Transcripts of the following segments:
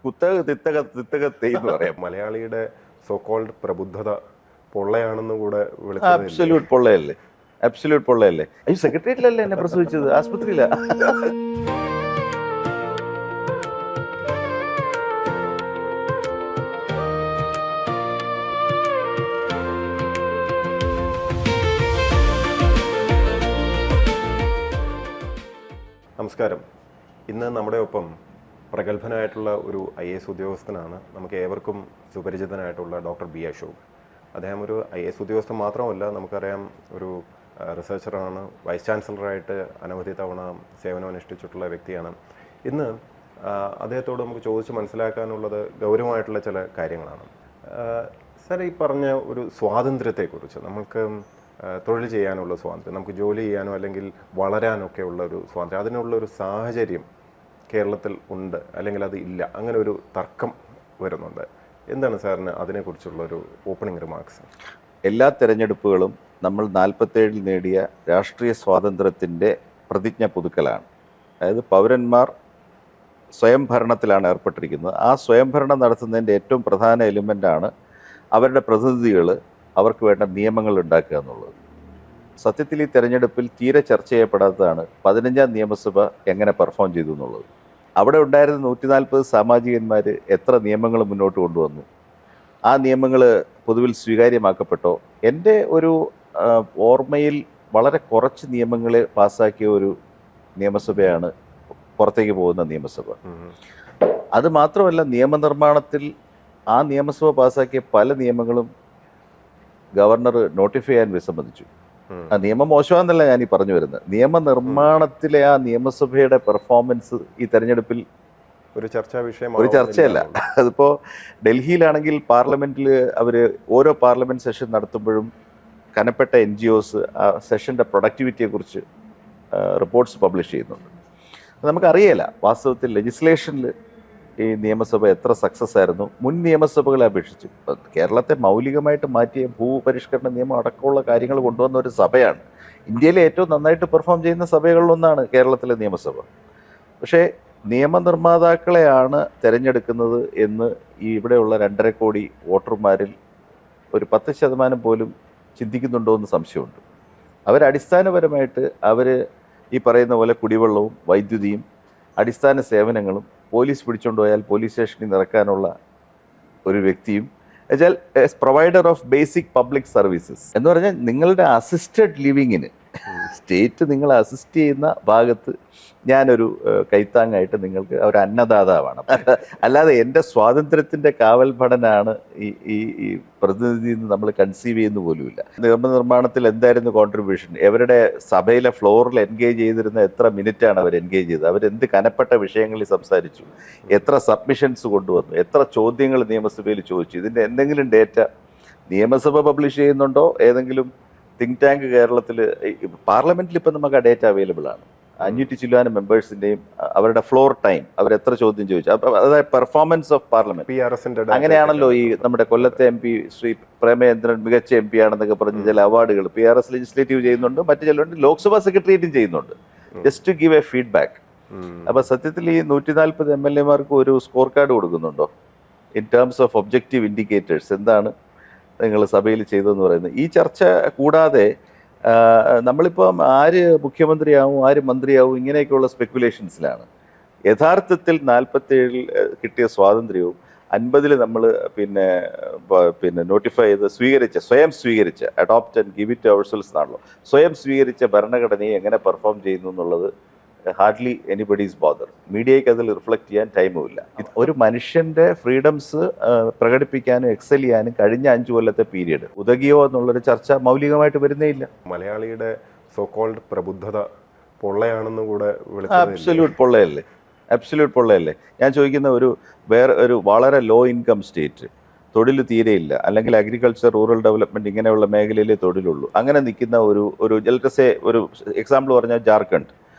കുത്തക തിത്തക തിത്തക തെയ്ന്ന് പറയാം. മലയാളിയുടെ സോക്കോൾഡ് പ്രബുദ്ധത പൊള്ളയാണെന്ന് കൂടെ വിളിച്ചത് അബ്സല്യൂട്ട് പൊള്ളയല്ലേ, അബ്സല്യൂട്ട് പൊള്ളയല്ലേ. അയ്യോ, സെക്രട്ടേറിയറ്റിലല്ലേ എന്നെ പ്രസവിച്ചത്, ആസ്പത്രിയില. നമസ്കാരം. ഇന്ന് നമ്മുടെ ഒപ്പം പ്രഗത്ഭനായിട്ടുള്ള ഒരു IAS ഉദ്യോഗസ്ഥനാണ്, നമുക്ക് ഏവർക്കും സുപരിചിതനായിട്ടുള്ള ഡോക്ടർ ബി അശോക്. അദ്ദേഹം ഒരു IAS ഉദ്യോഗസ്ഥൻ മാത്രമല്ല, നമുക്കറിയാം ഒരു റിസർച്ചറാണ്, വൈസ് ചാൻസലറായിട്ട് അനവധി തവണ സേവനമനുഷ്ഠിച്ചിട്ടുള്ള വ്യക്തിയാണ്. ഇന്ന് അദ്ദേഹത്തോട് നമുക്ക് ചോദിച്ച് മനസ്സിലാക്കാനുള്ളത് ഗൗരവമായിട്ടുള്ള ചില കാര്യങ്ങളാണ്. സാർ, ഈ പറഞ്ഞ ഒരു സ്വാതന്ത്ര്യത്തെക്കുറിച്ച്, നമുക്ക് തൊഴിൽ ചെയ്യാനുള്ള സ്വാതന്ത്ര്യം, നമുക്ക് ജോലി ചെയ്യാനോ അല്ലെങ്കിൽ വളരാനൊക്കെ ഉള്ള ഒരു സ്വാതന്ത്ര്യം, അതിനുള്ളൊരു സാഹചര്യം കേരളത്തിൽ ഉണ്ട് അല്ലെങ്കിൽ അത് ഇല്ല, അങ്ങനെ ഒരു തർക്കം വരുന്നുണ്ട്. എന്താണ് സാറിന് അതിനെക്കുറിച്ചുള്ളൊരു ഓപ്പണിംഗ് റിമാർക്സ്? എല്ലാ തെരഞ്ഞെടുപ്പുകളും നമ്മൾ 47 നേടിയ രാഷ്ട്രീയ സ്വാതന്ത്ര്യത്തിൻ്റെ പ്രതിജ്ഞ പുതുക്കലാണ്. അതായത് പൗരന്മാർ സ്വയംഭരണത്തിലാണ് ഏർപ്പെട്ടിരിക്കുന്നത്. ആ സ്വയംഭരണം നടത്തുന്നതിൻ്റെ ഏറ്റവും പ്രധാന എലിമെൻ്റാണ് അവരുടെ പ്രതിനിധികൾ അവർക്ക് വേണ്ട നിയമങ്ങൾ ഉണ്ടാക്കുക എന്നുള്ളത്. സത്യത്തിൽ ഈ തെരഞ്ഞെടുപ്പിൽ തീരെ ചർച്ച ചെയ്യപ്പെടാത്തതാണ് 15ാം നിയമസഭ എങ്ങനെ പെർഫോം ചെയ്തു എന്നുള്ളത്. അവിടെ ഉണ്ടായിരുന്ന 140 സാമാജികന്മാർ എത്ര നിയമങ്ങൾ മുന്നോട്ട് കൊണ്ടുവന്നു, ആ നിയമങ്ങൾ പൊതുവിൽ സ്വീകാര്യമാക്കപ്പെട്ടോ? എൻ്റെ ഒരു ഓർമ്മയിൽ വളരെ കുറച്ച് നിയമങ്ങൾ പാസ്സാക്കിയ ഒരു നിയമസഭയാണ് പുറത്തേക്ക് പോകുന്ന നിയമസഭ. അത് മാത്രമല്ല, നിയമനിർമ്മാണത്തിൽ ആ നിയമസഭ പാസ്സാക്കിയ പല നിയമങ്ങളും ഗവർണർ നോട്ടിഫൈ ചെയ്യാൻ വിസമ്മതിച്ചു. ആ നിയമം മോശമാണെന്നല്ല ഞാൻ ഈ പറഞ്ഞു വരുന്നത്, നിയമനിർമ്മാണത്തിലെ ആ നിയമസഭയുടെ പെർഫോമൻസ് ഈ തെരഞ്ഞെടുപ്പിൽ ഒരു ചർച്ചയല്ല. അതിപ്പോൾ ഡൽഹിയിലാണെങ്കിൽ പാർലമെന്റിൽ അവർ ഓരോ പാർലമെന്റ് സെഷൻ നടത്തുമ്പോഴും കനപ്പെട്ട NGOs ആ സെഷൻ്റെ പ്രൊഡക്ടിവിറ്റിയെക്കുറിച്ച് റിപ്പോർട്ട്സ് പബ്ലിഷ് ചെയ്യുന്നുണ്ട്. നമുക്കറിയില്ല വാസ്തവത്തിൽ ലെജിസ്ലേഷനിൽ ഈ നിയമസഭ എത്ര സക്സസ് ആയിരുന്നു മുൻ നിയമസഭകളെ അപേക്ഷിച്ച്. കേരളത്തെ മൗലികമായിട്ട് മാറ്റിയ ഭൂപരിഷ്കരണ നിയമം അടക്കമുള്ള കാര്യങ്ങൾ കൊണ്ടുവന്ന ഒരു സഭയാണ്. ഇന്ത്യയിലെ ഏറ്റവും നന്നായിട്ട് പെർഫോം ചെയ്യുന്ന സഭകളിലൊന്നാണ് കേരളത്തിലെ നിയമസഭ. പക്ഷേ നിയമനിർമ്മാതാക്കളെയാണ് തിരഞ്ഞെടുക്കുന്നത് എന്ന് ഈ ഇവിടെയുള്ള 2.5 കോടി വോട്ടർമാരിൽ ഒരു 10% പോലും ചിന്തിക്കുന്നുണ്ടോ എന്ന് സംശയമുണ്ട്. അവരടിസ്ഥാനപരമായിട്ട് ഈ പറയുന്ന പോലെ കുടിവെള്ളവും വൈദ്യുതിയും അടിസ്ഥാന സേവനങ്ങളും പോലീസ് പിടിച്ചുകൊണ്ട് പോയാൽ പോലീസ് സ്റ്റേഷനിൽ നിറക്കാനുള്ള ഒരു വ്യക്തിയും എന്നുവെച്ചാൽ provider of basic public services എന്ന് പറഞ്ഞാൽ നിങ്ങളുടെ അസിസ്റ്റഡ് ലിവിങ്ങിന് സ്റ്റേറ്റ് നിങ്ങളെ അസിസ്റ്റ് ചെയ്യുന്ന ഭാഗത്ത് ഞാനൊരു കൈത്താങ്ങായിട്ട് നിങ്ങൾക്ക് ഒരു അന്നദാതാവാണ്. അല്ലാതെ എൻ്റെ സ്വാതന്ത്ര്യത്തിൻ്റെ കാവൽ ഭടനാണ് ഈ പ്രതിനിധി എന്ന് നമ്മൾ കൺസീവ് ചെയ്യുന്ന പോലുമില്ല. നിയമനിർമ്മാണത്തിൽ എന്തായിരുന്നു കോൺട്രിബ്യൂഷൻ? അവരുടെ സഭയിലെ ഫ്ലോറിൽ എൻഗേജ് ചെയ്തിരുന്ന എത്ര മിനിറ്റാണ് അവർ എൻഗേജ് ചെയ്തത്? അവരെന്ത് കനപ്പെട്ട വിഷയങ്ങളിൽ സംസാരിച്ചു? എത്ര സബ്മിഷൻസ് കൊണ്ടുവന്നു? എത്ര ചോദ്യങ്ങൾ നിയമസഭയിൽ ചോദിച്ചു? ഇതിൻ്റെ എന്തെങ്കിലും ഡേറ്റ നിയമസഭ പബ്ലിഷ് ചെയ്യുന്നുണ്ടോ? ഏതെങ്കിലും തിങ്ക് ടാങ്ക് കേരളത്തിൽ പാർലമെന്റിൽ ഇപ്പം നമുക്ക് ആ ഡേറ്റ അവൈലബിൾ ആണ്. 500 ചില്ലാനും മെമ്പേഴ്സിൻ്റെയും അവരുടെ ഫ്ലോർ ടൈം, അവരെത്ര ചോദ്യം ചോദിച്ചു, അതായത് പെർഫോമൻസ് ഓഫ് പാർലമെന്റ്. അങ്ങനെയാണല്ലോ ഈ നമ്മുടെ കൊല്ലത്തെ MP ശ്രീ പ്രേമചന്ദ്രൻ മികച്ച MP ആണെന്നൊക്കെ പറഞ്ഞ് ചില അവാർഡുകൾ PRS ലെജിസ്ലേറ്റീവ് ചെയ്യുന്നുണ്ട്, മറ്റു ചിലരുണ്ട് ലോക്സഭാ സെക്രട്ടേറിയറ്റും ചെയ്യുന്നുണ്ട്, just to give A feedback. അപ്പോൾ സത്യത്തിൽ ഈ 140 MLA-മാർക്ക് ഒരു സ്കോർ കാർഡ് കൊടുക്കുന്നുണ്ടോ in terms of objective indicators? എന്താണ് നിങ്ങൾ സഭയിൽ ചെയ്തതെന്ന് പറയുന്നത്? ഈ ചർച്ച കൂടാതെ നമ്മളിപ്പം ആര് മുഖ്യമന്ത്രിയാവും, ആര് മന്ത്രിയാവും, ഇങ്ങനെയൊക്കെയുള്ള സ്പെക്കുലേഷൻസിലാണ്. യഥാർത്ഥത്തിൽ 47 കിട്ടിയ സ്വാതന്ത്ര്യവും 50 നമ്മൾ പിന്നെ നോട്ടിഫൈ ചെയ്ത് സ്വയം സ്വീകരിച്ച അഡോപ്റ്റ് ആൻഡ് ഗിവ് ഇറ്റ് അവർസെൽസ് എന്നാണല്ലോ, സ്വയം സ്വീകരിച്ച ഭരണഘടനയെ എങ്ങനെ പെർഫോം ചെയ്യുന്നു എന്നുള്ളത് ഹാർഡ്ലി എനിബഡീസ് ബോദർ. മീഡിയയ്ക്ക് അതിൽ റിഫ്ലക്ട് ചെയ്യാൻ ടൈമുമില്ല. ഒരു മനുഷ്യൻ്റെ ഫ്രീഡംസ് പ്രകടിപ്പിക്കാനും എക്സൽ ചെയ്യാനും കഴിഞ്ഞ 5 കൊല്ലത്തെ പീരീഡ് ഉതകിയോ എന്നുള്ളൊരു ചർച്ച മൗലികമായിട്ട് വരുന്നേ ഇല്ല. മലയാളിയുടെ സോക്കോൾഡ് പ്രബുദ്ധത പൊള്ളയാണെന്ന് കൂടെ അബ്സല്യൂട്ട് പൊള്ളയല്ലേ, അബ്സല്യൂട്ട് പൊള്ളയല്ലേ. ഞാൻ ചോദിക്കുന്ന ഒരു വളരെ ലോ ഇൻകം സ്റ്റേറ്റ്, തൊഴിൽ തീരെയില്ല, അല്ലെങ്കിൽ അഗ്രികൾച്ചർ റൂറൽ ഡെവലപ്മെൻറ്റ് ഇങ്ങനെയുള്ള മേഖലയിലേ തൊഴിലുള്ളൂ, അങ്ങനെ നിൽക്കുന്ന ഒരു ജലസേ ഒരു എക്സാമ്പിൾ പറഞ്ഞാൽ ജാർഖണ്ഡ്,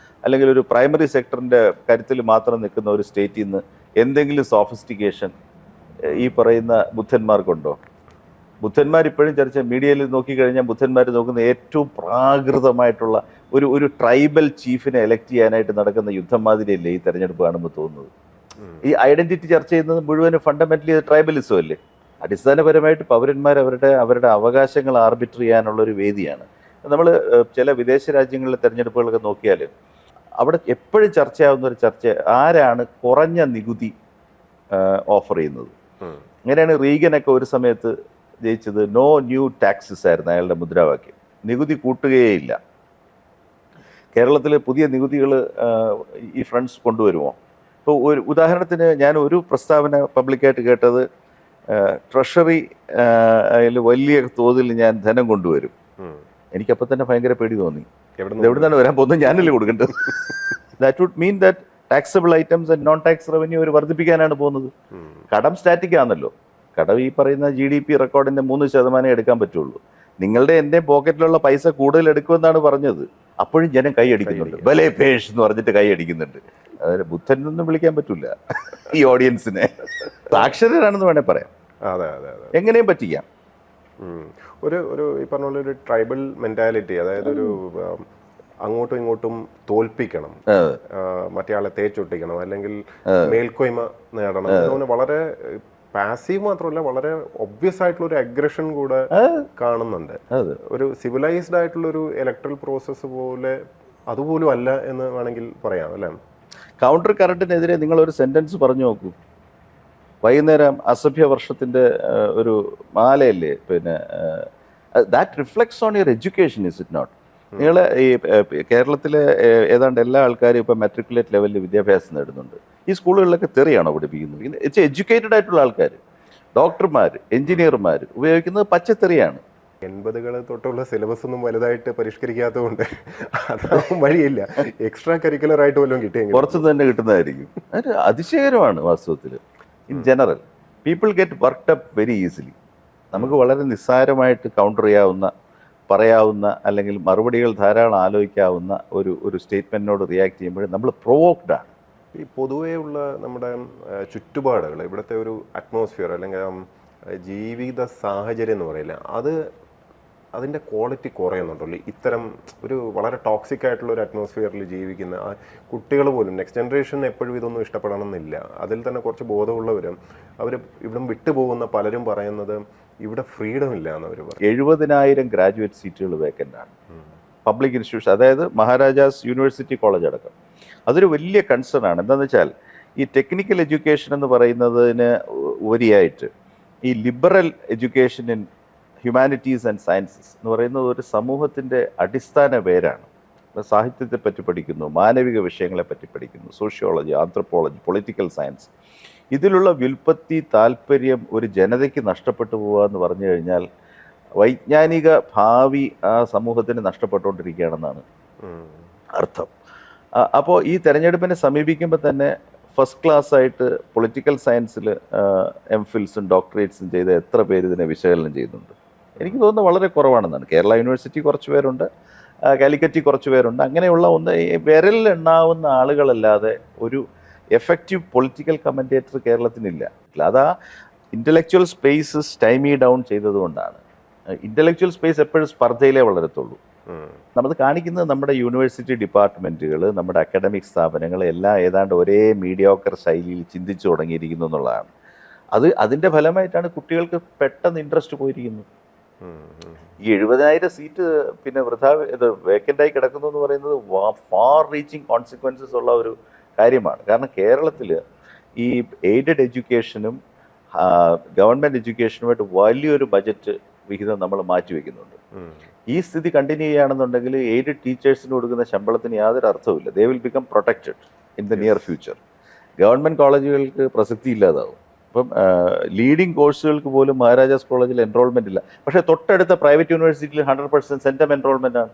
അല്ലെങ്കിൽ ഒരു പ്രൈമറി സെക്ടറിൻ്റെ കരുത്തിൽ മാത്രം നിൽക്കുന്ന ഒരു സ്റ്റേറ്റിൽ നിന്ന് എന്തെങ്കിലും സോഫിസ്റ്റിക്കേഷൻ ഈ പറയുന്ന ബുദ്ധന്മാർക്കുണ്ടോ? ബുദ്ധന്മാർ ഇപ്പോഴും ചർച്ച മീഡിയയിൽ നോക്കിക്കഴിഞ്ഞാൽ ബുദ്ധന്മാർ നോക്കുന്ന ഏറ്റവും പ്രാകൃതമായിട്ടുള്ള ഒരു ട്രൈബൽ ചീഫിനെ എലക്ട് ചെയ്യാനായിട്ട് നടക്കുന്ന യുദ്ധം മാതിരിയല്ലേ ഈ തെരഞ്ഞെടുപ്പ് കാണുമ്പോൾ തോന്നുന്നത്? ഈ ഐഡന്റിറ്റി ചർച്ച ചെയ്യുന്നത് മുഴുവനും ഫണ്ടമെന്റലി ട്രൈബലിസം അല്ലേ. അടിസ്ഥാനപരമായിട്ട് പൗരന്മാർ അവരുടെ അവകാശങ്ങൾ ആർബിറ്റർ ചെയ്യാനുള്ള ഒരു വേദിയാണ്. നമ്മൾ ചില വിദേശ രാജ്യങ്ങളിലെ തെരഞ്ഞെടുപ്പുകളൊക്കെ നോക്കിയാൽ അവിടെ എപ്പോഴും ചർച്ചയാവുന്ന ഒരു ചർച്ച ആരാണ് കുറഞ്ഞ നികുതി ഓഫർ ചെയ്യുന്നത്. അങ്ങനെയാണ് റീഗനൊക്കെ ഒരു സമയത്ത് ജയിച്ചത്. നോ ന്യൂ ടാക്സസ് ആയിരുന്നു അയാളുടെ മുദ്രാവാക്യം. നികുതി കൂട്ടുകയേയില്ല. കേരളത്തിൽ പുതിയ നികുതികൾ ഈ ഫ്രണ്ട്സ് കൊണ്ടുവരുമോ? ഇപ്പോൾ ഒരു ഉദാഹരണത്തിന് ഞാൻ ഒരു പ്രസ്താവന പബ്ലിക്കായിട്ട് കേട്ടത്, ട്രഷറി വലിയ തോതിൽ ഞാൻ ധനം കൊണ്ടുവരും. എനിക്കപ്പോൾ തന്നെ ഭയങ്കര പേടി തോന്നി. എവിടെ നിന്നാണ് വരാൻ പോകുന്നത്? ഞാനല്ലേ കൊടുക്കേണ്ടത്. That would mean that taxable items and non tax revenue അവർ വർദ്ധിപ്പിക്കാനാണ് പോകുന്നത്. കടം സ്റ്റാറ്റിക് ആണല്ലോ. കടം ഈ പറയുന്ന GDP റെക്കോർഡിന്റെ 3% എടുക്കാൻ പറ്റുള്ളൂ. നിങ്ങളുടെ എൻ്റെ പോക്കറ്റിലുള്ള പൈസ കൂടുതൽ എടുക്കുമെന്നാണ് പറഞ്ഞത്. അപ്പോഴും ജനം കൈ അടിക്കുന്നുണ്ട്. ബലേ പേഷ് എന്ന് പറഞ്ഞിട്ട് കൈ അടിക്കുന്നുണ്ട്. അതായത് ബുദ്ധനൊന്നും വിളിക്കാൻ പറ്റില്ല ഈ ഓഡിയൻസിനെ. സാക്ഷരരാണെന്ന് വേണേൽ പറയാം. എങ്ങനെയും പറ്റിക്കാം. ഒരു ഈ പറഞ്ഞ പോലെ ഒരു ട്രൈബൽ മെന്റാലിറ്റി, അതായത് ഒരു അങ്ങോട്ടും ഇങ്ങോട്ടും തോൽപ്പിക്കണം, മറ്റേ ആളെ തേച്ചൊട്ടിക്കണം, അല്ലെങ്കിൽ മേൽക്കോയ്മ നേടണം. അതുപോലെ വളരെ പാസീവ് മാത്രമല്ല, വളരെ ഒബ്വിയസ് ആയിട്ടുള്ള ഒരു അഗ്രഷൻ കൂടെ കാണുന്നുണ്ട്. ഒരു സിവിലൈസ്ഡ് ആയിട്ടുള്ള ഒരു ഇലക്ട്രൽ പ്രോസസ്സ് പോലെ അതുപോലും അല്ല എന്ന് വേണമെങ്കിൽ പറയാം അല്ലേ. കൗണ്ടർ കറണ്ടിനെതിരെ നിങ്ങളൊരു സെന്റൻസ് പറഞ്ഞു നോക്കൂ. വൈകുന്നേരം അസഭ്യ വർഷത്തിൻ്റെ ഒരു മാലയല്ലേ, പിന്നെ that reflects on your education, is it not? നിങ്ങൾ ഈ കേരളത്തിലെ ഏതാണ്ട് എല്ലാ ആൾക്കാരും ഇപ്പം മെട്രിക്കുലേറ്റ് ലെവലിൽ വിദ്യാഭ്യാസം നേടുന്നുണ്ട്. ഈ സ്കൂളുകളിലൊക്കെ തെറിയാണോ പഠിപ്പിക്കുന്നത്? ഇറ്റ്സ് എഡ്യൂക്കേറ്റഡ് ആയിട്ടുള്ള ആൾക്കാർ, ഡോക്ടർമാർ, എഞ്ചിനീയർമാർ ഉപയോഗിക്കുന്നത് പച്ചത്തെറിയാണ്. 80കൾ തൊട്ടുള്ള സിലബസ് ഒന്നും വലുതായിട്ട് പരിഷ്കരിക്കാത്തതുകൊണ്ട് അതാവും വഴിയില്ല. എക്സ്ട്രാ കരിക്കുലർ ആയിട്ട് വല്ലതും കിട്ടിയെങ്കിൽ കുറച്ച് തന്നെ കിട്ടുന്നതായിരിക്കും. അത് അതിശയകരമാണ് വാസ്തവത്തിൽ. In general people get worked up very easily. നമുക്ക് വളരെ നിസ്സാരമായിട്ട് കൗണ്ടർ ചെയ്യാവുന്ന, പറയാവുന്ന, അല്ലെങ്കിൽ മറുപടികൾ ധാരാളം ആലോചിക്കാവുന്ന ഒരു സ്റ്റേറ്റ്മെൻറ്റിനോട് റിയാക്ട് ചെയ്യുമ്പോൾ നമ്മൾ പ്രൊവോക്ഡ് ആണ്. ഈ പൊതുവേ ഉള്ള നമ്മുടെ ചുറ്റുപാടുകൾ, ഇവിടുത്തെ ഒരു അറ്റ്മോസ്ഫിയർ അല്ലെങ്കിൽ ജീവിത സാഹചര്യം എന്ന് പറയില്ല, അതിൻ്റെ ക്വാളിറ്റി കുറയുന്നുണ്ടല്ലോ. ഇത്തരം ഒരു വളരെ ടോക്സിക് ആയിട്ടുള്ള ഒരു അറ്റ്മോസ്ഫിയറിൽ ജീവിക്കുന്ന കുട്ടികൾ പോലും, നെക്സ്റ്റ് ജനറേഷൻ എപ്പോഴും ഇതൊന്നും ഇഷ്ടപ്പെടണമെന്നില്ല. അതിൽ തന്നെ കുറച്ച് ബോധമുള്ളവരും അവർ ഇവിടം വിട്ടുപോകുന്ന പലരും പറയുന്നത് ഇവിടെ ഫ്രീഡം ഇല്ല എന്ന് അവർ പറയും. 70,000 ഗ്രാജുവേറ്റ് സീറ്റുകൾ വേക്കൻ്റ് ആണ് പബ്ലിക് ഇൻസ്റ്റിറ്റ്യൂഷൻ, അതായത് മഹാരാജാസ് യൂണിവേഴ്സിറ്റി കോളേജ് അടക്കം. അതൊരു വലിയ കൺസേൺ ആണ്. എന്താണെന്ന് വെച്ചാൽ ഈ ടെക്നിക്കൽ എഡ്യൂക്കേഷൻ എന്ന് പറയുന്നതിന് ഉപരിയായിട്ട് ഈ liberal education in humanities and sciences എന്ന് പറയുന്നത് ഒരു സമൂഹത്തിൻ്റെ അടിസ്ഥാന പേരാണ്. സാഹിത്യത്തെ പറ്റി പഠിക്കുന്നു, മാനവിക വിഷയങ്ങളെ പറ്റി പഠിക്കുന്നു, സോഷ്യോളജി, ആന്ത്രപ്പോളജി, പൊളിറ്റിക്കൽ സയൻസ്. ഇതിലുള്ള വ്യുൽപ്പത്തി താല്പര്യം ഒരു ജനതയ്ക്ക് നഷ്ടപ്പെട്ടു പോകുക എന്ന് പറഞ്ഞു കഴിഞ്ഞാൽ വൈജ്ഞാനിക ഭാവി ആ സമൂഹത്തിന് നഷ്ടപ്പെട്ടുകൊണ്ടിരിക്കുകയാണെന്നാണ് അർത്ഥം. അപ്പോൾ ഈ തെരഞ്ഞെടുപ്പിനെ സമീപിക്കുമ്പോൾ തന്നെ ഫസ്റ്റ് ക്ലാസ് ആയിട്ട് പൊളിറ്റിക്കൽ സയൻസിൽ എംഫിൽസും ഡോക്ടറേറ്റ്സും ചെയ്ത എത്ര പേര് ഇതിനെ വിശകലനം ചെയ്യുന്നുണ്ട്? എനിക്ക് തോന്നുന്നത് വളരെ കുറവാണെന്നാണ്. കേരള യൂണിവേഴ്സിറ്റി കുറച്ച് പേരുണ്ട്, കാലിക്കറ്റ് കുറച്ച് പേരുണ്ട്. അങ്ങനെയുള്ള വിരലിൽ എണ്ണാവുന്ന ആളുകളല്ലാതെ ഒരു എഫക്റ്റീവ് പൊളിറ്റിക്കൽ കമൻറ്റേറ്റർ കേരളത്തിനില്ല. അതാ ഇൻ്റലക്ച്വൽ സ്പേസ് സ്റ്റൈമി ഡൗൺ ചെയ്തതുകൊണ്ടാണ്. ഇൻ്റലക്ച്വൽ സ്പേസ് എപ്പോഴും സ്പർദ്ധയിലേ വളരത്തുള്ളൂ. നമ്മൾ കാണിക്കുന്നത് നമ്മുടെ യൂണിവേഴ്സിറ്റി ഡിപ്പാർട്ട്മെൻറ്റുകൾ, നമ്മുടെ അക്കാഡമിക് സ്ഥാപനങ്ങൾ എല്ലാം ഏതാണ്ട് ഒരേ മീഡിയോക്കർ ശൈലിയിൽ ചിന്തിച്ചു തുടങ്ങിയിരിക്കുന്നു എന്നുള്ളതാണ്. അതിൻ്റെ ഫലമായിട്ടാണ് കുട്ടികൾക്ക് പെട്ടെന്ന് ഇൻട്രസ്റ്റ് പോയിരിക്കുന്നത്. ഈ 70,000 സീറ്റ് പിന്നെ വേക്കൻ്റായി കിടക്കുന്നു എന്ന് പറയുന്നത് ഫാർ റീച്ചിങ് കോൺസിക്വൻസസ് ഉള്ള ഒരു കാര്യമാണ്. കാരണം കേരളത്തിൽ ഈ എയ്ഡഡ് എഡ്യൂക്കേഷനും ഗവൺമെൻറ് എഡ്യൂക്കേഷനുമായിട്ട് വലിയൊരു ബജറ്റ് വിഹിതം നമ്മൾ മാറ്റിവെക്കുന്നുണ്ട്. ഈ സ്ഥിതി കണ്ടിന്യൂ ചെയ്യുകയാണെന്നുണ്ടെങ്കിൽ എയ്ഡഡ് ടീച്ചേഴ്സിന് കൊടുക്കുന്ന ശമ്പളത്തിന് യാതൊരു അർത്ഥവുമില്ല. They will become protected in the near future. Government കോളേജുകൾക്ക് പ്രസക്തി ഇല്ലാതാവും. ഇപ്പം ലീഡിങ് കോഴ്സുകൾക്ക് പോലും മഹാരാജാസ് കോളേജിൽ എൻറോൾമെൻ്റ് ഇല്ല. പക്ഷേ തൊട്ടടുത്ത പ്രൈവറ്റ് യൂണിവേഴ്സിറ്റിയിൽ 100% സെൻറ്റം എൻറോൾമെൻ്റ് ആണ്.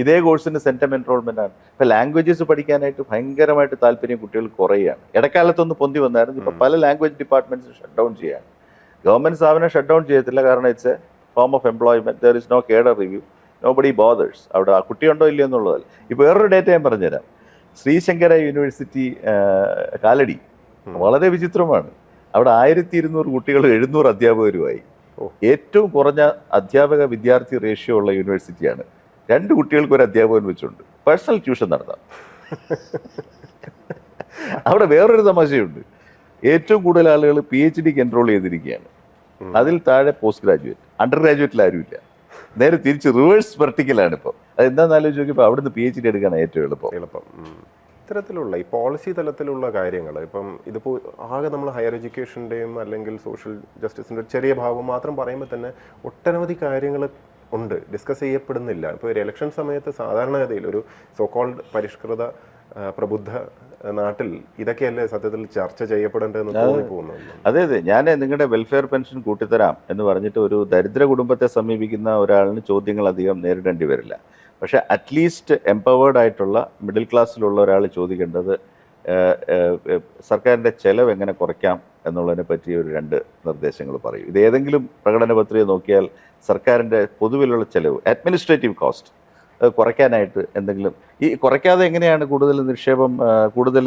ഇതേ കോഴ്സിന് സെൻറ്റം എൻറോൾമെൻ്റ് ആണ്. ഇപ്പോൾ ലാംഗ്വേജസ് പഠിക്കാനായിട്ട് ഭയങ്കരമായിട്ട് താല്പര്യം കുട്ടികൾ കുറയുകയാണ്. ഇടക്കാലത്തൊന്ന് പൊന്തി വന്നായിരുന്നു. ഇപ്പോൾ പല ലാംഗ്വേജ് ഡിപ്പാർട്ട്മെൻറ്റ്സും ഷട്ട് ഡൗൺ ചെയ്യുകയാണ്. ഗവൺമെൻറ് സ്ഥാപനം ഷട്ട് ഡൗൺ ചെയ്യത്തില്ല, കാരണം it's a form of employment. There is no cadre review, no body bothers. അവിടെ ആ കുട്ടിയുണ്ടോ ഇല്ലയോ എന്നുള്ളതല്ല. ഇപ്പോൾ വേറൊരു ഡേറ്റ ഞാൻ പറഞ്ഞുതരാം. ശ്രീശങ്കര യൂണിവേഴ്സിറ്റി കാലടി വളരെ വിചിത്രമാണ്. അവിടെ 1200 കുട്ടികൾ 700 അധ്യാപകരുമായി. ഏറ്റവും കുറഞ്ഞ അധ്യാപക വിദ്യാർത്ഥി റേഷ്യോ ഉള്ള യൂണിവേഴ്സിറ്റിയാണ്. 2 കുട്ടികൾക്ക് ഒരു അധ്യാപകൻ വെച്ചുണ്ട്. പേഴ്സണൽ ട്യൂഷൻ നടത്താം. അവിടെ വേറൊരു തമാശയുണ്ട്. ഏറ്റവും കൂടുതൽ ആളുകൾ PhD കൺട്രോൾ ചെയ്തിരിക്കുകയാണ്. അതിൽ താഴെ പോസ്റ്റ് ഗ്രാജുവേറ്റ്, അണ്ടർ ഗ്രാജുവേറ്റിൽ ആരുമില്ല. നേരെ തിരിച്ച് റിവേഴ്സ് വെർട്ടിക്കലാണ് ഇപ്പോൾ. അത് എന്താണെന്ന് ആലോചിച്ച് നോക്കിയപ്പോൾ അവിടുന്ന് PhD എടുക്കാനാണ് ഏറ്റവും എളുപ്പം. ഇത്തരത്തിലുള്ള ഈ പോളിസി തലത്തിലുള്ള കാര്യങ്ങൾ ഇപ്പം ഇതിപ്പോൾ ആകെ നമ്മൾ ഹയർ എഡ്യൂക്കേഷൻ്റെയും അല്ലെങ്കിൽ സോഷ്യൽ ജസ്റ്റിസിൻ്റെ ഒരു ചെറിയ ഭാഗം മാത്രം പറയുമ്പോൾ തന്നെ ഒട്ടനവധി കാര്യങ്ങൾ ഉണ്ട്, ഡിസ്കസ് ചെയ്യപ്പെടുന്നില്ല. ഇപ്പോൾ ഒരു ഇലക്ഷൻ സമയത്ത് സാധാരണഗതിയിൽ ഒരു സോക്കോൾഡ് പരിഷ്കൃത പ്രബുദ്ധ നാട്ടിൽ ഇതൊക്കെയല്ലേ സത്യത്തിൽ ചർച്ച ചെയ്യപ്പെടേണ്ടതെന്ന് തോന്നിപ്പോകുന്നു. അതെ, ഞാൻ നിങ്ങളുടെ വെൽഫെയർ പെൻഷൻ കൂട്ടിത്തരാം എന്ന് പറഞ്ഞിട്ട് ഒരു ദരിദ്ര കുടുംബത്തെ സമീപിക്കുന്ന ഒരാളിന് ചോദ്യങ്ങൾ അധികം നേരിടേണ്ടി വരില്ല. പക്ഷേ അറ്റ്ലീസ്റ്റ് എംപവേർഡ് ആയിട്ടുള്ള മിഡിൽ ക്ലാസ്സിലുള്ള ഒരാൾ ചോദിക്കേണ്ടത് സർക്കാരിൻ്റെ ചെലവ് എങ്ങനെ കുറയ്ക്കാം എന്നുള്ളതിനെ പറ്റി ഒരു 2 നിർദ്ദേശങ്ങൾ പറയും. ഇത് ഏതെങ്കിലും പ്രകടന പത്രിക നോക്കിയാൽ സർക്കാരിൻ്റെ പൊതുവിലുള്ള ചെലവ്, അഡ്മിനിസ്ട്രേറ്റീവ് കോസ്റ്റ് കുറയ്ക്കാനായിട്ട് എന്തെങ്കിലും, ഈ കുറയ്ക്കാതെ എങ്ങനെയാണ് കൂടുതൽ നിക്ഷേപം, കൂടുതൽ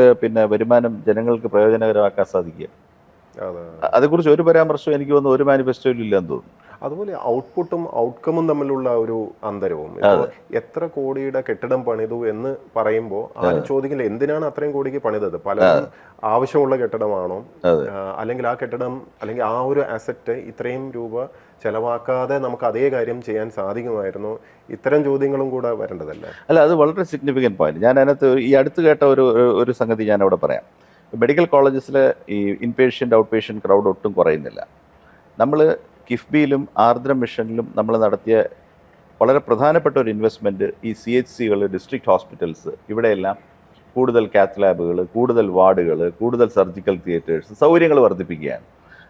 വരുമാനം ജനങ്ങൾക്ക് പ്രയോജനകരമാക്കാൻ സാധിക്കുക? അതേക്കുറിച്ച് ഒരു പരാമർശം എനിക്ക് തോന്നുന്നു ഒരു മാനിഫെസ്റ്റോയിലും ഇല്ലെന്ന് തോന്നുന്നു. അതുപോലെ ഔട്ട്പുട്ടും ഔട്ട്കമും തമ്മിലുള്ള ഒരു അന്തരവും, എത്ര കോടിയുടെ കെട്ടിടം പണിതു എന്ന് പറയുമ്പോൾ ആരും ചോദിക്കില്ല എന്തിനാണ് അത്രയും കോടിക്ക് പണിതത്, പലരും ആവശ്യമുള്ള കെട്ടിടമാണോ, അല്ലെങ്കിൽ ആ കെട്ടിടം അല്ലെങ്കിൽ ആ ഒരു അസറ്റ് ഇത്രയും രൂപ ചെലവാക്കാതെ നമുക്ക് അതേ കാര്യം ചെയ്യാൻ സാധിക്കുമായിരുന്നു. ഇത്തരം ചോദ്യങ്ങളും കൂടെ വരേണ്ടതല്ലേ? അല്ല, അത് വളരെ സിഗ്നിഫിക്കൻറ്റ് പോയിന്റ്. ഞാൻ അതിനകത്ത് ഈ അടുത്ത് കേട്ട ഒരു സംഗതി ഞാൻ അവിടെ പറയാം. മെഡിക്കൽ കോളേജസിലെ ഈ ഇൻപേഷ്യൻ്റ് ഔട്ട് പേഷ്യൻ്റ് ക്രൗഡ് ഒട്ടും കുറയുന്നില്ല. നമ്മൾ കിഫ്ബിയിലും ആർദ്രം മിഷനിലും നമ്മൾ നടത്തിയ വളരെ പ്രധാനപ്പെട്ട ഒരു ഇൻവെസ്റ്റ്മെൻറ്റ് ഈ CHCകൾ, ഡിസ്ട്രിക്ട് ഹോസ്പിറ്റൽസ്, ഇവിടെയെല്ലാം കൂടുതൽ കാത്ത് ലാബുകൾ, കൂടുതൽ വാർഡുകൾ, കൂടുതൽ സർജിക്കൽ തിയേറ്റേഴ്സ്, സൗകര്യങ്ങൾ വർദ്ധിപ്പിക്കുകയാണ്.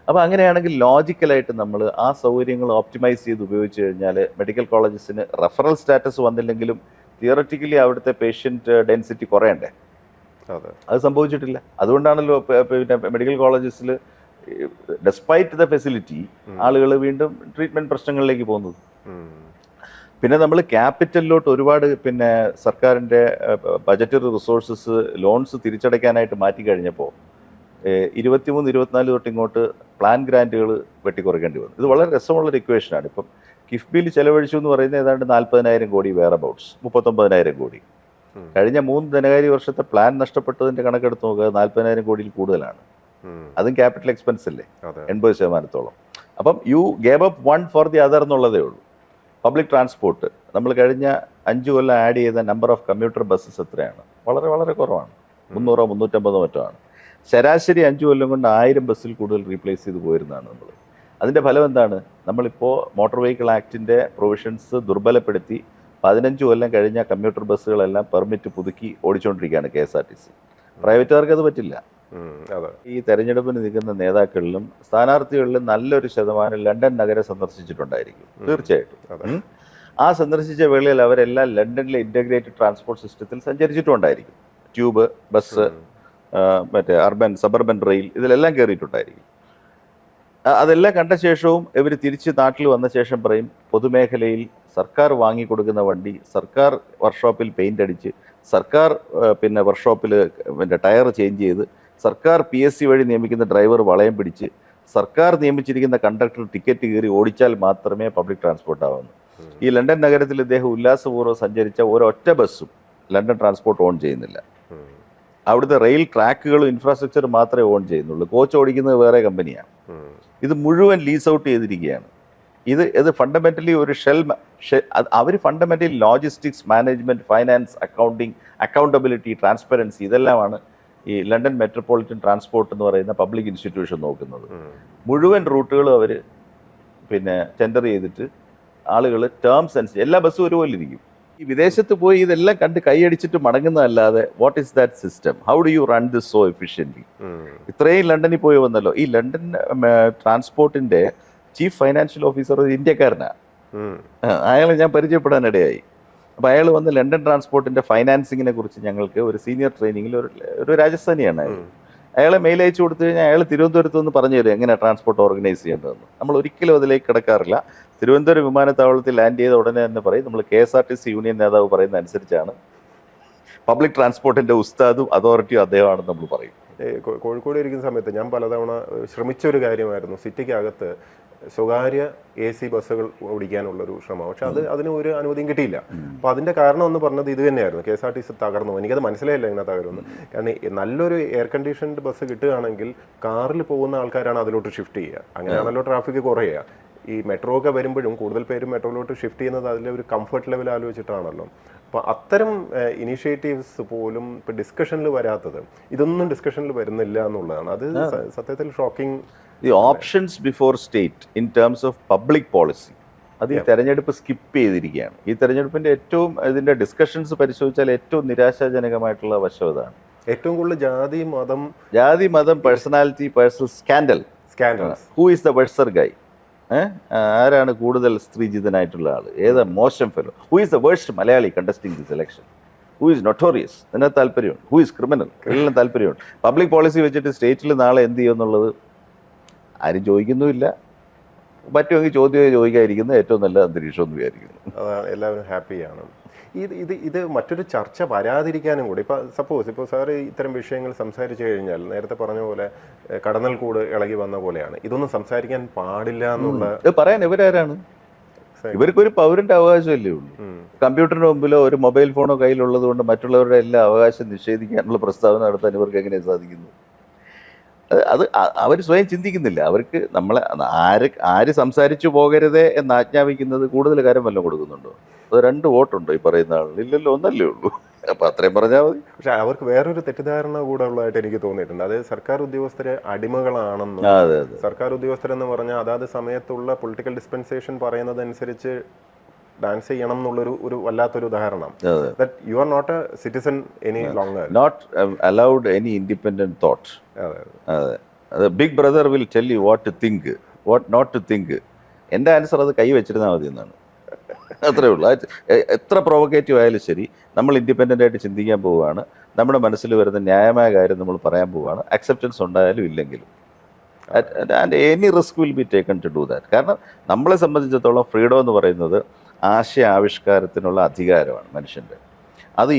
അപ്പോൾ അങ്ങനെയാണെങ്കിൽ ലോജിക്കലായിട്ട് നമ്മൾ ആ സൗകര്യങ്ങൾ ഓപ്റ്റിമൈസ് ചെയ്ത് ഉപയോഗിച്ച് കഴിഞ്ഞാൽ മെഡിക്കൽ കോളേജസിന് റെഫറൽ സ്റ്റാറ്റസ് വന്നില്ലെങ്കിലും തിയററ്റിക്കലി അവിടുത്തെ പേഷ്യൻറ്റ് ഡെൻസിറ്റി കുറയണ്ടേ? അത് സംഭവിച്ചിട്ടില്ല. അതുകൊണ്ടാണല്ലോ മെഡിക്കൽ കോളേജസിൽ ഡെസ്പൈറ്റ് ദ ഫെസിലിറ്റി ആളുകൾ വീണ്ടും ട്രീറ്റ്മെൻറ്റ് പ്രശ്നങ്ങളിലേക്ക് പോകുന്നത്. പിന്നെ നമ്മൾ ക്യാപിറ്റലിലോട്ട് ഒരുപാട് സർക്കാരിൻ്റെ ബജറ്ററി റിസോഴ്സസ് ലോൺസ് തിരിച്ചടയ്ക്കാനായിട്ട് മാറ്റി കഴിഞ്ഞപ്പോൾ 23-24 തൊട്ട് ഇങ്ങോട്ട് പ്ലാൻ ഗ്രാൻറ്റുകൾ വെട്ടിക്കുറയ്ക്കേണ്ടി വന്നു. ഇത് വളരെ രസമുള്ളൊരു ഇക്വേഷനാണ്. ഇപ്പം കിഫ്ബിയിൽ ചെലവഴിച്ചു എന്ന് പറയുന്നത് ഏതാണ്ട് 40,000 കോടി, വേറെ അബൌട്ട്സ് 39,000 കോടി. കഴിഞ്ഞ 3 ധനകാര്യ വർഷത്തെ പ്ലാൻ നഷ്ടപ്പെട്ടതിൻ്റെ കണക്കെടുത്ത് നോക്കുക, 40,000 കോടിയിൽ കൂടുതലാണ്. അതും ക്യാപിറ്റൽ എക്സ്പെൻസ് അല്ലേ, 80%. അപ്പം U gave up 1 for the other എന്നുള്ളതേ ഉള്ളൂ. പബ്ലിക് ട്രാൻസ്പോർട്ട് നമ്മൾ കഴിഞ്ഞ 5 കൊല്ലം ആഡ് ചെയ്ത നമ്പർ ഓഫ് കമ്മ്യൂട്ടർ ബസ്സസ് എത്രയാണ്? വളരെ വളരെ കുറവാണ്. 300 350 മറ്റോ ആണ്. ശരാശരി 5 കൊല്ലം കൊണ്ട് 1000 ബസ്സിൽ കൂടുതൽ റീപ്ലേസ് ചെയ്ത് പോയിരുന്നതാണ് നമ്മൾ. അതിൻ്റെ ഫലം എന്താണ്? നമ്മളിപ്പോൾ മോട്ടോർ വെഹിക്കിൾ ആക്ടിൻ്റെ പ്രൊവിഷൻസ് ദുർബലപ്പെടുത്തി 15 കൊല്ലം കഴിഞ്ഞ കമ്മ്യൂട്ടർ ബസ്സുകളെല്ലാം പെർമിറ്റ് പുതുക്കി ഓടിച്ചുകൊണ്ടിരിക്കുകയാണ് KSRTC. പ്രൈവറ്റുകാർക്ക് അത് പറ്റില്ല. ഈ തെരഞ്ഞെടുപ്പിന് നിൽക്കുന്ന നേതാക്കളിലും സ്ഥാനാർത്ഥികളിലും നല്ലൊരു ശതമാനം ലണ്ടൻ നഗരം സന്ദർശിച്ചിട്ടുണ്ടായിരിക്കും തീർച്ചയായിട്ടും. ആ സന്ദർശിച്ച വേളയിൽ അവരെല്ലാം ലണ്ടനിലെ ഇൻ്റഗ്രേറ്റഡ് ട്രാൻസ്പോർട്ട് സിസ്റ്റത്തിൽ സഞ്ചരിച്ചിട്ടുണ്ടായിരിക്കും. ട്യൂബ്, ബസ്, മറ്റേ അർബൻ സബർബൻ റെയിൽ, ഇതിലെല്ലാം കയറിയിട്ടുണ്ടായിരിക്കും. അതെല്ലാം കണ്ട ശേഷവും ഇവർ തിരിച്ച് നാട്ടിൽ വന്ന ശേഷം പറയും, പൊതുമേഖലയിൽ സർക്കാർ വാങ്ങിക്കൊടുക്കുന്ന വണ്ടി സർക്കാർ വർക്ക്ഷോപ്പിൽ പെയിൻ്റ് അടിച്ച്, സർക്കാർ വർക്ക്ഷോപ്പിൽ ടയർ ചേഞ്ച് ചെയ്ത്, സർക്കാർ PSC വഴി നിയമിക്കുന്ന ഡ്രൈവർ വളയം പിടിച്ച്, സർക്കാർ നിയമിച്ചിരിക്കുന്ന കണ്ടക്ടർ ടിക്കറ്റ് കീറി ഓടിച്ചാൽ മാത്രമേ പബ്ലിക് ട്രാൻസ്പോർട്ട് ആവുന്നു. ഈ ലണ്ടൻ നഗരത്തിൽ ഇദ്ദേഹം ഉല്ലാസപൂർവ്വം സഞ്ചരിച്ച ഒരൊറ്റ ബസ്സും ലണ്ടൻ ട്രാൻസ്പോർട്ട് ഓൺ ചെയ്യുന്നില്ല. അവിടുത്തെ റെയിൽ ട്രാക്കുകളും ഇൻഫ്രാസ്ട്രക്ചർ മാത്രമേ ഓൺ ചെയ്യുന്നുള്ളൂ. കോച്ച് ഓടിക്കുന്നത് വേറെ കമ്പനിയാണ്. ഇത് മുഴുവൻ ലീസ് ഔട്ട് ചെയ്തിരിക്കുകയാണ്. ഇത് ഫണ്ടമെൻ്റലി ഒരു അവർ fundamentally logistics, management, finance, accounting, accountability, transparency, ഇതെല്ലാമാണ് ഈ ലണ്ടൻ മെട്രോപൊളിറ്റൻ ട്രാൻസ്പോർട്ട് എന്ന് പറയുന്ന പബ്ലിക് ഇൻസ്റ്റിറ്റ്യൂഷൻ നോക്കുന്നത്. മുഴുവൻ റൂട്ടുകളും അവർ ടെൻഡർ ചെയ്തിട്ട് ആളുകൾ ടേംസ് അനുസരിച്ച് എല്ലാ ബസ്സും ഒരുപോലെ ഇരിക്കും. ഈ വിദേശത്ത് പോയി ഇതെല്ലാം കണ്ട് കൈയടിച്ചിട്ട് മടങ്ങുന്നതല്ലാതെ what is that system? How do you run this so efficiently? ഇത്രയും ലണ്ടനിൽ പോയി വന്നല്ലോ. ഈ ലണ്ടൻ ട്രാൻസ്പോർട്ടിൻ്റെ ചീഫ് ഫൈനാൻഷ്യൽ ഓഫീസർ ഒരു ഇന്ത്യക്കാരനാണ്. അയാളെ ഞാൻ പരിചയപ്പെടാനിടയായി. അപ്പോൾ അയാൾ വന്ന് ലണ്ടൻ ട്രാൻസ്പോർട്ടിൻ്റെ ഫൈനാൻസിങ്ങിനെ കുറിച്ച് ഞങ്ങൾക്ക് ഒരു സീനിയർ ട്രെയിനിങ്ങിൽ ഒരു രാജസ്ഥാനിയാണ് അയാളെ മെയിൽ അയച്ചു കൊടുത്തു കഴിഞ്ഞാൽ അയാൾ തിരുവനന്തപുരത്ത് നിന്ന് പറഞ്ഞു തരും എങ്ങനെയാണ് ട്രാൻസ്പോർട്ട് ഓർഗനൈസ് ചെയ്യേണ്ടതെന്ന്. നമ്മൾ ഒരിക്കലും അതിലേക്ക് കിടക്കാറില്ല. തിരുവനന്തപുരം വിമാനത്താവളത്തിൽ ലാൻഡ് ചെയ്ത ഉടനെ തന്നെ പറയും നമ്മൾ KSRTC യൂണിയൻ നേതാവ് പറയുന്ന അനുസരിച്ചാണ് പബ്ലിക് ട്രാൻസ്പോർട്ടിൻ്റെ ഉസ്താദും അതോറിറ്റിയും അദ്ദേഹമാണെന്ന് നമ്മൾ പറയും. കോഴിക്കോട് ഇരിക്കുന്ന സമയത്ത് ഞാൻ പലതവണ ശ്രമിച്ചൊരു കാര്യമായിരുന്നു, സിറ്റിക്കകത്ത് സ്വകാര്യ AC ബസ്സുകൾ ഓടിക്കാനുള്ളൊരു ശ്രമം. പക്ഷെ അതിന് ഒരു അനുമതിയും കിട്ടിയില്ല. അപ്പോൾ അതിൻ്റെ കാരണം എന്ന് പറഞ്ഞത് ഇത് തന്നെയായിരുന്നു, KSRTC തകർന്നു. എനിക്കത് മനസ്സിലായില്ല എങ്ങനെ തകരുന്നു. കാരണം നല്ലൊരു എയർ കണ്ടീഷൻഡ് ബസ് കിട്ടുകയാണെങ്കിൽ കാറിൽ പോകുന്ന ആൾക്കാരാണ് അതിലോട്ട് ഷിഫ്റ്റ് ചെയ്യുക. അങ്ങനെയാണല്ലോ ട്രാഫിക് കുറയുക. ഈ മെട്രോ ഒക്കെ വരുമ്പോഴും കൂടുതൽ പേരും മെട്രോയിലോട്ട് ഷിഫ്റ്റ് ചെയ്യുന്നത് അതിലെ ഒരു കംഫർട്ട് ലെവൽ ആലോചിച്ചിട്ടാണല്ലോ. അപ്പോൾ അത്തരം ഇനീഷ്യേറ്റീവ്സ് പോലും ഇപ്പോൾ ഡിസ്കഷനിൽ വരാത്തത്, ഇതൊന്നും ഡിസ്കഷനിൽ വരുന്നില്ല എന്നുള്ളതാണ്. അത് സത്യത്തിൽ shocking. The options before state in terms of public policy, അത് ഈ തെരഞ്ഞെടുപ്പ് സ്കിപ്പ് ചെയ്തിരിക്കുകയാണ്. ഈ തെരഞ്ഞെടുപ്പിൻ്റെ ഏറ്റവും ഇതിൻ്റെ ഡിസ്കഷൻസ് പരിശോധിച്ചാൽ ഏറ്റവും നിരാശാജനകമായിട്ടുള്ള വശം ഇതാണ്. ഏറ്റവും കൂടുതൽ ജാതി മതം personality personal scandals. Who is the worser guy? ആരാണ് കൂടുതൽ സ്ത്രീജിതനായിട്ടുള്ള ആൾ? ഏതാ മോശം fellow? Who is the worst Malayali contesting this election? Who is notorious? ഇതിനകത്ത് താല്പര്യമുണ്ട്. Who is criminal? എല്ലാം താല്പര്യമുണ്ട്. പബ്ലിക് പോളിസി വെച്ചിട്ട് സ്റ്റേറ്റിൽ നാളെ എന്ത് ചെയ്യുമെന്നുള്ളത് ആരും ചോദിക്കുന്നുമില്ല. പറ്റുമെങ്കിൽ ചോദിക്കാതിരിക്കുന്നത് ഏറ്റവും നല്ല അന്തരീക്ഷം എന്ന് വിചാരിക്കുന്നു. എല്ലാവരും ഹാപ്പിയാണ്. ഇത് മറ്റൊരു ചർച്ച വരാതിരിക്കാനും കൂടി, ഇപ്പോൾ സപ്പോസ് ഇപ്പോൾ സാറ് ഇത്തരം വിഷയങ്ങൾ സംസാരിച്ചു കഴിഞ്ഞാൽ നേരത്തെ പറഞ്ഞ പോലെ കടന്നൽ കൂട് ഇളകി വന്ന പോലെയാണ്. ഇതൊന്നും സംസാരിക്കാൻ പാടില്ല എന്നുള്ള പറയാൻ ഇവരാരാണ്? ഇവർക്കൊരു പൗരന്റെ അവകാശമല്ലേ ഉള്ളൂ. കമ്പ്യൂട്ടറിന് മുമ്പിലോ ഒരു മൊബൈൽ ഫോണോ കയ്യിലുള്ളത് കൊണ്ട് മറ്റുള്ളവരുടെ എല്ലാ അവകാശം നിഷേധിക്കാനുള്ള പ്രസ്താവന നടത്താൻ ഇവർക്ക് എങ്ങനെ സാധിക്കുന്നു? അത് അവർ സ്വയം ചിന്തിക്കുന്നില്ല. അവർക്ക് നമ്മളെ ആര് സംസാരിച്ചു പോകരുതേ എന്ന് ആജ്ഞാപിക്കുന്നത് കൂടുതൽ കാര്യം വല്ലതും കൊടുക്കുന്നുണ്ടോ? അത് 2 വോട്ടുണ്ടോ ഈ പറയുന്ന ആളിൽ? ഇല്ലല്ലോ, ഒന്നല്ലേ ഉള്ളൂ. അപ്പം അത്രയും പറഞ്ഞാൽ മതി. പക്ഷെ അവർക്ക് വേറൊരു തെറ്റിദ്ധാരണ കൂടെ ഉള്ളതായിട്ട് എനിക്ക് തോന്നിയിട്ടുണ്ട്. അതായത് സർക്കാർ ഉദ്യോഗസ്ഥരെ അടിമകളാണെന്നും, സർക്കാർ ഉദ്യോഗസ്ഥരെന്ന് പറഞ്ഞാൽ അതാത് സമയത്തുള്ള പൊളിറ്റിക്കൽ ഡിസ്പെൻസേഷൻ പറയുന്നതനുസരിച്ച് ഡാൻസ് ചെയ്യണം എന്നുള്ളൊരു വല്ലാത്തൊരു ഉദാഹരണം. That you are not a citizen any longer, not allowed any independent thought. അതെ, big brother will tell you what to think, what not to think. എൻ്റെ ആൻസർ അത് കൈ വെച്ചിരുന്നാൽ മതി എന്നാണ്. അത്രേ ഉള്ളൂ. എത്ര പ്രൊവക്കേറ്റീവ് ആയാലും ശരി, നമ്മൾ ഇൻഡിപെൻഡൻ്റ് ആയിട്ട് ചിന്തിക്കാൻ പോവുകയാണ്. നമ്മുടെ മനസ്സിൽ വരുന്ന ന്യായമായ കാര്യം നമ്മൾ പറയാൻ പോവുകയാണ്, അക്സെപ്റ്റൻസ് ഉണ്ടായാലും ഇല്ലെങ്കിലും. And any risk will be taken to do that. കാരണം നമ്മളെ സംബന്ധിച്ചിടത്തോളം ഫ്രീഡം എന്ന് പറയുന്നത് ആശയ ആവിഷ്കാരത്തിനുള്ള അധികാരമാണ് മനുഷ്യൻ്റെ. അത്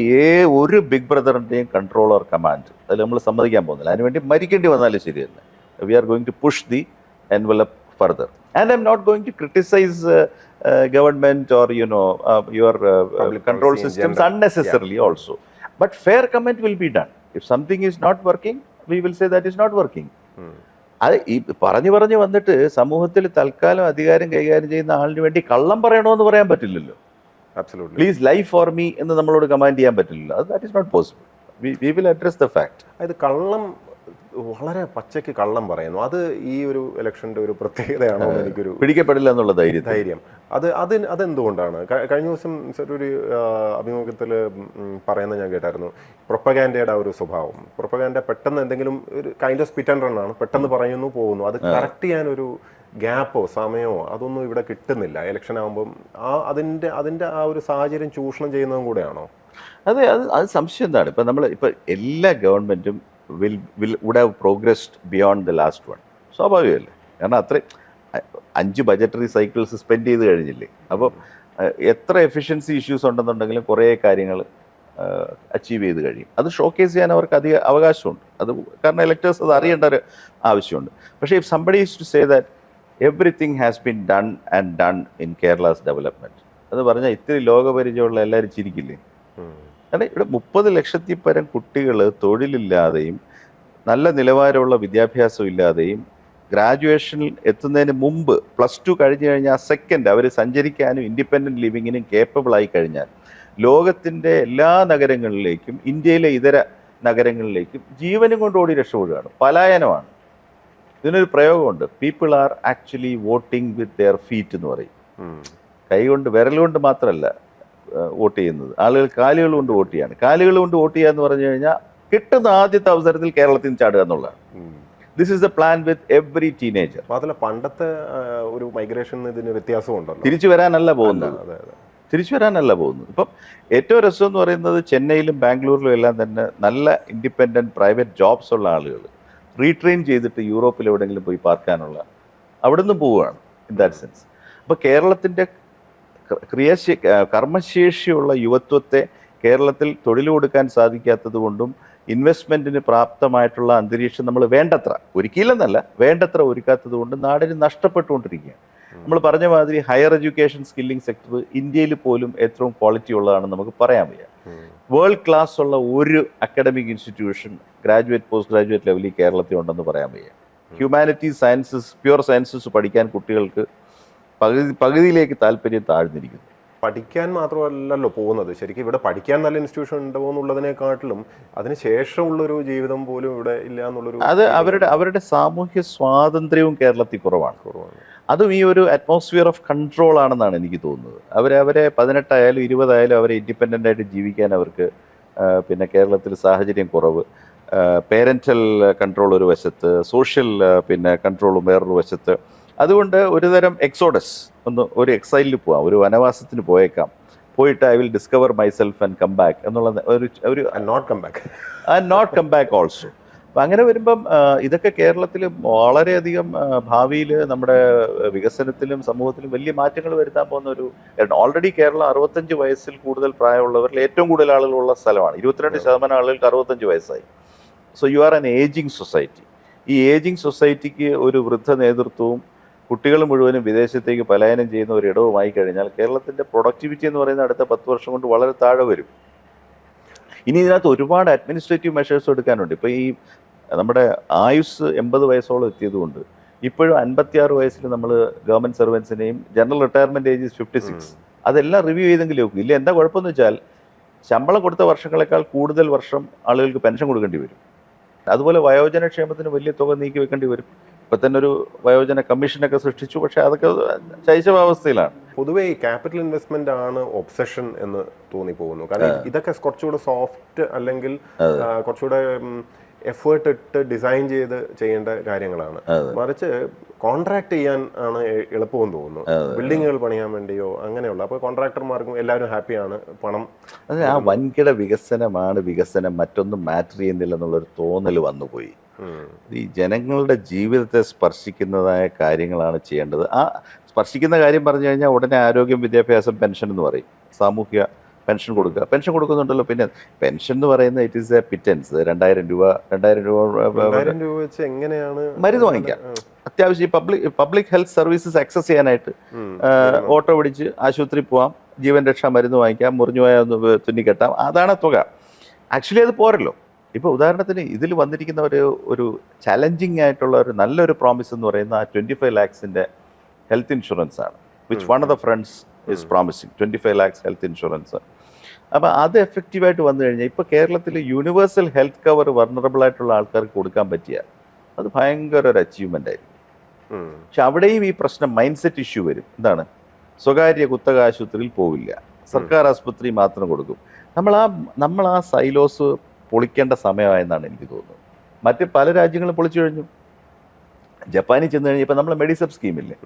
ഒരു ബിഗ് ബ്രദറിൻ്റെയും കൺട്രോൾ ഓർ കമാൻഡ് അതിൽ നമ്മൾ സമ്മതിക്കാൻ പോകുന്നില്ല. അതിനുവേണ്ടി മരിക്കേണ്ടി വന്നാലും ശരി തന്നെ. We are going to push the envelope further. And I am not going to criticise government or your control systems unnecessarily also, but fair comment will be done. If something is not working, we will say that is not working. അത് ഈ പറഞ്ഞു വന്നിട്ട് സമൂഹത്തിൽ തൽക്കാലം അധികാരം കൈകാര്യം ചെയ്യുന്ന ആളിന് വേണ്ടി കള്ളം പറയണമെന്ന് പറയാൻ പറ്റില്ലല്ലോ. പ്ലീസ് ലൈ ഫോർ മീ എന്ന് നമ്മളോട് കമാൻഡ് ചെയ്യാൻ പറ്റില്ലല്ലോ. That is not possible. We will address the fact. അത് കള്ളം വളരെ പച്ചയ്ക്ക് കള്ളം പറയുന്നു. അത് ഈ ഒരു ഇലക്ഷൻ്റെ ഒരു പ്രത്യേകതയാണോ? എനിക്കൊരു പിടിക്കപ്പെടില്ല എന്നുള്ള ധൈര്യം അതെന്തുകൊണ്ടാണ്? കഴിഞ്ഞ ദിവസം ഒരു അഭിമുഖത്തിൽ പറയുന്നത് ഞാൻ കേട്ടായിരുന്നു. പ്രൊപ്പഗാൻഡയുടെ ഒരു സ്വഭാവം, പ്രൊപ്പഗാൻഡ പെട്ടെന്ന് എന്തെങ്കിലും ഒരു kind of spit and run ആണ്, പെട്ടെന്ന് പറയുന്നു പോകുന്നു. അത് കറക്റ്റ് ചെയ്യാനൊരു ഗ്യാപ്പോ സമയമോ അതൊന്നും ഇവിടെ കിട്ടുന്നില്ല. ഇലക്ഷൻ ആകുമ്പം അതിൻ്റെ ആ ഒരു സാഹചര്യം ചൂഷണം ചെയ്യുന്നതും കൂടെയാണോ? അത് സംശയം എന്താണ്? ഇപ്പം നമ്മൾ ഇപ്പം എല്ലാ ഗവൺമെൻറ്റും would have progressed beyond the last one. സ്വാഭാവികമല്ലേ? കാരണം അത്രയും 5 ബജറ്ററി സൈക്കിൾസ് സ്പെൻഡ് ചെയ്ത് കഴിഞ്ഞില്ലേ. അപ്പോൾ എത്ര എഫിഷ്യൻസി ഇഷ്യൂസ് ഉണ്ടെന്നുണ്ടെങ്കിലും കുറേ കാര്യങ്ങൾ അച്ചീവ് ചെയ്ത് കഴിയും. അത് ഷോക്കേസ് ചെയ്യാൻ അവർക്ക് അധിക അവകാശമുണ്ട്. അത് കാരണം ഇലക്ടേഴ്സ് അത് അറിയേണ്ട ഒരു ആവശ്യമുണ്ട്. പക്ഷേ if somebody is to say that everything has been done and done in Kerala's development എന്ന് പറഞ്ഞാൽ ഇത്തിരി ലോകപരിചയമുള്ള എല്ലാവരും ചിരിക്കില്ലേ? കാരണം ഇവിടെ 30 ലക്ഷത്തിൽ പരം കുട്ടികൾ തൊഴിലില്ലാതെയും നല്ല നിലവാരമുള്ള വിദ്യാഭ്യാസം ഇല്ലാതെയും ഗ്രാജുവേഷനിൽ എത്തുന്നതിന് മുമ്പ് +2 കഴിഞ്ഞ് കഴിഞ്ഞാൽ സെക്കൻഡ് അവർ സഞ്ചരിക്കാനും ഇൻഡിപെൻഡൻറ്റ് ലിവിങ്ങിനും കേപ്പബിൾ ആയി കഴിഞ്ഞാൽ ലോകത്തിൻ്റെ എല്ലാ നഗരങ്ങളിലേക്കും ഇന്ത്യയിലെ ഇതര നഗരങ്ങളിലേക്കും ജീവനും കൊണ്ട് ഓടി രക്ഷപ്പെടുകയാണ്. പലായനമാണ്. ഇതിനൊരു പ്രയോഗമുണ്ട്, people are actually voting with their feet എന്ന് പറയും. കൈകൊണ്ട് വിരലുകൊണ്ട് മാത്രമല്ല വോട്ട് ചെയ്യുന്നത്, ആളുകൾ കാലുകൾ കൊണ്ട് വോട്ട് ചെയ്യാണ്. കാലുകൾ കൊണ്ട് വോട്ട് ചെയ്യുക എന്ന് പറഞ്ഞു കഴിഞ്ഞാൽ കിട്ടുന്ന ആദ്യത്തെ അവസരത്തിൽ കേരളത്തിൽ നിന്ന് ചാടുക എന്നുള്ളതാണ്. This is A plan with every teenager. മാത്രമല്ല പണ്ടത്തെ ഒരു മൈഗ്രേഷൻ ഇതിന് വ്യത്യാസമുണ്ടല്ലോ. തിരിച്ചു വരാനല്ല പോകുന്നത്. ഇപ്പം ഏറ്റവും രസം എന്ന് പറയുന്നത് ചെന്നൈയിലും ബാംഗ്ലൂരിലും എല്ലാം തന്നെ നല്ല ഇൻഡിപെൻഡൻറ്റ് പ്രൈവറ്റ് ജോബ്സ് ഉള്ള ആളുകൾ റീട്രെയിൻ ചെയ്തിട്ട് യൂറോപ്പിൽ എവിടെയെങ്കിലും പോയി പാർക്കാനുള്ള അവിടെ നിന്ന് പോവുകയാണ് ഇൻ ദാറ്റ് സെൻസ്. അപ്പോൾ കേരളത്തിൻ്റെ കർമ്മശേഷിയുള്ള യുവത്വത്തെ കേരളത്തിൽ തൊഴിൽ കൊടുക്കാൻ സാധിക്കാത്തത് കൊണ്ടും ഇൻവെസ്റ്റ്മെൻറ്റിന് പ്രാപ്തമായിട്ടുള്ള അന്തരീക്ഷം നമ്മൾ വേണ്ടത്ര ഒരുക്കിയില്ലെന്നല്ല, വേണ്ടത്ര ഒരുക്കാത്തത് കൊണ്ട് നാടിന് നഷ്ടപ്പെട്ടുകൊണ്ടിരിക്കുകയാണ്. നമ്മൾ പറഞ്ഞ മാതിരി ഹയർ എഡ്യൂക്കേഷൻ സ്കില്ലിംഗ് സെക്ടർ ഇന്ത്യയിൽ പോലും ഏറ്റവും ക്വാളിറ്റി ഉള്ളതാണെന്ന് നമുക്ക് പറയാൻ വയ്യ. വേൾഡ് ക്ലാസ് ഉള്ള ഒരു academic institution graduate post graduate ലെവലിൽ കേരളത്തിൽ ഉണ്ടെന്ന് പറയാൻ വയ്യ. ഹ്യൂമാനിറ്റീസ്, സയൻസസ്, പ്യുവർ സയൻസസ് പഠിക്കാൻ കുട്ടികൾക്ക് പകുതിയിലേക്ക് താല്പര്യം താഴ്ന്നിരിക്കുന്നു. പഠിക്കാൻ മാത്രമല്ലല്ലോ പോകുന്നത്, ശരിക്കും ഇവിടെ പഠിക്കാൻ നല്ല ഇൻസ്റ്റിറ്റ്യൂഷൻ ഉണ്ടോ എന്നുള്ളതിനെക്കാട്ടിലും അതിന് ശേഷമുള്ളൊരു ജീവിതം പോലും ഇവിടെ ഇല്ല എന്നുള്ളൊരു അത് അവരുടെ സാമൂഹ്യ സ്വാതന്ത്ര്യവും കേരളത്തിൽ കുറവാണ്. അതും ഈ ഒരു അറ്റ്മോസ്ഫിയർ ഓഫ് കൺട്രോൾ ആണെന്നാണ് എനിക്ക് തോന്നുന്നത്. അവരെ 18 ആയാലും 20 ആയാലും അവരെ ഇൻഡിപെൻഡൻ്റ് ആയിട്ട് ജീവിക്കാൻ അവർക്ക് പിന്നെ കേരളത്തിൽ സാഹചര്യം കുറവ്. പേരൻ്റൽ കൺട്രോൾ ഒരു വശത്ത്, സോഷ്യൽ പിന്നെ കൺട്രോളും വേറൊരു വശത്ത്. അതുകൊണ്ട് ഒരുതരം എക്സോഡസ്, ഒരു എക്സൈലിൽ പോവാം, ഒരു വനവാസത്തിന് പോയേക്കാം, പോയിട്ട് I will discover myself and come back എന്നുള്ള ഒരു not come back and not come back also. അപ്പം അങ്ങനെ വരുമ്പം ഇതൊക്കെ കേരളത്തിൽ വളരെയധികം ഭാവിയിൽ നമ്മുടെ വികസനത്തിലും സമൂഹത്തിലും വലിയ മാറ്റങ്ങൾ വരുത്താൻ പോകുന്ന ഒരു, ഓൾറെഡി കേരളം 65 വയസ്സിൽ കൂടുതൽ പ്രായമുള്ളവരിൽ ഏറ്റവും കൂടുതൽ ആളുകളുള്ള സ്ഥലമാണ്. 22% ആളുകൾക്ക് 65 വയസ്സായി. So you are an ageing society. ഈ ഏജിങ് സൊസൈറ്റിക്ക് ഒരു വൃദ്ധ നേതൃത്വവും കുട്ടികൾ മുഴുവനും വിദേശത്തേക്ക് പലായനം ചെയ്യുന്ന ഒരു ഇടവുമായി കഴിഞ്ഞാൽ കേരളത്തിൻ്റെ പ്രൊഡക്ടിവിറ്റി എന്ന് പറയുന്ന അടുത്ത 10 വർഷം കൊണ്ട് വളരെ താഴെ വരും. ഇനി ഇതിനകത്ത് ഒരുപാട് അഡ്മിനിസ്ട്രേറ്റീവ് മെഷേഴ്സ് എടുക്കാനുണ്ട്. ഇപ്പോൾ ഈ നമ്മുടെ ആയുസ് 80 വയസ്സോളം എത്തിയതുകൊണ്ട് ഇപ്പോഴും 56 വയസ്സിൽ നമ്മൾ ഗവൺമെൻറ് സർവൻസിനെയും ജനറൽ റിട്ടയർമെൻറ്റ് ഏജ് 56 അതെല്ലാം റിവ്യൂ ചെയ്തെങ്കിലും നോക്കും. ഇല്ല, എന്താ കുഴപ്പമെന്ന് വെച്ചാൽ ശമ്പളം കൊടുത്ത വർഷങ്ങളെക്കാൾ കൂടുതൽ വർഷം ആളുകൾക്ക് പെൻഷൻ കൊടുക്കേണ്ടി വരും. അതുപോലെ വയോജനക്ഷേമത്തിന് വലിയ തുക നീക്കി വെക്കേണ്ടി വരും. ഇപ്പം തന്നെ ഒരു വയോജന കമ്മീഷനൊക്കെ സൃഷ്ടിച്ചു, പക്ഷേ അതൊക്കെ ശൈശവാവസ്ഥയിലാണ്. പൊതുവേ ഈ ക്യാപിറ്റൽ ഇൻവെസ്റ്റ്മെന്റ് ആണ് ഒബ്സഷൻ എന്ന് തോന്നിപ്പോകുന്നു. കാരണം ഇതൊക്കെ കുറച്ചുകൂടെ സോഫ്റ്റ് അല്ലെങ്കിൽ കുറച്ചുകൂടെ എഫേർട്ട് ഇട്ട് ഡിസൈൻ ചെയ്ത് ചെയ്യേണ്ട കാര്യങ്ങളാണ്. മറിച്ച് കോൺട്രാക്ട് ചെയ്യാൻ ആണ് എളുപ്പമെന്ന് തോന്നുന്നു. ബിൽഡിങ്ങുകൾ പണിയാൻ വേണ്ടിയോ അങ്ങനെയുള്ള. അപ്പോൾ കോൺട്രാക്ടർമാർക്കും എല്ലാവരും ഹാപ്പിയാണ്, പണം. അത് ആ വൻകിട വികസനമാണ് വികസനം, മറ്റൊന്നും മാറ്റർ ചെയ്യുന്നില്ല എന്നുള്ളൊരു തോന്നൽ വന്നുപോയി. ഈ ജനങ്ങളുടെ ജീവിതത്തെ സ്പർശിക്കുന്നതായ കാര്യങ്ങളാണ് ചെയ്യേണ്ടത്. ആ സ്പർശിക്കുന്ന കാര്യം പറഞ്ഞു കഴിഞ്ഞാൽ ഉടനെ ആരോഗ്യം, വിദ്യാഭ്യാസം, പെൻഷൻ എന്ന് പറയും. സാമൂഹ്യ പെൻഷൻ കൊടുക്കുക, പെൻഷൻ കൊടുക്കുന്നുണ്ടല്ലോ. പിന്നെ പെൻഷൻ എന്ന് പറയുന്നത് ഇറ്റ് ഈസ് എ പിറ്റൻസ്. 2000 രൂപ വെച്ച് എങ്ങനെയാണ് മരുന്ന് വാങ്ങിക്കാം. അത്യാവശ്യം പബ്ലിക് ഹെൽത്ത് സർവീസസ് ആക്സസ് ചെയ്യാനായിട്ട് ഓട്ടോ പിടിച്ച് ആശുപത്രി പോവാം, ജീവൻ രക്ഷാ മരുന്ന് വാങ്ങിക്കാം, മുറിഞ്ഞുപോയ ഒന്ന് തുന്നിക്കെട്ടാം. അതാണ് തുക. ആക്ച്വലി അത് പോരല്ലോ. ഇപ്പോൾ ഉദാഹരണത്തിന് ഇതിൽ വന്നിരിക്കുന്ന ഒരു ചലഞ്ചിങ് ആയിട്ടുള്ള ഒരു നല്ലൊരു പ്രോമിസ് എന്ന് പറയുന്ന ആ 25 lakhs ഹെൽത്ത് ഇൻഷുറൻസ് ആണ്. Which one of the friends is promising 25 lakhs health insurance. അപ്പോൾ അത് എഫക്റ്റീവായിട്ട് വന്നു കഴിഞ്ഞാൽ ഇപ്പോൾ കേരളത്തിൽ യൂണിവേഴ്സൽ ഹെൽത്ത് കവർ വൾനറബിൾ ആയിട്ടുള്ള ആൾക്കാർക്ക് കൊടുക്കാൻ പറ്റിയ അത് ഭയങ്കര ഒരു അച്ചീവ്മെൻ്റ് ആയിരിക്കും. പക്ഷെ അവിടെയും ഈ പ്രശ്നം മൈൻഡ് സെറ്റ് ഇഷ്യൂ വരും. എന്താണ്? സ്വകാര്യ കുത്തക ആശുപത്രിയിൽ പോവില്ല, സർക്കാർ ആശുപത്രി മാത്രം കൊടുക്കും. നമ്മൾ ആ സൈലോസ് പൊളിക്കേണ്ട സമയമായെന്നാണ് എനിക്ക് തോന്നുന്നത്. മറ്റ് പല രാജ്യങ്ങളും പൊളിച്ചു കഴിഞ്ഞു. ജപ്പാനിൽ ചെന്ന് കഴിഞ്ഞാൽ ഇപ്പം നമ്മളെ മെഡിസെപ്പ് സ്കീമില്ലേ,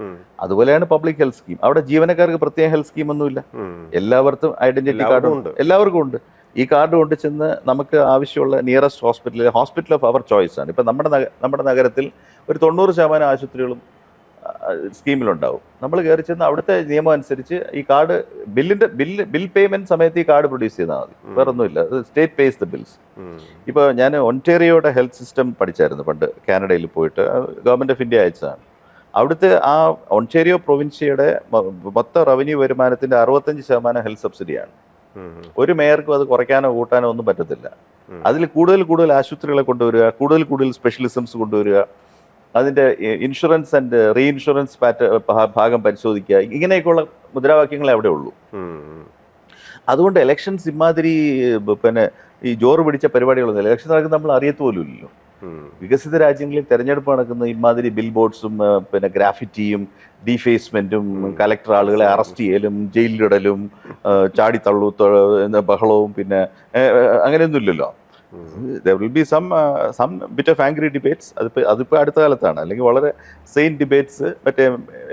അതുപോലെയാണ് പബ്ലിക് ഹെൽത്ത് സ്കീം. അവിടെ ജീവനക്കാർക്ക് പ്രത്യേക ഹെൽത്ത് സ്കീം ഒന്നുമില്ല, എല്ലാവർക്കും ഐഡന്റിറ്റി കാർഡ് ഉണ്ട്, എല്ലാവർക്കും ഉണ്ട്. ഈ കാർഡ് കൊണ്ട് ചെന്ന് നമുക്ക് ആവശ്യമുള്ള nearest hospital of our choice ആണ്. ഇപ്പം നമ്മുടെ നഗരത്തിൽ ഒരു 90% ആശുപത്രികളും സ്കീമിലുണ്ടാവും. നമ്മൾ കയറി ചെന്ന് അവിടുത്തെ നിയമം അനുസരിച്ച് ഈ കാർഡ് ബിൽ പേയ്മെന്റ് സമയത്ത് ഈ കാർഡ് പ്രൊഡ്യൂസ് ചെയ്താൽ മതി, വേറെ ഒന്നുമില്ല. State pays the bills. ഇപ്പോൾ ഞാൻ ഒൻറ്റേറിയോയുടെ ഹെൽത്ത് സിസ്റ്റം പഠിച്ചായിരുന്നു പണ്ട്, കാനഡയിൽ പോയിട്ട്. ഗവൺമെൻറ് ഓഫ് ഇന്ത്യ അയച്ചതാണ്. അവിടുത്തെ ആ ഒൻറ്റേറിയോ പ്രൊവിൻഷ്യയുടെ മൊത്തം റവന്യൂ വരുമാനത്തിൻ്റെ 65% ഹെൽത്ത് സബ്സിഡിയാണ്. ഒരു മേയർക്കും അത് കുറയ്ക്കാനോ കൂട്ടാനോ ഒന്നും പറ്റത്തില്ല. അതിൽ കൂടുതൽ ആശുപത്രികളെ കൊണ്ടുവരിക, കൂടുതൽ സ്പെഷ്യലിസംസ് കൊണ്ടുവരിക, അതിൻ്റെ ഇൻഷുറൻസ് ആൻഡ് റീഇൻഷുറൻസ് ഭാഗം പരിശോധിക്കുക, ഇങ്ങനെയൊക്കെയുള്ള മുദ്രാവാക്യങ്ങളെ അവിടെ ഉള്ളൂ. അതുകൊണ്ട് എലക്ഷൻസ് ഇമാതിരി പിന്നെ ഈ ജോറ് പിടിച്ച പരിപാടികളൊന്നും ഇലക്ഷൻ നടക്കുന്ന നമ്മൾ അറിയത്തുപോലുമില്ലല്ലോ. വികസിത രാജ്യങ്ങളിൽ തെരഞ്ഞെടുപ്പ് നടക്കുന്ന ഇമാതിരി ബിൽ ബോർഡ്സും പിന്നെ ഗ്രാഫിറ്റിയും ഡീഫേസ്മെന്റും കലക്ടർ ആളുകളെ അറസ്റ്റ് ചെയ്യലും ജയിലിലിടലും ചാടിത്തള്ളു ബഹളവും പിന്നെ അങ്ങനെയൊന്നും ഇല്ലല്ലോ. There will be some bit of angry debates. അതിപ്പോൾ അടുത്ത കാലത്താണ്. അല്ലെങ്കിൽ വളരെ സെയിൻ ഡിബേറ്റ്സ് മറ്റേ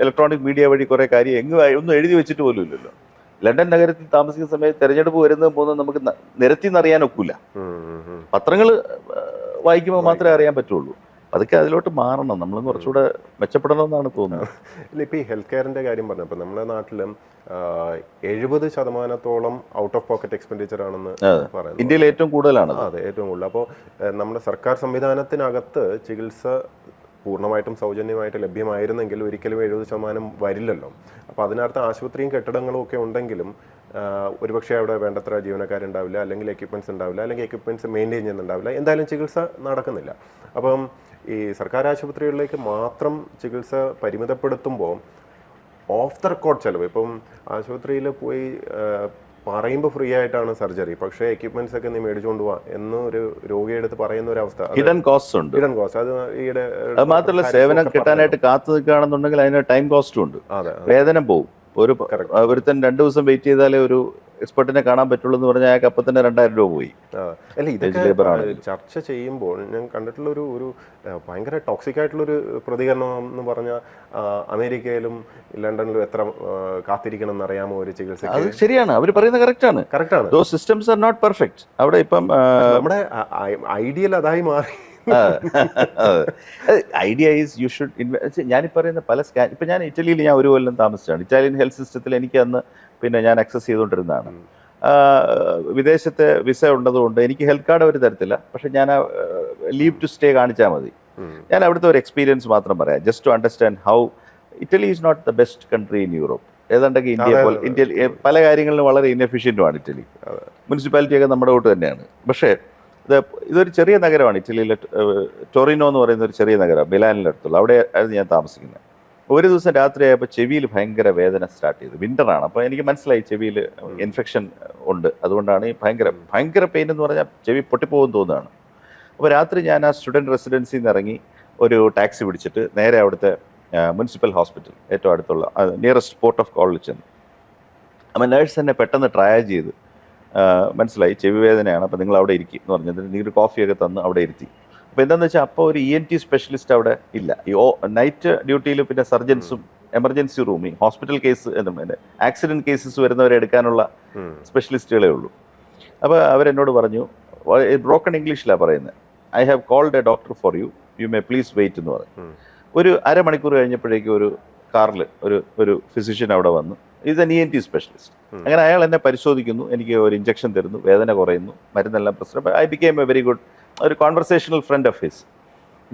ഇലക്ട്രോണിക് മീഡിയ വഴി കുറേ കാര്യം ഒന്നും എഴുതി വെച്ചിട്ട് പോലും ഇല്ലല്ലോ. ലണ്ടൻ നഗരത്തിൽ താമസിക്കുന്ന സമയത്ത് തെരഞ്ഞെടുപ്പ് വരുന്നതും പോകുന്നതും നമുക്ക് നിരത്തി നിന്നറിയാൻ ഒക്കില്ല. പത്രങ്ങൾ വായിക്കുമ്പോൾ മാത്രമേ അറിയാൻ പറ്റുള്ളൂ. അതൊക്കെ അതിലോട്ട് മാറണം, നമ്മൾ കുറച്ചുകൂടെ മെച്ചപ്പെടണമെന്നാണ് തോന്നുന്നത്. ഇല്ല, ഇപ്പോൾ ഈ ഹെൽത്ത് കെയറിൻ്റെ കാര്യം പറഞ്ഞപ്പോൾ നമ്മുടെ നാട്ടിലും 70% ഔട്ട് ഓഫ് പോക്കറ്റ് എക്സ്പെൻഡിച്ചർ ആണെന്ന് പറയുന്നത്. ഇന്ത്യയിൽ ഏറ്റവും കൂടുതലാണ്. അതെ, ഏറ്റവും കൂടുതൽ. അപ്പോൾ നമ്മുടെ സർക്കാർ സംവിധാനത്തിനകത്ത് ചികിത്സ പൂർണ്ണമായിട്ടും സൗജന്യമായിട്ട് ലഭ്യമായിരുന്നെങ്കിൽ ഒരിക്കലും 70% വരില്ലല്ലോ. അപ്പോൾ അതിനർത്ഥം ആശുപത്രിയും കെട്ടിടങ്ങളും ഒക്കെ ഉണ്ടെങ്കിലും ഒരുപക്ഷെ അവിടെ വേണ്ടത്ര ജീവനക്കാരുണ്ടാവില്ല, അല്ലെങ്കിൽ എക്യുപ്മെൻറ്റ്സ് ഉണ്ടാവില്ല, അല്ലെങ്കിൽ എക്യുപ്മെൻറ്റ്സ് മെയിൻറ്റെയിൻ ചെയ്യുന്നുണ്ടാവില്ല, എന്തായാലും ചികിത്സ നടക്കുന്നില്ല. അപ്പം ഈ സർക്കാർ ആശുപത്രികളിലേക്ക് മാത്രം ചികിത്സ പരിമിതപ്പെടുത്തുമ്പോൾ ഓഫ് ദ റെക്കോർഡ് ചിലവ്, ഇപ്പം ആശുപത്രിയിൽ പോയി പറയുമ്പോൾ ഫ്രീ ആയിട്ടാണ് സർജറി, പക്ഷേ എക്യുപ്മെന്റ്സ് ഒക്കെ നീ മേടിച്ചുകൊണ്ട് പോവാ എന്ന് ഒരു രോഗിയെടുത്ത് പറയുന്ന ഒരു അവസ്ഥ. ഹിഡൻ കോസ്റ്റ് ഉണ്ട്. ഹിഡൻ കോസ്റ്റ് അത് ഈയിടെ അത് മാത്രമല്ല, സേവനം കിട്ടാനായിട്ട് കാത്തു നിൽക്കുകയാണെന്നുണ്ടെങ്കിൽ അതിന് ടൈം കോസ്റ്റും ഉണ്ട്. വേതനം പോവും. ഒരുത്തൻ 2 ദിവസം വെയിറ്റ് ചെയ്താലേ ഒരു എക്സ്പെർട്ടിനെ കാണാൻ പറ്റുള്ളൂ എന്ന് പറഞ്ഞാൽ അയാൾക്ക് അപ്പം തന്നെ 2000 രൂപ പോയി. അല്ല, ഇതൊക്കെ ചർച്ച ചെയ്യുമ്പോൾ ഞാൻ കണ്ടിട്ടുള്ള ഒരു ഭയങ്കര ടോക്സിക് ആയിട്ടുള്ളൊരു പ്രതികരണം എന്ന് പറഞ്ഞാൽ അമേരിക്കയിലും ലണ്ടനിലും എത്ര കാത്തിരിക്കണം എന്നറിയാമോ ഒരു ചികിത്സ. അത് ശരിയാണ്, അവർ പറയുന്നത് കറക്റ്റാണ്. Those systems are not perfect. അവിടെ ഇപ്പം നമ്മുടെ ഐഡിയൽ അതായി മാറി. ഐഡിയ ഈസ് യു ഷുഡ് ഞാനീ പറയുന്ന പല സ്കാൻ. ഇപ്പം ഞാൻ ഇറ്റലിയിൽ ഞാൻ 1 കൊല്ലം താമസിച്ചാണ്. ഇറ്റാലിയൻ ഹെൽത്ത് സിസ്റ്റത്തിൽ എനിക്ക് അന്ന് പിന്നെ ഞാൻ അക്സസ് ചെയ്തുകൊണ്ടിരുന്നതാണ്. വിദേശത്തെ വിസ ഉള്ളതുകൊണ്ട് എനിക്ക് ഹെൽത്ത് കാർഡ് അവർ തരത്തില്ല, പക്ഷെ ഞാൻ ലീവ് ടു സ്റ്റേ കാണിച്ചാൽ മതി. ഞാൻ അവിടുത്തെ ഒരു എക്സ്പീരിയൻസ് മാത്രം പറയാം, just to understand how Italy is not the best country in Europe. ഏതാണ്ടൊക്കെ ഇന്ത്യ പല കാര്യങ്ങളിലും വളരെ ഇൻഎഫിഷ്യൻറ്റുമാണ് ഇറ്റലി. മുനിസിപ്പാലിറ്റിയൊക്കെ നമ്മുടെ കൂട്ട് തന്നെയാണ്. പക്ഷേ ഇതൊരു ചെറിയ നഗരമാണ്. ഇറ്റലിയിലെ ടൊറിനോ എന്ന് പറയുന്ന ഒരു ചെറിയ നഗരം, മിലാനിനടുത്തുള്ള. അവിടെ ആയിരുന്നു ഞാൻ താമസിക്കുന്നത്. ഒരു ദിവസം രാത്രിയായപ്പോൾ ചെവിയിൽ ഭയങ്കര വേദന സ്റ്റാർട്ട് ചെയ്തു. വിൻ്ററാണ്. അപ്പോൾ എനിക്ക് മനസ്സിലായി ചെവിയിൽ ഇൻഫെക്ഷൻ ഉണ്ട്. അതുകൊണ്ടാണ് ഈ ഭയങ്കര പെയിൻ എന്ന് പറഞ്ഞാൽ ചെവി പൊട്ടിപ്പോകും തോന്നുകയാണ്. അപ്പോൾ രാത്രി ഞാൻ ആ സ്റ്റുഡൻറ്റ് റെസിഡൻസിയിൽ നിന്ന് ഇറങ്ങി ഒരു ടാക്സി പിടിച്ചിട്ട് നേരെ അവിടുത്തെ മുനിസിപ്പൽ ഹോസ്പിറ്റൽ, ഏറ്റവും അടുത്തുള്ള നിയറസ്റ്റ് പോർട്ട് ഓഫ് കോളിൽ ചെന്നു. അപ്പോൾ നേഴ്സ് എന്നെ പെട്ടെന്ന് ട്രയൽ ചെയ്ത് മനസ്സിലായി ചെവി വേദനയാണ്, അപ്പോൾ നിങ്ങൾ അവിടെ ഇരിക്കും എന്ന് പറഞ്ഞത് നീര് കോഫിയൊക്കെ തന്ന് അവിടെ ഇരുത്തി. അപ്പോൾ എന്താണെന്ന് വെച്ചാൽ അപ്പോൾ ഒരു ENT സ്പെഷ്യലിസ്റ്റ് അവിടെ ഇല്ല. ഈ നൈറ്റ് ഡ്യൂട്ടിയിൽ പിന്നെ സർജൻസും എമർജൻസി റൂമിൽ ഹോസ്പിറ്റൽ കേസ് ആക്സിഡൻറ്റ് കേസസ് വരുന്നവരെ എടുക്കാനുള്ള സ്പെഷ്യലിസ്റ്റുകളേ ഉള്ളൂ. അപ്പോൾ അവരെന്നോട് പറഞ്ഞു, ബ്രോക്കൺ ഇംഗ്ലീഷിലാണ് പറയുന്നത്, I have called a doctor for you, you may please wait എന്ന് പറഞ്ഞു. ഒരു അരമണിക്കൂർ കഴിഞ്ഞപ്പോഴേക്കും ഒരു കാറിൽ ഒരു ഫിസിഷ്യൻ അവിടെ വന്നു. Is N ENT specialist. അങ്ങനെ അയാൾ എന്നെ പരിശോധിക്കുന്നു, എനിക്ക് ഒരു ഇഞ്ചക്ഷൻ തരുന്നു, വേദന കുറയുന്നു, മരുന്നെല്ലാം പ്രശ്നം. I became A very good ഒരു കോൺവെർസേഷണൽ ഫ്രണ്ട് ഓഫ് ഹിസ്.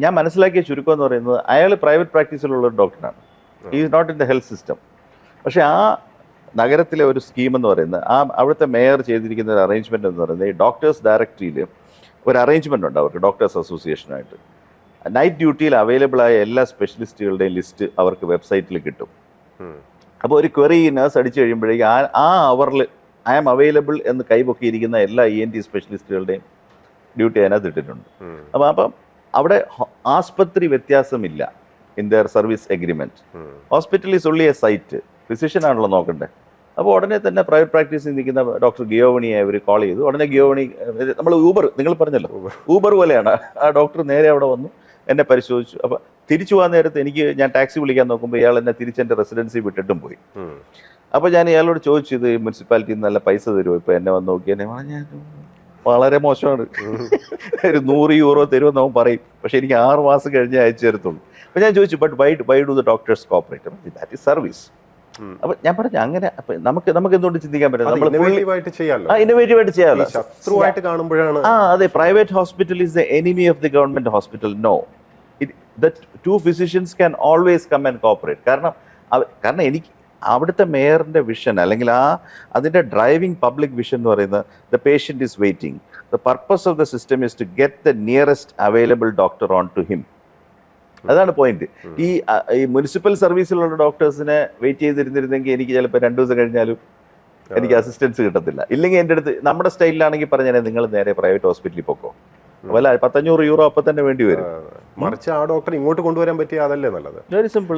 ഞാൻ മനസ്സിലാക്കിയ ചുരുക്കം എന്ന് പറയുന്നത് അയാൾ പ്രൈവറ്റ് പ്രാക്ടീസിലുള്ള ഒരു ഡോക്ടറാണ്. Is not in the health system. പക്ഷേ ആ നഗരത്തിലെ ഒരു സ്കീം എന്ന് പറയുന്നത്, അവിടുത്തെ മേയർ ചെയ്തിരിക്കുന്ന ഒരു അറേഞ്ച്മെൻ്റ് എന്ന് പറയുന്നത്, ഈ ഡോക്ടേഴ്സ് ഡയറക്ടറിയിൽ ഒരു അറേഞ്ച്മെൻ്റ് ഉണ്ട് അവർക്ക്, ഡോക്ടേഴ്സ് അസോസിയേഷനായിട്ട്. നൈറ്റ് ഡ്യൂട്ടിയിൽ അവൈലബിൾ ആയ എല്ലാ സ്പെഷ്യലിസ്റ്റുകളുടെയും ലിസ്റ്റ് അവർക്ക് വെബ്സൈറ്റിൽ കിട്ടും. അപ്പോൾ ഒരു ക്വറി നേഴ്സ് അടിച്ചു കഴിയുമ്പോഴേക്കും ആ അവറിൽ ഐ ആം അവൈലബിൾ എന്ന് കൈപൊക്കിയിരിക്കുന്ന എല്ലാ ENT സ്പെഷ്യലിസ്റ്റുകളുടെയും ഡ്യൂട്ടി അതിനകത്ത് ഇട്ടിട്ടുണ്ട്. അപ്പം അവിടെ ആസ്പത്രി വ്യത്യാസമില്ല in their service agreement. Hospital is only a site. Physician ആണല്ലോ നോക്കണ്ടേ. അപ്പോൾ ഉടനെ തന്നെ പ്രൈവറ്റ് പ്രാക്ടീസിൽ നിൽക്കുന്ന ഡോക്ടർ ഗിയോവണിയെ അവർ കോൾ ചെയ്തു. ഉടനെ ഗിയോവണി, നമ്മൾ ഊബർ, നിങ്ങൾ പറഞ്ഞല്ലോ ഊബർ പോലെയാണ്, ആ ഡോക്ടർ നേരെ അവിടെ വന്നു എന്നെ പരിശോധിച്ചു. അപ്പോൾ തിരിച്ചു പോകാൻ നേരത്ത് ഞാൻ ടാക്സി വിളിക്കാൻ നോക്കുമ്പോൾ ഇയാൾ എന്നെ തിരിച്ചെൻ്റെ റെസിഡൻസി വിട്ടിട്ടും പോയി. അപ്പോൾ ഞാൻ ഇയാളോട് ചോദിച്ചു, ഇത് മുനിസിപ്പാലിറ്റിയിൽ നിന്ന് നല്ല പൈസ തരുമോ ഇപ്പോൾ എന്നെ വന്ന് നോക്കി? എന്നെ പറഞ്ഞാൽ വളരെ മോശമാണ്, ഒരു 100 യൂറോ തരുമെന്ന് അവൻ പറയും, പക്ഷെ എനിക്ക് 6 മാസം കഴിഞ്ഞേ അയച്ചു തരത്തുള്ളൂ. അപ്പോൾ ഞാൻ ചോദിച്ചു, but why do the doctors cooperate? That is service. അപ്പോൾ ഞാൻ പറഞ്ഞു, അങ്ങനെ നമുക്ക് എന്തുകൊണ്ട് ചിന്തിക്കാൻ പറ്റും, നമ്മൾ ഇന്നോവേറ്റീവായിട്ട് ചെയ്യാമല്ലോ. ശത്രുവായിട്ട് കാണുമ്പോഴാണ് അതെ, private hospital is the enemy of the government hospital. No, the two physicians can always come and cooperate. കാരണം എനിക്ക് അവിടുത്തെ മേയറിൻ്റെ വിഷൻ അല്ലെങ്കിൽ അതിൻ്റെ ഡ്രൈവിംഗ് പബ്ലിക് വിഷൻ എന്ന് പറയുന്നത്, the patient is waiting, the purpose of the system is to get the nearest available doctor on to him. അതാണ് point. ഈ municipal സർവീസിലുള്ള ഡോക്ടേഴ്സിനെ വെയിറ്റ് ചെയ്തിരുന്നിരുന്നെങ്കിൽ എനിക്ക് ചിലപ്പോൾ 2 ദിവസം കഴിഞ്ഞാലും എനിക്ക് അസിസ്റ്റൻസ് കിട്ടത്തില്ല. ഇല്ലെങ്കിൽ എൻ്റെ അടുത്ത് നമ്മുടെ സ്റ്റൈലിലാണെങ്കിൽ പറഞ്ഞാൽ നിങ്ങൾ നേരെ പ്രൈവറ്റ് ഹോസ്പിറ്റലിൽ പോക്കോ, വല്ല 500 യൂറോ അപ്പം തന്നെ വേണ്ടി വരും. മറിച്ച് ആ ഡോക്ടർ ഇങ്ങോട്ട് കൊണ്ടുവരാൻ പറ്റിയ അതല്ലേ നല്ലത്. Very simple.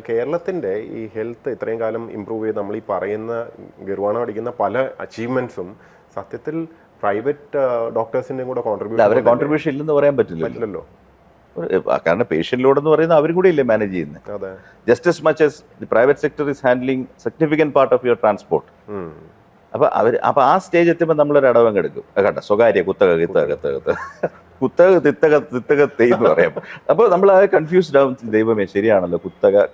കേരളത്തിന്റെ ഈ ഹെൽത്ത് ഇത്രയും കാലം ഇമ്പ്രൂവ് ചെയ്ത് നമ്മൾ ഈ പറയുന്ന ഗർവാണം അടിക്കുന്ന പല അച്ചീവ്മെന്റ്സും സത്യത്തിൽ പ്രൈവറ്റ് ഡോക്ടേഴ്സിന്റെയും കൂടെ കോൺട്രിബ്യൂഷൻ ഇല്ലെന്ന് പറയാൻ പറ്റില്ലല്ലോ. കാരണം പേഷ്യന്റ് ലോഡ് എന്ന് പറയുന്നത് അവരും കൂടി ഇല്ലേ മാനേജ് ചെയ്യുന്നത്. Just as much as the private sector is handling significant part of your transport. അപ്പോൾ ആ സ്റ്റേജ് എത്തുമ്പോൾ നമ്മളൊരു അടവങ്ങ് എടുക്കും. കണ്ട സ്വകാര്യ കുത്തക തിത്തക എന്ന് പറയാം. അപ്പോൾ നമ്മൾ ആ കൺഫ്യൂസ്ഡ് ആവും. ദൈവമേ ശരിയാണല്ലോ,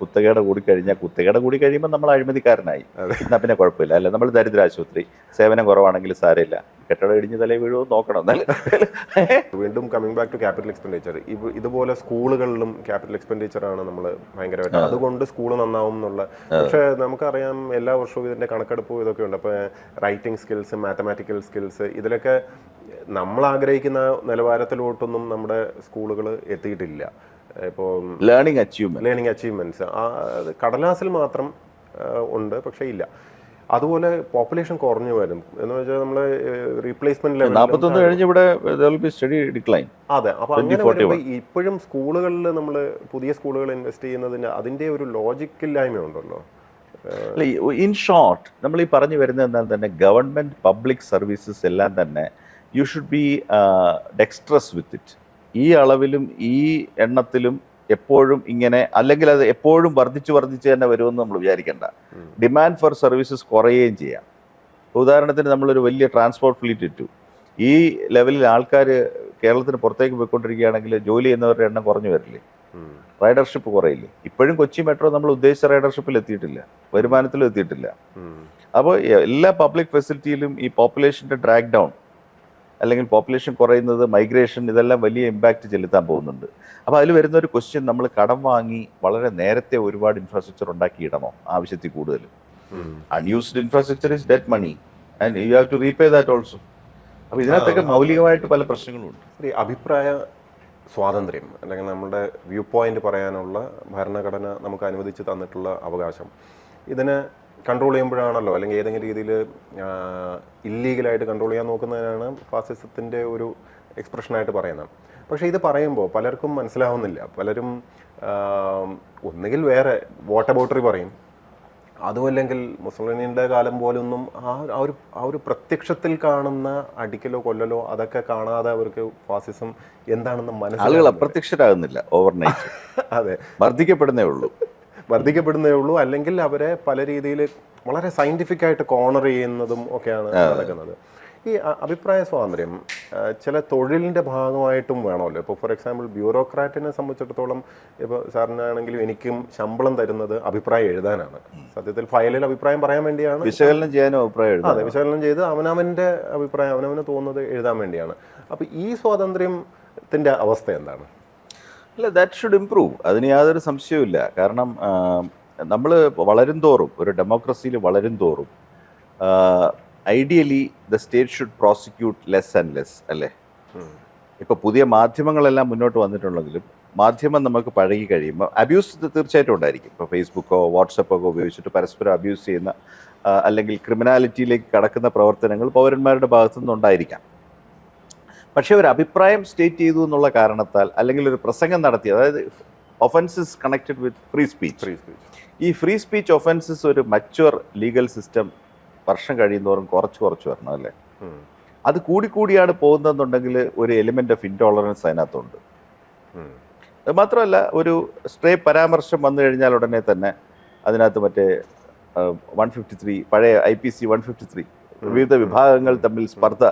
കുത്തകയുടെ കൂടി കഴിഞ്ഞാൽ കുത്തകയുടെ കൂടി കഴിയുമ്പോൾ നമ്മൾ അഴിമതിക്കാരനായി. എന്നാൽ പിന്നെ കുഴപ്പമില്ല അല്ലെ, നമ്മൾ ദരിദ്രാശുപത്രി, സേവനം കുറവാണെങ്കിൽ സാരമില്ല, കെട്ടിടം ഇടിഞ്ഞ് തലേ വീഴുമോ നോക്കണം. വീണ്ടും coming back to capital expenditure, ഇതുപോലെ സ്കൂളുകളിലും ക്യാപിറ്റൽ എക്സ്പെൻഡിച്ചർ ആണ് നമ്മൾ ഭയങ്കരമായിട്ട്, അതുകൊണ്ട് സ്കൂൾ നന്നാവും എന്നുള്ള. പക്ഷേ നമുക്കറിയാം എല്ലാ വർഷവും ഇതിന്റെ കണക്കെടുപ്പും ഇതൊക്കെ ഉണ്ട്. അപ്പോൾ റൈറ്റിംഗ് സ്കിൽസ്, മാത്തമാറ്റിക്കൽ സ്കിൽസ്, ഇതിലൊക്കെ നമ്മൾ ആഗ്രഹിക്കുന്ന നിലവാരത്തിലോട്ടൊന്നും നമ്മുടെ സ്കൂളുകൾ എത്തിയിട്ടില്ല. ഇപ്പോൾ ലേണിംഗ് അച്ചീവ്മെന്റ്സ് കടലാസിൽ മാത്രം ഉണ്ട്, പക്ഷേ ഇല്ല. അതുപോലെ പോപ്പുലേഷൻ കുറഞ്ഞു വരും എന്ന് വെച്ചാൽ നമ്മൾ റീപ്ലേസ്മെന്റ് ലെവൽ 41 കഴിഞ്ഞ് ഇവിടെ സ്റ്റഡി ഡിക്ലൈൻ. അതെ, അപ്പൊ അങ്ങനെ വരുമ്പോൾ ഇപ്പോഴും സ്കൂളുകളിൽ നമ്മൾ പുതിയ സ്കൂളുകൾ ഇൻവെസ്റ്റ് ചെയ്യുന്നതിന് അതിന്റെ ഒരു ലോജിക്കില്ലായ്മ ഉണ്ടല്ലോ. ഇൻ ഷോർട്ട് നമ്മൾ ഈ പറഞ്ഞു വരുന്നത് എന്നാൽ തന്നെ ഗവൺമെന്റ് പബ്ലിക് സർവീസസ് എല്ലാം തന്നെ you should be dextrous with it. ഈ അളവിലും ഈ എണ്ണത്തിലും എപ്പോഴും ഇങ്ങനെ, അല്ലെങ്കിൽ അത് എപ്പോഴും വർദ്ധിച്ച് തന്നെ വരുമെന്ന് നമ്മൾ വിചാരിക്കേണ്ട. ഡിമാൻഡ് ഫോർ സർവീസസ് കുറയുകയും ചെയ്യാം. ഉദാഹരണത്തിന് നമ്മളൊരു വലിയ ട്രാൻസ്പോർട്ട് ഫ്ലീറ്റ് ഇട്ടു, ഈ ലെവലിൽ ആൾക്കാർ കേരളത്തിന് പുറത്തേക്ക് പോയിക്കൊണ്ടിരിക്കുകയാണെങ്കിൽ ജോലി ചെയ്യുന്നവരുടെ എണ്ണം കുറഞ്ഞു വരില്ലേ, റൈഡർഷിപ്പ് കുറയില്ലേ. ഇപ്പോഴും കൊച്ചി മെട്രോ നമ്മൾ ഉദ്ദേശിച്ച റൈഡർഷിപ്പിൽ എത്തിയിട്ടില്ല, വരുമാനത്തിലും എത്തിയിട്ടില്ല. അപ്പോൾ എല്ലാ പബ്ലിക് ഫെസിലിറ്റിയിലും ഈ പോപ്പുലേഷൻ്റെ ഡ്രാഗ് ഡൗൺ അല്ലെങ്കിൽ പോപ്പുലേഷൻ കുറയുന്നത്, മൈഗ്രേഷൻ, ഇതെല്ലാം വലിയ ഇമ്പാക്റ്റ് ചെലുത്താൻ പോകുന്നുണ്ട്. അപ്പോൾ അതിൽ വരുന്ന ഒരു ക്വസ്റ്റ്യൻ, നമ്മൾ കടം വാങ്ങി വളരെ നേരത്തെ ഒരുപാട് ഇൻഫ്രാസ്ട്രക്ചർ ഉണ്ടാക്കിയിടണോ ആവശ്യത്തിൽ കൂടുതൽ? Unused infrastructure is dead money and you have to repay that also. അപ്പോൾ ഇതിനകത്തൊക്കെ മൗലികമായിട്ട് പല പ്രശ്നങ്ങളുണ്ട്. അഭിപ്രായ സ്വാതന്ത്ര്യം അല്ലെങ്കിൽ നമ്മുടെ വ്യൂ പോയിന്റ് പറയാനുള്ള ഭരണഘടന നമുക്ക് അനുവദിച്ച് തന്നിട്ടുള്ള അവകാശം, ഇതിനെ കൺട്രോൾ ചെയ്യുമ്പോഴാണല്ലോ, അല്ലെങ്കിൽ ഏതെങ്കിലും രീതിയിൽ ഇല്ലീഗലായിട്ട് കൺട്രോൾ ചെയ്യാൻ നോക്കുന്നതിനാണ് ഫാസിസത്തിൻ്റെ ഒരു എക്സ്പ്രഷനായിട്ട് പറയുന്നത്. പക്ഷേ ഇത് പറയുമ്പോൾ പലർക്കും മനസ്സിലാവുന്നില്ല. പലരും ഒന്നുകിൽ വേറെ വോട്ടബൌട്ടറി പറയും, അതുമല്ലെങ്കിൽ മുസ്ലിമിൻ്റെ കാലം പോലൊന്നും ആ ഒരു പ്രത്യക്ഷത്തിൽ കാണുന്ന അടിക്കലോ കൊല്ലലോ അതൊക്കെ കാണാതെ അവർക്ക് ഫാസിസം എന്താണെന്ന് ആളുകൾ അപ്രത്യക്ഷരാകുന്നില്ല ഓവർനൈറ്റ്. അതെ, വർദ്ധിക്കപ്പെടുന്നേ ഉള്ളൂ. അല്ലെങ്കിൽ അവരെ പല രീതിയിൽ വളരെ സയന്റിഫിക് ആയിട്ട് കോർണർ ചെയ്യുന്നതും ഒക്കെയാണ് നടക്കുന്നത്. ഈ അഭിപ്രായ സ്വാതന്ത്ര്യം ചില തൊഴിലിൻ്റെ ഭാഗമായിട്ടും വേണമല്ലോ. ഇപ്പോൾ ഫോർ എക്സാമ്പിൾ ബ്യൂറോക്രാറ്റിനെ സംബന്ധിച്ചിടത്തോളം, ഇപ്പോൾ സാറിനാണെങ്കിലും എനിക്കും ശമ്പളം തരുന്നത് അഭിപ്രായം എഴുതാനാണ്. സത്യത്തിൽ ഫയലിൽ അഭിപ്രായം പറയാൻ വേണ്ടിയാണ്, വിശകലനം ചെയ്യാനും അഭിപ്രായം. അതെ, വിശകലനം ചെയ്ത് അവനവൻ്റെ അഭിപ്രായം അവനവന് തോന്നുന്നത് എഴുതാൻ വേണ്ടിയാണ്. അപ്പോൾ ഈ സ്വാതന്ത്ര്യത്തിൻ്റെ അവസ്ഥ എന്താണ്? അല്ല, ദാറ്റ് ഷുഡ് ഇംപ്രൂവ്, അതിന് യാതൊരു സംശയവുമില്ല. കാരണം നമ്മൾ വളരും തോറും, ഒരു ഡെമോക്രസിയിൽ വളരും തോറും ideally the state should prosecute less and less അല്ലേ. ഇപ്പോൾ പുതിയ മാധ്യമങ്ങളെല്ലാം മുന്നോട്ട് വന്നിട്ടുണ്ടെങ്കിലും മാധ്യമം നമുക്ക് പഴകി കഴിയുമ്പോൾ അബ്യൂസ് തീർച്ചയായിട്ടും ഉണ്ടായിരിക്കും. ഇപ്പോൾ ഫേസ്ബുക്കോ വാട്സപ്പൊക്കെ ഉപയോഗിച്ചിട്ട് പരസ്പരം അബ്യൂസ് ചെയ്യുന്ന അല്ലെങ്കിൽ ക്രിമിനാലിറ്റിയിലേക്ക് കടക്കുന്ന പ്രവർത്തനങ്ങൾ പൗരന്മാരുടെ ഭാഗത്തുനിന്ന് ഉണ്ടായിരിക്കാം. പക്ഷേ ഒരു അഭിപ്രായം സ്റ്റേറ്റ് ചെയ്തു എന്നുള്ള കാരണത്താൽ, അല്ലെങ്കിൽ ഒരു പ്രസംഗം നടത്തി, അതായത് offences connected with free speech, ഈ ഫ്രീ സ്പീച്ച് ഒഫൻസസ് ഒരു മച്വർ ലീഗൽ സിസ്റ്റം വർഷം കഴിയുന്നവരും കുറച്ച് വരണം അല്ലേ. അത് കൂടിയാണ് പോകുന്നതെന്നുണ്ടെങ്കിൽ ഒരു എലിമെന്റ് ഓഫ് ഇൻടോളറൻസ് അതിനകത്തുണ്ട്. അത് മാത്രമല്ല, ഒരു സ്ട്രേ പരാമർശം വന്നു കഴിഞ്ഞാൽ ഉടനെ തന്നെ അതിനകത്ത് മറ്റേ 153 പഴയ IPC 153 വിവിധ വിഭാഗങ്ങൾ തമ്മിൽ സ്പർദ്ധ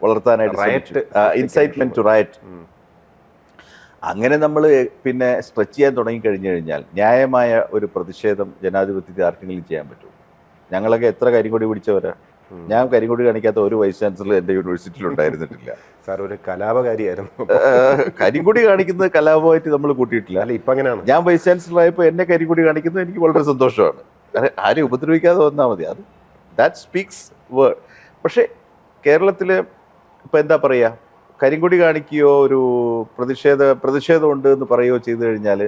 വളർത്താനായിട്ട് ഇൻസൈറ്റ്മെന്റ് ടു റൈറ്റ്. അങ്ങനെ നമ്മൾ പിന്നെ സ്ട്രെച്ച് ചെയ്യാൻ തുടങ്ങിക്കഴിഞ്ഞു കഴിഞ്ഞാൽ ന്യായമായ ഒരു പ്രതിഷേധം ജനാധിപത്യത്തിൽ ആർക്കെങ്കിലും ചെയ്യാൻ പറ്റും. ഞങ്ങളൊക്കെ എത്ര കരിങ്കൊടി പിടിച്ചവരാ. ഞാൻ കരിങ്കൊടി കാണിക്കാത്ത ഒരു വൈസ് ചാൻസലർ എൻ്റെ യൂണിവേഴ്സിറ്റിയിൽ ഉണ്ടായിരുന്നിട്ടില്ല. സാർ ഒരു കലാപകാരിയായിരുന്നു. കരിങ്കൊടി കാണിക്കുന്നത് കലാപമായിട്ട് നമ്മൾ കൂട്ടിയിട്ടില്ല. അല്ല, ഇപ്പം അങ്ങനെയാണ്. ഞാൻ വൈസ് ചാൻസലർ ആയപ്പോൾ എന്നെ കരിങ്കൊടി കാണിക്കുന്നത് എനിക്ക് വളരെ സന്തോഷമാണ്. ആരെയും ഉപദ്രവിക്കാതെ വന്നാൽ മതി, അത് ദാറ്റ് സ്പീക്സ് വേർഡ്. പക്ഷേ കേരളത്തിൽ ഇപ്പം എന്താ പറയുക, കരിങ്കൊടി കാണിക്കുകയോ ഒരു പ്രതിഷേധമുണ്ട് എന്ന് പറയുകയോ ചെയ്തു കഴിഞ്ഞാൽ,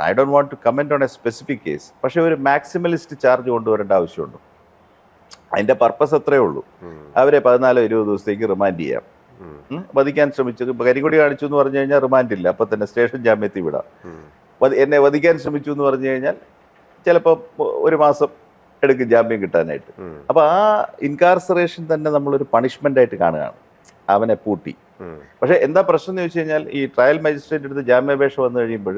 I don't want to comment on a specific case, പക്ഷേ ഒരു മാക്സിമലിസ്റ്റ് ചാർജ് കൊണ്ടുവരേണ്ട ആവശ്യമുണ്ട്. അതിൻ്റെ പർപ്പസ് അത്രയേ ഉള്ളൂ. അവരെ 14-20 ദിവസത്തേക്ക് റിമാൻഡ് ചെയ്യാം. വധിക്കാൻ ശ്രമിച്ചു, കരിങ്കൊടി കാണിച്ചു എന്ന് പറഞ്ഞു കഴിഞ്ഞാൽ റിമാൻഡ് ഇല്ല, അപ്പം തന്നെ സ്റ്റേഷൻ ജാമ്യത്തിൽ വിടാം. എന്നെ വധിക്കാൻ ശ്രമിച്ചു എന്ന് പറഞ്ഞു കഴിഞ്ഞാൽ ചിലപ്പോൾ 1 മാസം എടുക്കും ജാമ്യം കിട്ടാനായിട്ട്. അപ്പോൾ ആ ഇൻകാർസറേഷൻ തന്നെ നമ്മളൊരു പണിഷ്മെൻ്റ് ആയിട്ട് കാണുകയാണ്, അവനെ പൂട്ടി. പക്ഷേ എന്താ പ്രശ്നം എന്ന് ചോദിച്ചു കഴിഞ്ഞാൽ, ഈ ട്രയൽ മജിസ്ട്രേറ്റ് എടുത്ത് ജാമ്യാപേക്ഷ വന്നു കഴിയുമ്പോൾ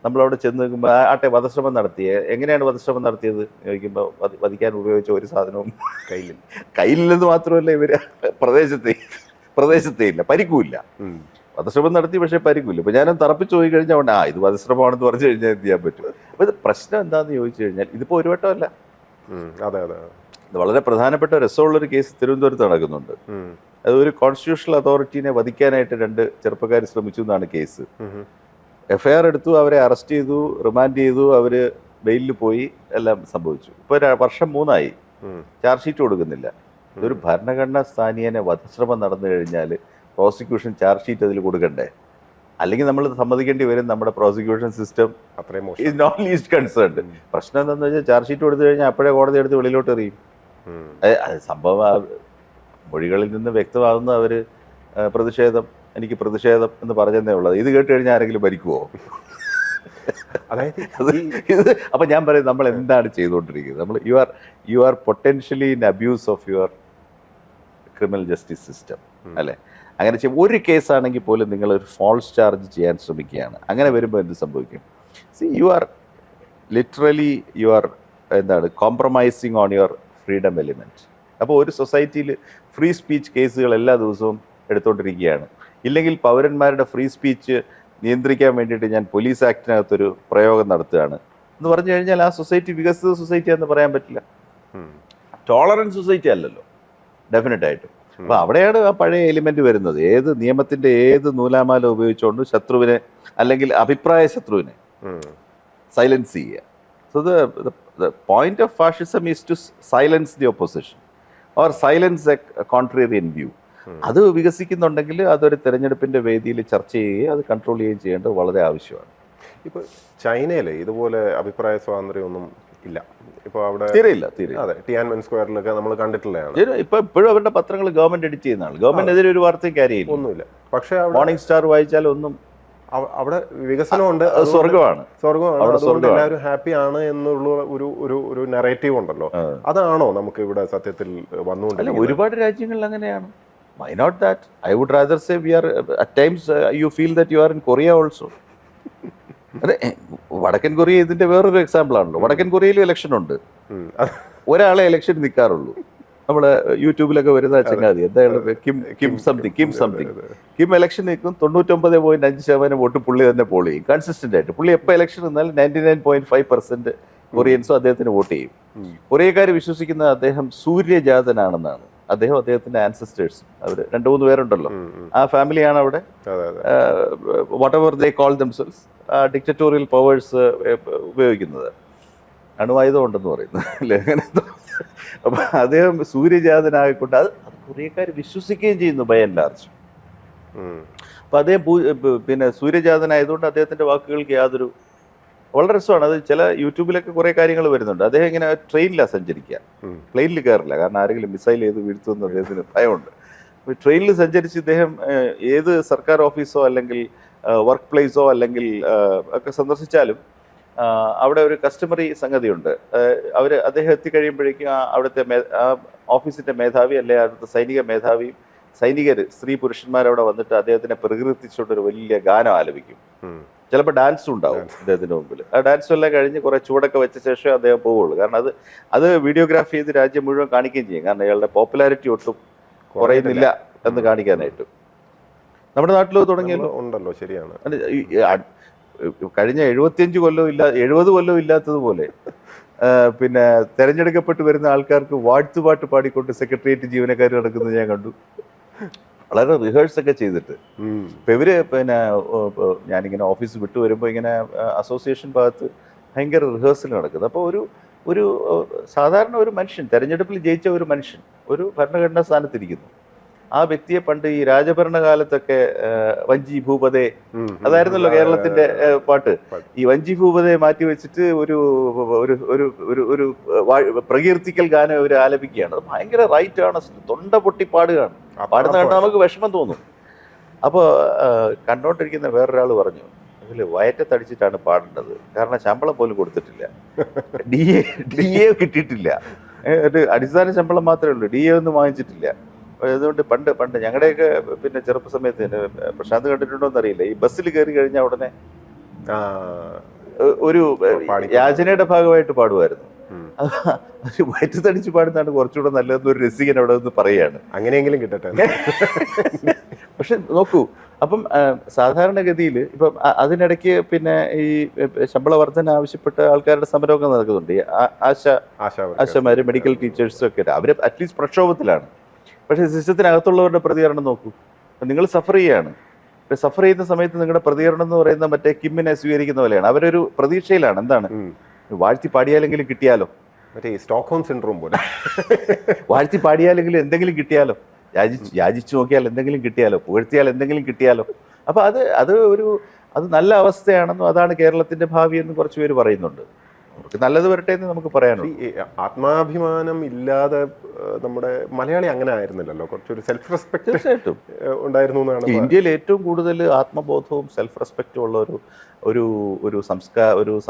നമ്മളവിടെ ചെന്ന് നിൽക്കുമ്പോൾ ആട്ടെ വധശ്രമം നടത്തിയത്, എങ്ങനെയാണ് വധശ്രമം നടത്തിയത് ചോദിക്കുമ്പോൾ വധിക്കാൻ ഉപയോഗിച്ച ഒരു സാധനവും കയ്യിലില്ലെന്ന് മാത്രമല്ല, ഇവർ പ്രദേശത്ത് പ്രദേശത്തേ ഇല്ല, പരിക്കുമില്ല. വധശ്രമം നടത്തി, പക്ഷേ പരിക്കില്ല. ഇപ്പൊ ഞാനും തറപ്പിച്ച് പോയി കഴിഞ്ഞാൽ ഇത് വധശ്രമമാണെന്ന് പറഞ്ഞു കഴിഞ്ഞാൽ എന്ത് ചെയ്യാൻ പറ്റും? അപ്പൊ ഇത് പ്രശ്നം എന്താണെന്ന് ചോദിച്ചു കഴിഞ്ഞാൽ ഇതിപ്പോ ഒരു വട്ടമല്ല, ഇത് വളരെ പ്രധാനപ്പെട്ട രസമുള്ളൊരു കേസ് തിരുവനന്തപുരത്ത് നടക്കുന്നുണ്ട്. അത് ഒരു കോൺസ്റ്റിറ്റ്യൂഷണൽ അതോറിറ്റീനെ വധിക്കാനായിട്ട് 2 ചെറുപ്പക്കാർ ശ്രമിച്ചു എന്നാണ് കേസ്. FIR എടുത്തു, അവരെ അറസ്റ്റ് ചെയ്തു, റിമാൻഡ് ചെയ്തു, അവര് ബെയിലിൽ പോയി, എല്ലാം സംഭവിച്ചു. ഇപ്പൊ വർഷം 3 ചാർജ് ഷീറ്റ് കൊടുക്കുന്നില്ല. ഇതൊരു ഭരണഘടനാ സ്ഥാനീയനെ വധശ്രമം നടന്നു കഴിഞ്ഞാൽ പ്രോസിക്യൂഷൻ ചാർജ് ഷീറ്റ് അതിൽ കൊടുക്കണ്ടേ? അല്ലെങ്കിൽ നമ്മൾ സമ്മതിക്കേണ്ടി വരും നമ്മുടെ prosecution system is not least concerned. പ്രശ്നം എന്താണെന്ന് വെച്ചാൽ ചാർജ് ഷീറ്റ് കൊടുത്തു കഴിഞ്ഞാൽ അപ്പോഴേ കോടതി എടുത്ത് വെളിയിലോട്ട് എറിയും. സംഭവം മൊഴികളിൽ നിന്ന് വ്യക്തമാകുന്ന അവര് എനിക്ക് പ്രതിഷേധം എന്ന് പറഞ്ഞതേ ഉള്ളത്. ഇത് കേട്ട് കഴിഞ്ഞാൽ ആരെങ്കിലും ഭരിക്കുമോ? അപ്പൊ ഞാൻ പറയും, നമ്മൾ എന്താണ് ചെയ്തുകൊണ്ടിരിക്കുന്നത്? നമ്മൾ you are potentially in abuse of your criminal justice system, അല്ലേ? അങ്ങനെ ചെയ്യും. ഒരു കേസാണെങ്കിൽ പോലും നിങ്ങൾ ഒരു ഫോൾസ് ചാർജ് ചെയ്യാൻ ശ്രമിക്കുകയാണ്. അങ്ങനെ വരുമ്പോൾ എന്ത് സംഭവിക്കും? You are literally compromising on your freedom element. അപ്പോൾ ഒരു സൊസൈറ്റിയിൽ ഫ്രീ സ്പീച്ച് കേസുകൾ എല്ലാ ദിവസവും എടുത്തുകൊണ്ടിരിക്കുകയാണ്. ഇല്ലെങ്കിൽ പൗരന്മാരുടെ ഫ്രീ സ്പീച്ച് നിയന്ത്രിക്കാൻ വേണ്ടിയിട്ട് ഞാൻ പോലീസ് ആക്ടിനകത്തൊരു പ്രയോഗം നടത്തുകയാണ് എന്ന് പറഞ്ഞു കഴിഞ്ഞാൽ ആ സൊസൈറ്റി വികസിത സൊസൈറ്റി എന്ന് പറയാൻ പറ്റില്ല. ടോളറൻസ് സൊസൈറ്റി അല്ലല്ലോ, ഡെഫിനറ്റ് ആയിട്ടും. അപ്പോൾ അവിടെയാണ് ആ പഴയ എലിമെന്റ് വരുന്നത്. ഏത് നിയമത്തിന്റെ ഏത് നൂലാമാല ഉപയോഗിച്ചുകൊണ്ട് ശത്രുവിനെ അല്ലെങ്കിൽ അഭിപ്രായ ശത്രുവിനെ സൈലൻസ് ചെയ്യുക. So the point of fascism is to silence the opposition or silence a contrarian view. അത് വികസിക്കുന്നുണ്ടെങ്കിൽ അതൊരു തെരഞ്ഞെടുപ്പിന്റെ വേദിയിൽ ചർച്ച ചെയ്യുകയും അത് കൺട്രോൾ ചെയ്യുകയും ചെയ്യേണ്ടത് വളരെ ആവശ്യമാണ്. ഇപ്പോൾ ചൈനയിൽ ഇതുപോലെ അഭിപ്രായ സ്വാതന്ത്ര്യമൊന്നും ഇല്ല. ഇപ്പോൾ അവിടെ തീരെയില്ല. അതെ, ടിയാൻമെൻ സ്ക്വയറിലൊക്കെ നമ്മൾ കണ്ടിട്ടുള്ളതാണ്. ഇപ്പോഴും അവരുടെ പത്രങ്ങൾ ഗവൺമെന്റ് എഡിറ്റ് ചെയ്യുന്നതാണ്. ഗവൺമെന്റിനെതിരെ ഒരു വാർത്തയും കാര്യമില്ല, ഒന്നുമില്ല. പക്ഷേ മോർണിംഗ് സ്റ്റാർ വായിച്ചാൽ ഒന്നും അവിടെ വികസനമുണ്ട്, സ്വർഗമാണ്. അതുകൊണ്ട് എല്ലാവരും ഹാപ്പി ആണ് എന്നുള്ള ഒരു നെറേറ്റീവ് ഉണ്ടല്ലോ. അതാണോ നമുക്ക് ഇവിടെ സത്യത്തിൽ വന്നുകൊണ്ടിരിക്കുന്നത്? ഒരുപാട് രാജ്യങ്ങളിൽ അങ്ങനെയാണ്. Why not that? I would rather say we are at times you feel that you are in Korea also. വടക്കൻ കൊറിയ ഇതിന്റെ വേറൊരു എക്സാമ്പിൾ ആണല്ലോ. വടക്കൻ കൊറിയയിൽ ഇലക്ഷൻ ഉണ്ട്, ഒരാളെ ഇലക്ഷൻ നിൽക്കാറുള്ളൂ. നമ്മുടെ യൂട്യൂബിലൊക്കെ വരുന്ന ചങ്ങാതി എന്തായാലും കിം ഇലക്ഷൻ നിൽക്കും, 99.5% വോട്ട് പുള്ളി തന്നെ പോൾ ചെയ്യും കൺസിസ്റ്റന്റ് ആയിട്ട്. പുള്ളി എപ്പോൾ ഇലക്ഷൻ നിന്നാലും 99.5% കൊറിയൻസും അദ്ദേഹത്തിന് വോട്ട് ചെയ്യും. കൊറിയക്കാർ വിശ്വസിക്കുന്നത് അദ്ദേഹം സൂര്യജാതനാണെന്നാണ്. അദ്ദേഹത്തിന്റെ ആൻസസ്റ്റേഴ്സ് അവർ 2-3 പേരുണ്ടല്ലോ, ആ ഫാമിലിയാണ് അവിടെ what ever they call themselves dictatorial powers ഉപയോഗിക്കുന്നത്. അണുവായുധം ഉണ്ടെന്ന് പറയുന്നത് അല്ലേ, അങ്ങനെ. അപ്പൊ അദ്ദേഹം സൂര്യജാതനായിക്കൊണ്ട് അത് കൊറിയക്കാർ വിശ്വസിക്കുകയും ചെയ്യുന്നു ബൈ ആൻഡ് ലാർജ്. അപ്പൊ അദ്ദേഹം പിന്നെ സൂര്യജാതനായതുകൊണ്ട് അദ്ദേഹത്തിന്റെ വാക്കുകൾക്ക് യാതൊരു, വളരെ രസമാണ് അത്. ചില യൂട്യൂബിലൊക്കെ കുറെ കാര്യങ്ങൾ വരുന്നുണ്ട്. അദ്ദേഹം ഇങ്ങനെ ട്രെയിനിലാണ് സഞ്ചരിക്കുക, പ്ലെയിനിൽ കയറില്ല, കാരണം ആരെങ്കിലും മിസൈൽ ചെയ്ത് വീഴ്ത്തുമെന്ന് അദ്ദേഹത്തിന് ഭയമുണ്ട്. ട്രെയിനിൽ സഞ്ചരിച്ച് ഇദ്ദേഹം ഏത് സർക്കാർ ഓഫീസോ അല്ലെങ്കിൽ വർക്ക് പ്ലേസോ അല്ലെങ്കിൽ ഒക്കെ സന്ദർശിച്ചാലും അവിടെ ഒരു കസ്റ്റമറി സംഗതിയുണ്ട്. അദ്ദേഹം എത്തിക്കഴിയുമ്പോഴേക്കും അവിടുത്തെ ഓഫീസിന്റെ മേധാവി അല്ലെ അവിടുത്തെ സൈനിക മേധാവിയും സ്ത്രീ പുരുഷന്മാരവിടെ വന്നിട്ട് അദ്ദേഹത്തിനെ പ്രകീർത്തിച്ചുകൊണ്ടൊരു വലിയ ഗാനം ആലപിക്കും. ചിലപ്പോൾ ഡാൻസും ഉണ്ടാവും അദ്ദേഹത്തിന്റെ മുമ്പിൽ. ആ ഡാൻസും എല്ലാം കഴിഞ്ഞ് കുറെ ചൂടൊക്കെ വെച്ച ശേഷമേ അദ്ദേഹം പോവുള്ളൂ. കാരണം അത് വീഡിയോഗ്രാഫി ചെയ്ത് രാജ്യം മുഴുവൻ കാണിക്കുകയും ചെയ്യും. കാരണം ഇയാളുടെ പോപ്പുലാരിറ്റി ഒട്ടും കുറയുന്നില്ല എന്ന് കാണിക്കാനായിട്ട്. നമ്മുടെ നാട്ടിൽ തുടങ്ങിയല്ലോ ഉണ്ടല്ലോ. ശരിയാണ്. കഴിഞ്ഞ 75 കൊല്ലം 70 കൊല്ലം ഇല്ലാത്തതുപോലെ പിന്നെ തെരഞ്ഞെടുക്കപ്പെട്ട് വരുന്ന ആൾക്കാർക്ക് വാഴ്ത്തുപാട്ട് പാടിക്കൊണ്ട് സെക്രട്ടേറിയറ്റ് ജീവനക്കാർ നടക്കുന്നത് ഞാൻ കണ്ടു. വളരെ റിഹേഴ്സൊക്കെ ചെയ്തിട്ട്. ഇപ്പം ഇവര് പിന്നെ ഞാനിങ്ങനെ ഓഫീസ് വിട്ടു വരുമ്പോൾ ഇങ്ങനെ അസോസിയേഷൻ ഭാഗത്ത് ഭയങ്കര റിഹേഴ്സൽ നടക്കുന്നത്. അപ്പോൾ ഒരു സാധാരണ ഒരു മനുഷ്യൻ, തെരഞ്ഞെടുപ്പിൽ ജയിച്ച ഒരു മനുഷ്യൻ ഒരു ഭരണഘടനാ സ്ഥാനത്തിരിക്കുന്നു. ആ വ്യക്തിയെ പണ്ട് ഈ രാജഭരണകാലത്തൊക്കെ വഞ്ചി ഭൂപതേ, അതായിരുന്നല്ലോ കേരളത്തിന്റെ പാട്ട്. ഈ വഞ്ചി ഭൂപതയെ മാറ്റി വെച്ചിട്ട് ഒരു പ്രകീർത്തിക്കൽ ഗാനം ഇവർ ആലപിക്കുകയാണ്. അത് ഭയങ്കര റൈറ്റാണ്, തൊണ്ട പൊട്ടി പാടുകയാണ്. പാടുന്ന കണ്ടാൽ നമുക്ക് വിഷമം തോന്നും. അപ്പോൾ കണ്ടോണ്ടിരിക്കുന്ന വേറൊരാൾ പറഞ്ഞു, അതിൽ വയറ്റത്തടിച്ചിട്ടാണ് പാടേണ്ടത്, കാരണം ശമ്പളം പോലും കൊടുത്തിട്ടില്ല, DA കിട്ടിയിട്ടില്ല, ഒരു അടിസ്ഥാന ശമ്പളം മാത്രമേ ഉള്ളൂ, DA ഒന്നും വാങ്ങിച്ചിട്ടില്ല. അതുകൊണ്ട് പണ്ട് ഞങ്ങളുടെയൊക്കെ പിന്നെ ചെറുപ്പ സമയത്ത് പ്രശാന്ത് കണ്ടിട്ടുണ്ടോ എന്നറിയില്ല, ഈ ബസ്സിൽ കയറി കഴിഞ്ഞാൽ ഉടനെ ഒരു യാചനയുടെ ഭാഗമായിട്ട് പാടുമായിരുന്നു. വയറ്റത്തടിച്ച് പാടുന്നതാണ് കുറച്ചുകൂടെ നല്ലതെന്നൊരു രസികൻ അവിടെ നിന്ന് പറയുകയാണ്. അങ്ങനെയെങ്കിലും കിട്ടട്ടെ. പക്ഷെ നോക്കൂ, അപ്പം സാധാരണഗതിയിൽ ഇപ്പം അതിനിടയ്ക്ക് പിന്നെ ഈ ശമ്പള വർധന ആവശ്യപ്പെട്ട ആൾക്കാരുടെ സമരമൊക്കെ നടക്കുന്നുണ്ട്. ഈ ആശമാര്, മെഡിക്കൽ ടീച്ചേഴ്സും ഒക്കെ അവർ അറ്റ്ലീസ്റ്റ് പ്രക്ഷോഭത്തിലാണ്. പക്ഷേ സിസ്റ്റത്തിനകത്തുള്ളവരുടെ പ്രതികരണം നോക്കൂ. നിങ്ങൾ സഫർ ചെയ്യാണ്. സഫർ ചെയ്യുന്ന സമയത്ത് നിങ്ങളുടെ പ്രതികരണം എന്ന് പറയുന്ന മറ്റേ കിമ്മിനെ സ്വീകരിക്കുന്ന പോലെയാണ്. അവരൊരു പ്രതീക്ഷയിലാണ്. എന്താണ്, വാഴ്ത്തി പാടിയാലെങ്കിലും കിട്ടിയാലോ, മറ്റേ സ്റ്റോക്ക്ഹോം സിൻഡ്രോം പോലെ വാഴ്ത്തി പാടിയാലെങ്കിലും എന്തെങ്കിലും കിട്ടിയാലോ, യാചിച്ചു നോക്കിയാൽ എന്തെങ്കിലും കിട്ടിയാലോ, പുകഴ്ത്തിയാൽ എന്തെങ്കിലും കിട്ടിയാലോ. അപ്പൊ അത് നല്ല അവസ്ഥയാണെന്നും അതാണ് കേരളത്തിന്റെ ഭാവി എന്ന് കുറച്ച് പേര് പറയുന്നുണ്ട്. നമുക്ക് നല്ലത് വരട്ടെ എന്ന് നമുക്ക് പറയാനുള്ളൂ. ആത്മാഭിമാനം ഇല്ലാതെ നമ്മുടെ മലയാളി അങ്ങനെ ആയിരുന്നില്ലല്ലോ. കുറച്ചൊരു സെൽഫ് റെസ്പെക്ട് തീർച്ചയായിട്ടും ഉണ്ടായിരുന്നു എന്നാണ്. ഇന്ത്യയിൽ ഏറ്റവും കൂടുതൽ ആത്മബോധവും സെൽഫ് റെസ്പെക്റ്റും ഉള്ള ഒരു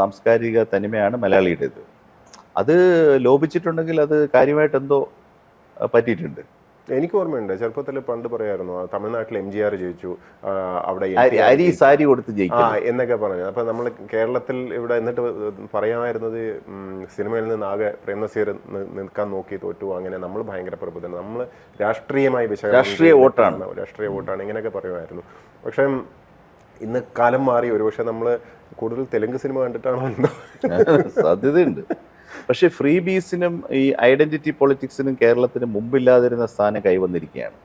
സാംസ്കാരിക തനിമയാണ് മലയാളിയുടേത്. അത് ലോപിച്ചിട്ടുണ്ടെങ്കിൽ അത് കാര്യമായിട്ട് എന്തോ പറ്റിയിട്ടുണ്ട്. എനിക്ക് ഓർമ്മയുണ്ട്, ചെറുപ്പത്തിൽ പണ്ട് പറയായിരുന്നു തമിഴ്നാട്ടിൽ MGR ജയിച്ചു, അവിടെ അരി സാരി കൊടുത്ത് ജയിക്കും എന്നൊക്കെ പറഞ്ഞു. അപ്പൊ നമ്മൾ കേരളത്തിൽ ഇവിടെ എന്നിട്ട് പറയാമായിരുന്നത് സിനിമയിൽ നിന്ന് ആകെ പ്രേംനസീർ നിൽക്കാൻ നോക്കി തോറ്റു, അങ്ങനെ നമ്മൾ ഭയങ്കര പ്രബുദ്ധനം, നമ്മൾ രാഷ്ട്രീയമായി രാഷ്ട്രീയ വോട്ടാണ് ഇങ്ങനെയൊക്കെ പറയുമായിരുന്നു. പക്ഷെ ഇന്ന് കാലം മാറി. ഒരുപക്ഷെ നമ്മൾ കൂടുതൽ തെലുങ്ക് സിനിമ കണ്ടിട്ടാണോ എന്തോ സാധ്യതയുണ്ട്. പക്ഷെ ഫ്രീ ബീസിനും ഈ ഐഡന്റിറ്റി പൊളിറ്റിക്സിനും കേരളത്തിന് മുമ്പില്ലാതിരുന്ന സ്ഥാനം കൈവന്നിരിക്കുകയാണ്.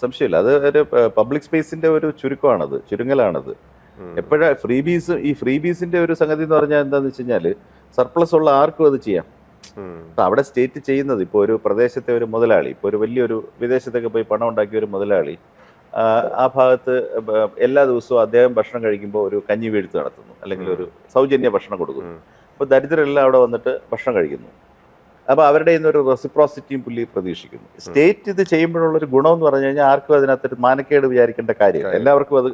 സംശയമില്ല. അത് ഒരു പബ്ലിക് സ്പേസിന്റെ ഒരു ചുരുങ്ങലാണത്. എപ്പോഴാ ഫ്രീ ബീസിന്റെ ഒരു സംഗതി എന്ന് പറഞ്ഞാൽ എന്താന്ന് വെച്ച് കഴിഞ്ഞാല് സർപ്ലസ് ഉള്ള ആർക്കും അത് ചെയ്യാം. അവിടെ സ്റ്റേറ്റ് ചെയ്യുന്നത്, ഇപ്പോൾ ഒരു പ്രദേശത്തെ ഒരു മുതലാളി, ഇപ്പോൾ ഒരു വലിയൊരു വിദേശത്തൊക്കെ പോയി പണം ഉണ്ടാക്കിയ ഒരു മുതലാളി ആ ഭാഗത്ത് എല്ലാ ദിവസവും അദ്ദേഹം ഭക്ഷണം കഴിക്കുമ്പോൾ ഒരു കഞ്ഞി വീഴ്ത്ത് നടത്തുന്നു, അല്ലെങ്കിൽ ഒരു സൗജന്യ ഭക്ഷണം കൊടുക്കുന്നു. അപ്പോൾ ദരിദ്രരെല്ലാം അവിടെ വന്നിട്ട് ഭക്ഷണം കഴിക്കുന്നു. അപ്പോൾ അവരുടെ ഇന്നൊരു റെസിപ്രോസിറ്റിയും പുള്ളി പ്രതീക്ഷിക്കുന്നു. സ്റ്റേറ്റ് ഇത് ചെയ്യുമ്പോഴുള്ളൊരു ഗുണം എന്ന് പറഞ്ഞു കഴിഞ്ഞാൽ ആർക്കും അതിനകത്തൊരു മാനക്കേട് വിചാരിക്കേണ്ട കാര്യമില്ല. എല്ലാവർക്കും അത്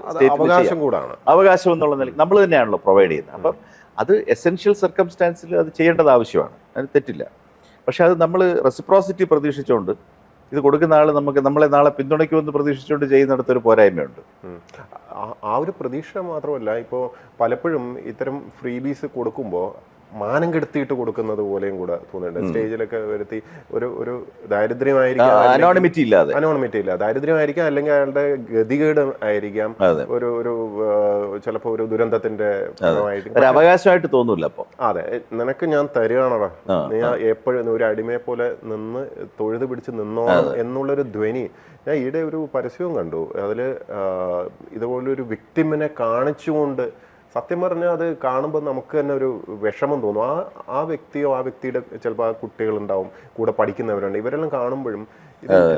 അവകാശം എന്നുള്ള നിലയ്ക്ക് നമ്മൾ തന്നെയാണല്ലോ പ്രൊവൈഡ് ചെയ്യുന്നത്. അപ്പം അത് എസെൻഷ്യൽ സർക്കംസ്റ്റാൻസിൽ അത് ചെയ്യേണ്ടത് ആവശ്യമാണ്, അത് തെറ്റില്ല. പക്ഷെ അത് നമ്മൾ റെസിപ്രോസിറ്റി പ്രതീക്ഷിച്ചുകൊണ്ട് ഇത് കൊടുക്കുന്ന ആൾ നമ്മളെ നാളെ പിന്തുണയ്ക്കുമെന്ന് പ്രതീക്ഷിച്ചുകൊണ്ട് ചെയ്യുന്നിടത്തൊരു പോരായ്മയുണ്ട്. ആ ഒരു പ്രതീക്ഷ മാത്രമല്ല, ഇപ്പോൾ പലപ്പോഴും ഇത്തരം ഫ്രീ ബീസ് കൊടുക്കുമ്പോൾ മാനം കെടുത്തിയിട്ട് കൊടുക്കുന്നത് പോലെയും കൂടെ തോന്നുന്നുണ്ട്. സ്റ്റേജിലൊക്കെ വരുത്തി ഒരു ദാരിദ്ര്യമായിരിക്കാം, അനോണിമിറ്റി ഇല്ല, ദാരിദ്ര്യമായിരിക്കാം, അല്ലെങ്കിൽ അയാളുടെ ഗതികേട് ആയിരിക്കാം, ഒരു ചിലപ്പോൾ ഒരു ദുരന്തത്തിന്റെ അവകാശമായിട്ട് തോന്നൂല. അപ്പൊ അതെ, നിനക്ക് ഞാൻ തരികയാണോ, നീ എപ്പോഴും ഒരു അടിമയെ പോലെ നിന്ന് തൊഴുത് പിടിച്ച് നിന്നോ എന്നുള്ളൊരു ധ്വനി. ഞാൻ ഈയിടെ ഒരു പരസ്യവും കണ്ടു. അതില് ഇതുപോലൊരു വിക്ടിമിനെ കാണിച്ചുകൊണ്ട്, സത്യം പറഞ്ഞാൽ അത് കാണുമ്പോൾ നമുക്ക് തന്നെ ഒരു വിഷമം തോന്നും. ആ വ്യക്തിയോ ആ വ്യക്തിയുടെ ചിലപ്പോൾ ആ കുട്ടികളുണ്ടാവും, കൂടെ പഠിക്കുന്നവരുണ്ട്, ഇവരെല്ലാം കാണുമ്പോഴും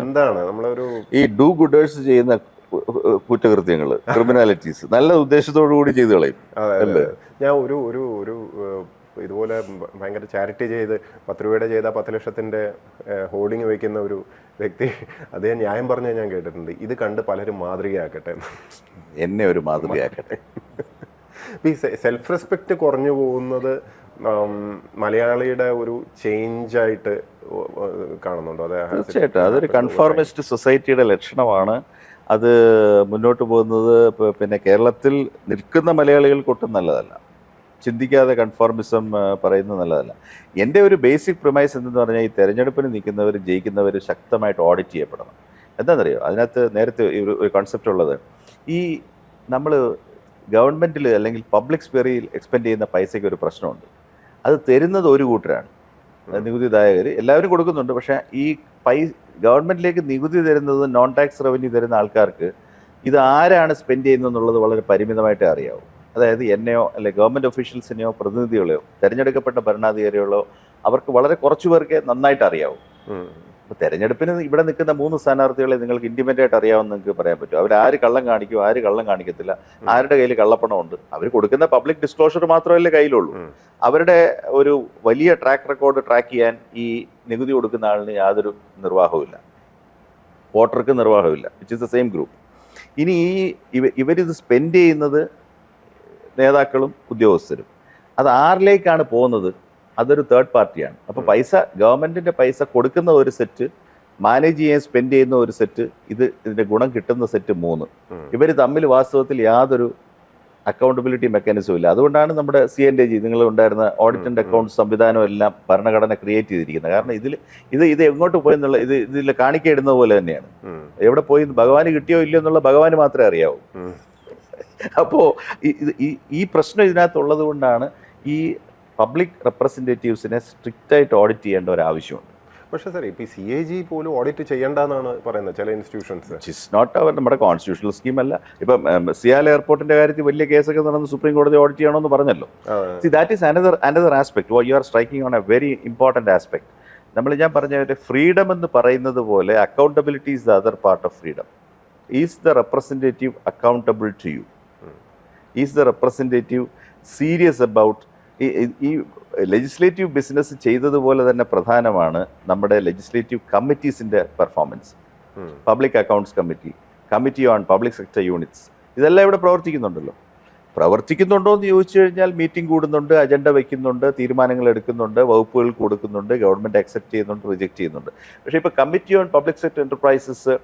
എന്താണ് നമ്മളൊരു ഈ ഡു ഗുഡേഴ്സ് ചെയ്യുന്ന കുറ്റകൃത്യങ്ങൾ, ക്രിമിനാലിറ്റീസ് നല്ല ഉദ്ദേശത്തോടു കൂടി ചെയ്തു കളയും. ഞാൻ ഒരു ഇതുപോലെ ഭയങ്കര ചാരിറ്റി ചെയ്ത് 10 രൂപയുടെ ചെയ്ത 10 ലക്ഷത്തിന്റെ ഹോർഡിങ് വയ്ക്കുന്ന ഒരു വ്യക്തി, അദ്ദേഹം ന്യായം പറഞ്ഞ ഞാൻ കേട്ടിട്ടുണ്ട്, ഇത് കണ്ട് പലരും മാതൃകയാക്കട്ടെ, എന്നെ ഒരു മാതൃകയാക്കട്ടെ. ഈ സെൽഫ് റെസ്പെക്റ്റ് കുറഞ്ഞു പോകുന്നത് മലയാളിയുടെ ഒരു ചേഞ്ച് ആയിട്ട് കാണുന്നുണ്ടോ? അതെ, തീർച്ചയായിട്ടും അതൊരു കൺഫോർമിസ്റ്റ് സൊസൈറ്റിയുടെ ലക്ഷണമാണ്. അത് മുന്നോട്ട് പോകുന്നത് പിന്നെ കേരളത്തിൽ നിൽക്കുന്ന മലയാളികൾക്കൊട്ടും നല്ലതല്ല. ചിന്തിക്കാതെ കൺഫോർമിസം പറയുന്നത് നല്ലതല്ല. എൻ്റെ ഒരു ബേസിക് പ്രിമൈസ് എന്തെന്ന് പറഞ്ഞാൽ, ഈ തെരഞ്ഞെടുപ്പിന് നിൽക്കുന്നവർ ജയിക്കുന്നവർ ശക്തമായിട്ട് ഓഡിറ്റ് ചെയ്യപ്പെടണം. എന്താണെന്നറിയോ, അതിനകത്ത് നേരത്തെ ഒരു കൺസെപ്റ്റ് ഉള്ളത്, ഈ നമ്മൾ ഗവൺമെൻറ്റിൽ അല്ലെങ്കിൽ പബ്ലിക് സ്പെയറിൽ എക്സ്പെൻഡ് ചെയ്യുന്ന പൈസയ്ക്ക് ഒരു പ്രശ്നമുണ്ട്. അത് തരുന്നത് ഒരു കൂട്ടരാണ്, നികുതിദായകർ എല്ലാവരും കൊടുക്കുന്നുണ്ട്. പക്ഷേ ഈ ഗവൺമെൻറ്റിലേക്ക് നികുതി തരുന്നത്, നോൺ ടാക്സ് റവന്യൂ തരുന്ന ആൾക്കാർക്ക് ഇത് ആരാണ് സ്പെൻഡ് ചെയ്യുന്നതെന്നുള്ളത് വളരെ പരിമിതമായിട്ടേ അറിയാവൂ. അതായത് എന്നെയോ അല്ലെങ്കിൽ ഗവൺമെൻറ് ഒഫീഷ്യൽസിനെയോ പ്രതിനിധികളെയോ തിരഞ്ഞെടുക്കപ്പെട്ട ഭരണാധികാരികളോ അവർക്ക് വളരെ കുറച്ചു പേർക്ക് നന്നായിട്ട് അറിയാവും. അപ്പോൾ തെരഞ്ഞെടുപ്പിന് ഇവിടെ നിൽക്കുന്ന 3 സ്ഥാനാർത്ഥികളെ നിങ്ങൾക്ക് ഇൻറ്റിമേറ്റ് ആയിട്ട് അറിയാമെന്ന് നിങ്ങൾക്ക് പറയാൻ പറ്റും. അവരാര് കള്ളം കാണിക്കും, ആര് കള്ളം കാണിക്കത്തില്ല, ആരുടെ കയ്യിൽ കള്ളപ്പണമുണ്ട്, അവർ കൊടുക്കുന്ന പബ്ലിക് ഡിസ്ക്ലോഷർ മാത്രമല്ലേ കയ്യിലുള്ളൂ. അവരുടെ ഒരു വലിയ ട്രാക്ക് റെക്കോർഡ് ട്രാക്ക് ചെയ്യാൻ ഈ നികുതി കൊടുക്കുന്ന ആളിന് യാതൊരു നിർവാഹവുമില്ല, വോട്ടർക്ക് നിർവാഹമില്ല, which is the same group. ഇനി ഇവരിത് സ്പെൻഡ് ചെയ്യുന്നത് നേതാക്കളും ഉദ്യോഗസ്ഥരും. അത് ആരിലേക്കാണ് പോകുന്നത്? അതൊരു തേർഡ് പാർട്ടിയാണ്. അപ്പോൾ പൈസ, ഗവൺമെൻറ്റിൻ്റെ പൈസ കൊടുക്കുന്ന ഒരു സെറ്റ്, മാനേജ് ചെയ്യാൻ സ്പെൻഡ് ചെയ്യുന്ന ഒരു സെറ്റ്, ഇതിൻ്റെ ഗുണം കിട്ടുന്ന സെറ്റ് 3. ഇവർ തമ്മിൽ വാസ്തവത്തിൽ യാതൊരു അക്കൗണ്ടബിലിറ്റി മെക്കാനിസം ഇല്ല. അതുകൊണ്ടാണ് നമ്മുടെ CNAG നിങ്ങൾ ഉണ്ടായിരുന്ന ഓഡിറ്റ് ആൻഡ് അക്കൗണ്ട് സംവിധാനം എല്ലാം ഭരണഘടന ക്രിയേറ്റ് ചെയ്തിരിക്കുന്നത്. കാരണം ഇത് എങ്ങോട്ട് പോയെന്നുള്ള ഇതിൽ കാണിക്കയിടുന്നത് പോലെ തന്നെയാണ്. എവിടെ പോയി ഭഗവാന് കിട്ടിയോ ഇല്ലയോ എന്നുള്ള ഭഗവാന് മാത്രമേ അറിയാവൂ. അപ്പോൾ ഈ പ്രശ്നം ഇതിനകത്തുള്ളത് കൊണ്ടാണ് ഈ പബ്ലിക് റെപ്രസെൻറ്റേറ്റീവ്സിനെ സ്ട്രിക്റ്റായിട്ട് ഓഡിറ്റ് ചെയ്യേണ്ട ഒരു ആവശ്യമുണ്ട്. പക്ഷേ സാർ ഇപ്പോൾ CAG പോലും ഓഡിറ്റ് ചെയ്യേണ്ടെന്നാണ് പറയുന്നത് ചില ഇൻസ്റ്റിറ്റ്യൂഷൻസ്. ഇറ്റ്സ് നോട്ട് അവർ നമ്മുടെ കോൺസ്റ്റിറ്റ്യൂഷണൽ സ്കീം അല്ല. ഇപ്പം സിയാൽ എയർപോർട്ടിന്റെ കാര്യത്തിൽ വലിയ കേസൊക്കെ നടന്ന് സുപ്രീം കോടതി ഓഡിറ്റ് ചെയ്യണമെന്ന് പറഞ്ഞല്ലോ. That is another aspect. You are striking on a very important aspect. ഞാൻ പറഞ്ഞ ഫ്രീഡം എന്ന് പറയുന്നത് പോലെ accountability is the other part of freedom. Is the representative accountable to you? Is the representative serious about ഈ legislative business ചെയ്തതുപോലെ തന്നെ പ്രധാനമാണ് നമ്മുടെ ലെജിസ്ലേറ്റീവ് കമ്മിറ്റീസിൻ്റെ performance. Public accounts committee on public sector units, ഇതെല്ലാം ഇവിടെ പ്രവർത്തിക്കുന്നുണ്ടല്ലോ. പ്രവർത്തിക്കുന്നുണ്ടോ എന്ന് ചോദിച്ചു കഴിഞ്ഞാൽ മീറ്റിംഗ് കൂടുന്നുണ്ട്, അജണ്ട വയ്ക്കുന്നുണ്ട്, തീരുമാനങ്ങൾ എടുക്കുന്നുണ്ട്, വകുപ്പുകൾ കൊടുക്കുന്നുണ്ട്, ഗവൺമെൻറ് അക്സെപ്റ്റ് ചെയ്യുന്നുണ്ട്, റിജക്റ്റ് ചെയ്യുന്നുണ്ട്. പക്ഷേ ഇപ്പോൾ committee on public sector enterprises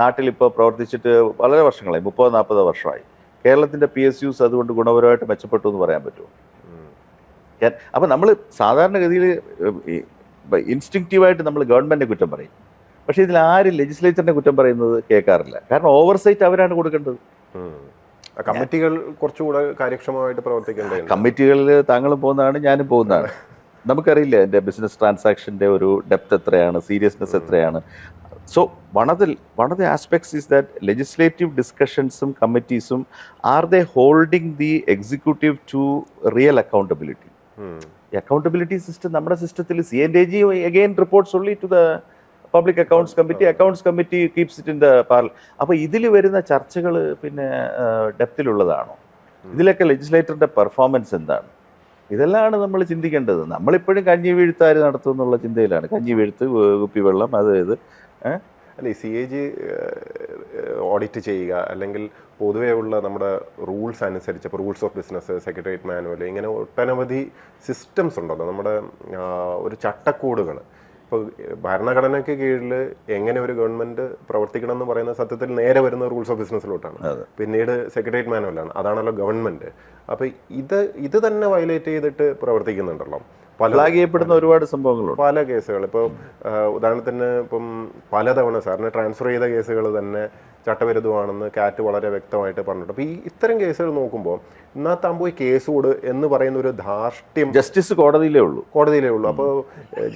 നാട്ടിലിപ്പോൾ പ്രവർത്തിച്ചിട്ട് വളരെ വർഷങ്ങളായി, 30-40 വർഷമായി. കേരളത്തിൻ്റെ PSUs അതുകൊണ്ട് ഗുണപരമായിട്ട് മെച്ചപ്പെട്ടു എന്ന് പറയാൻ പറ്റുമോ? അപ്പോൾ നമ്മൾ സാധാരണഗതിയിൽ ഇൻസ്റ്റിങ്ക്റ്റീവായിട്ട് നമ്മൾ ഗവൺമെൻറ്റിനെ കുറ്റം പറയും. പക്ഷേ ഇതിൽ ആരും ലെജിസ്ലേച്ചറിനെ കുറ്റം പറയുന്നത് കേൾക്കാറില്ല. കാരണം ഓവർസൈറ്റ് അവരാണ് കൊടുക്കേണ്ടത്. കമ്മിറ്റികൾ കുറച്ചുകൂടെ കാര്യക്ഷമമായിട്ട് പ്രവർത്തിക്കേണ്ടത്. കമ്മിറ്റികളിൽ താങ്കളും പോകുന്നതാണ്, ഞാനും പോകുന്നതാണ്. നമുക്കറിയില്ല എൻ്റെ ബിസിനസ് ട്രാൻസാക്ഷൻ്റെ ഒരു ഡെപ്ത് എത്രയാണ്, സീരിയസ്നെസ് എത്രയാണ്. So one of the aspects is that legislative discussions committeesum are they holding the executive to real accountability? The accountability system, നമ്മുടെ സിസ്റ്റത്തിൽ CNAG again reports only to the public accounts committee keeps it in the parliament. അപ്പോൾ ഇതിൽ വരുന്ന ചർച്ചകൾ പിന്നെ ഡെപ്തിലുള്ളതാണോ? ഇതിലൊക്കെ ലെജിസ്ലേറ്ററിൻ്റെ performance എന്താണ്? ഇതെല്ലാമാണ് നമ്മൾ ചിന്തിക്കേണ്ടത്. നമ്മളിപ്പോഴും കഞ്ഞി വീഴ്ത്താര് നടത്തും എന്നുള്ള ചിന്തയിലാണ്. കഞ്ഞി വീഴ്ത്ത്, കുപ്പിവെള്ളം, ഇത് അല്ല, CAG ഓഡിറ്റ് ചെയ്യുക അല്ലെങ്കിൽ പൊതുവേ ഉള്ള നമ്മുടെ റൂൾസ് അനുസരിച്ച്, ഇപ്പോൾ rules of business, secretariat manual, ഇങ്ങനെ ഒട്ടനവധി സിസ്റ്റംസ് ഉണ്ടല്ലോ, നമ്മുടെ ഒരു ചട്ടക്കൂടുകൾ. ഇപ്പോൾ ഭരണഘടനയ്ക്ക് കീഴിൽ എങ്ങനെ ഒരു ഗവൺമെൻറ് പ്രവർത്തിക്കണം എന്ന് പറയുന്ന സത്യത്തിൽ നേരെ വരുന്ന റൂൾസ് ഓഫ് ബിസിനസ്സിലോട്ടാണ്. പിന്നീട് സെക്രട്ടേറിയറ്റ് മാനുവലാണ്, അതാണല്ലോ ഗവൺമെൻറ്. അപ്പോൾ ഇത് തന്നെ വയലേറ്റ് ചെയ്തിട്ട് പ്രവർത്തിക്കുന്നുണ്ടല്ലോ. ചെയ്യപ്പെടുന്ന ഒരുപാട് സംഭവങ്ങളുണ്ട്, പല കേസുകൾ. ഇപ്പോൾ ഉദാഹരണത്തിന് ഇപ്പം പലതവണ സാറിന് ട്രാൻസ്ഫർ ചെയ്ത കേസുകൾ തന്നെ ചട്ടവിരുദ്ധമാണെന്ന് കാറ്റ് വളരെ വ്യക്തമായിട്ട് പറഞ്ഞിട്ടുണ്ട്. അപ്പോൾ ഇത്തരം കേസുകൾ നോക്കുമ്പോൾ ഇന്നാത്താകുമ്പോൾ കേസ് കൊടു എന്ന് പറയുന്ന ഒരു ധാർഷ്ട്യം ജസ്റ്റിസ് കോടതിയിലേ ഉള്ളൂ. അപ്പോൾ